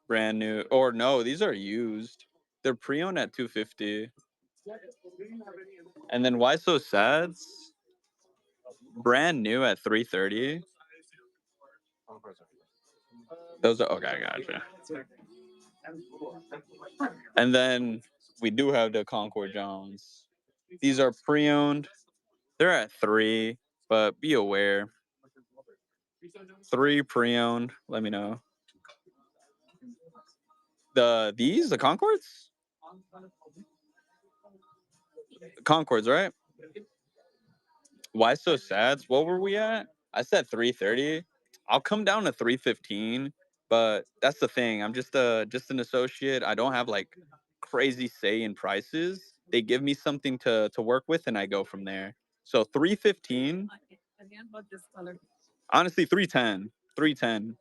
[SPEAKER 2] Brand new. Or no, these are used. They're pre-owned at 250. And then Why So Sads? Brand new at 330. Those are okay, gotcha. And then we do have the Concord Jones. These are pre-owned. They're at 3, but be aware. 3 pre-owned. Let me know. The Concords? Concords, right? Why So Sads? What were we at? I said 330. I'll come down to 315, but that's the thing. I'm just an associate. I don't have like crazy say in prices. They give me something to work with, and I go from there. So 315. Honestly, 310. 310.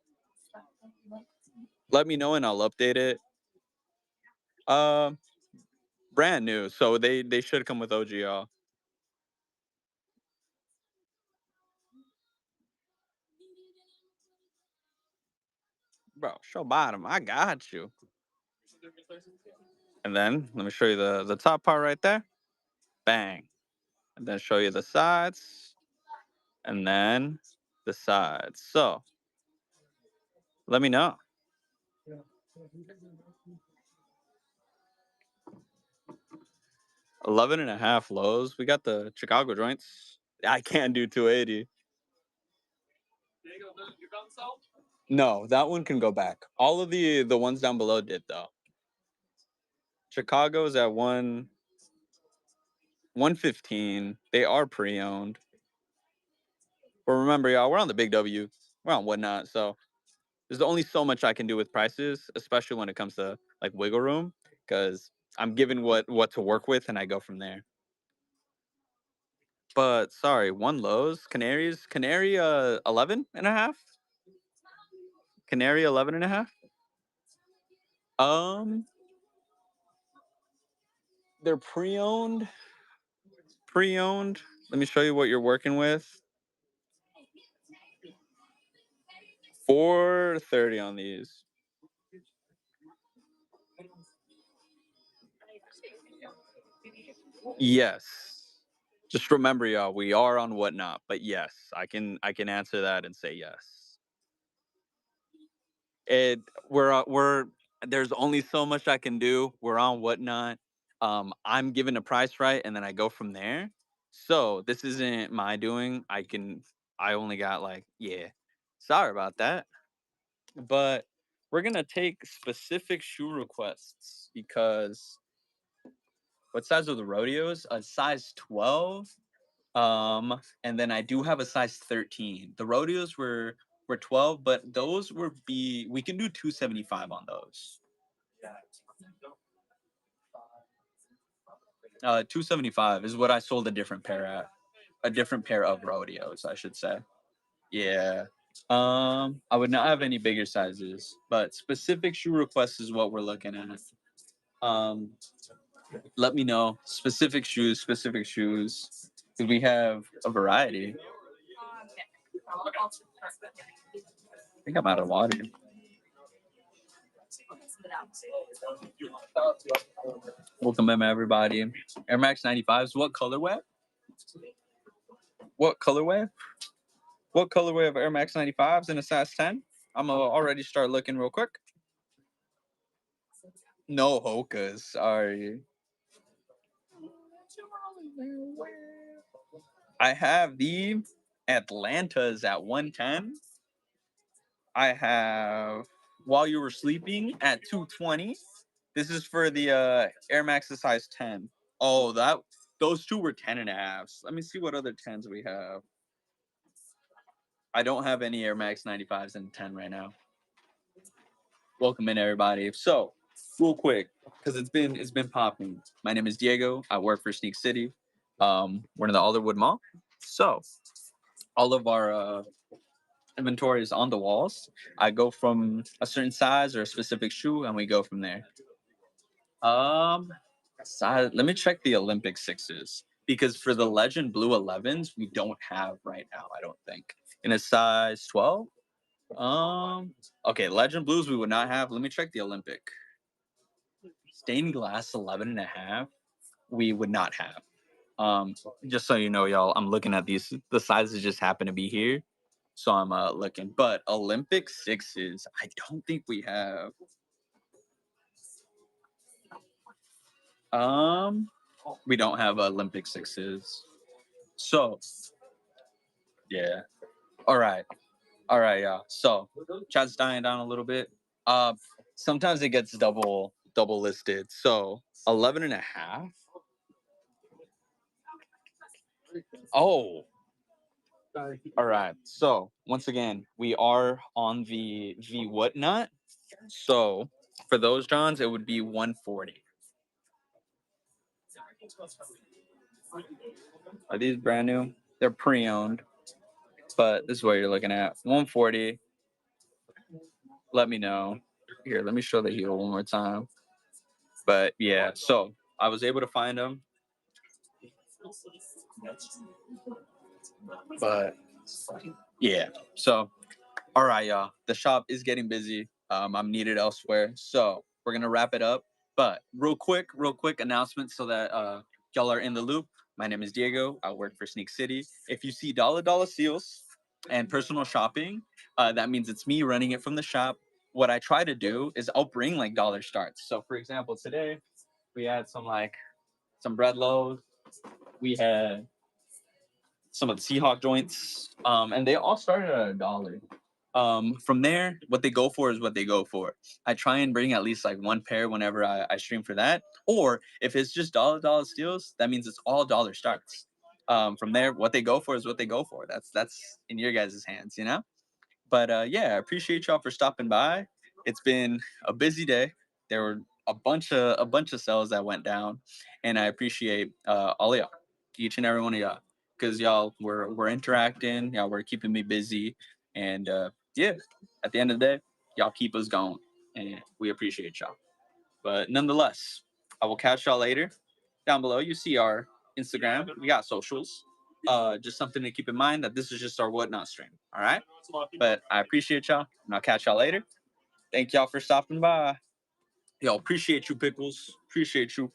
[SPEAKER 2] Let me know and I'll update it. Brand new, so they should come with OGL. Bro, show bottom. I got you. And then let me show you the top part right there. Bang. And then show you the sides. And then the sides. So let me know. 11 and a half lows. We got the Chicago joints. I can't do 280. No, that one can go back. All of the ones down below did though. Chicago's at 115. They are pre-owned. But remember, y'all, we're on the big W. We're on Whatnot, so there's only so much I can do with prices, especially when it comes to like wiggle room, because I'm given what to work with and I go from there. But sorry, one lows, Canary 11 and a half. Canary 11 and a half. They're pre-owned. Pre-owned. Let me show you what you're working with. 430 on these. Yes. Just remember, y'all, we are on Whatnot, but yes, I can answer that and say yes. We're there's only so much I can do. We're on Whatnot. I'm given a price right, and then I go from there. So this isn't my doing. I only got like, yeah. Sorry about that. But we're gonna take specific shoe requests because what size are the rodeos? A size 12. And then I do have a size 13. The rodeos were 12, but those we can do 275 on those. 275 is what I sold a different pair at. A different pair of rodeos, I should say. Yeah. I would not have any bigger sizes, but specific shoe requests is what we're looking at. Um, Let me know specific shoes, specific shoes. 'Cause we have a variety. I think I'm out of water. Welcome in, everybody. Air Max 95s. What colorway? What colorway? What colorway of Air Max 95s in a size 10? I'm gonna already start looking real quick. No Hokas. Sorry. I have the Atlantas at 110. I have While You Were Sleeping at 220. This is for the Air Max size 10. Oh, those two were 10 and a halves. Let me see what other 10s we have. I don't have any Air Max 95s in 10 right now. Welcome in, everybody. So, real quick, because it's been popping. My name is Diego. I work for Sneak City. We're in the Alderwood Mall. So, all of our inventory is on the walls. I go from a certain size or a specific shoe, and we go from there. Size. Let me check the Olympic sixes because for the Legend Blue 11s, we don't have right now. I don't think in a size 12. Okay, Legend Blues we would not have. Let me check the Olympic. Stained glass 11 and a half, we would not have. Just so you know, y'all, I'm looking at these. The sizes just happen to be here. So I'm looking. But Olympic sixes, I don't think we have. We don't have Olympic sixes. So yeah. All right. All right, yeah. So chat's dying down a little bit. Sometimes it gets double listed. So 11 and a half. Oh. All right. So once again, we are on the Whatnot. So for those Johns, it would be 140. Are these brand new? They're pre-owned, but this is what you're looking at. 140. Let me know. Here, let me show the heel one more time. But yeah, so I was able to find them. But yeah, so all right, y'all. The shop is getting busy. I'm needed elsewhere, so we're gonna wrap it up. But real quick announcement so that y'all are in the loop. My name is Diego. I work for Sneak City. If you see Dolla Seals and personal shopping, that means it's me running it from the shop. What I try to do is I'll bring like dollar starts. So for example, today we had some bread loaves. We had some of the Seahawk joints, and they all started at $1. From there, what they go for is what they go for. I try and bring at least like one pair whenever I stream for that. Or if it's just dollar steals, that means it's all dollar starts. From there, what they go for is what they go for. That's in your guys' hands, you know? But yeah, I appreciate y'all for stopping by. It's been a busy day. There were a bunch of sales that went down, and I appreciate all of y'all, each and every one of y'all, because y'all we're interacting, y'all were keeping me busy, and yeah, at the end of the day, y'all keep us going, and we appreciate y'all. But nonetheless, I will catch y'all later. Down below, you see our Instagram. We got socials. Just something to keep in mind that this is just our Whatnot stream. All right. But I appreciate y'all, and I'll catch y'all later. Thank y'all for stopping by. Yo, appreciate you, Pickles. Appreciate you.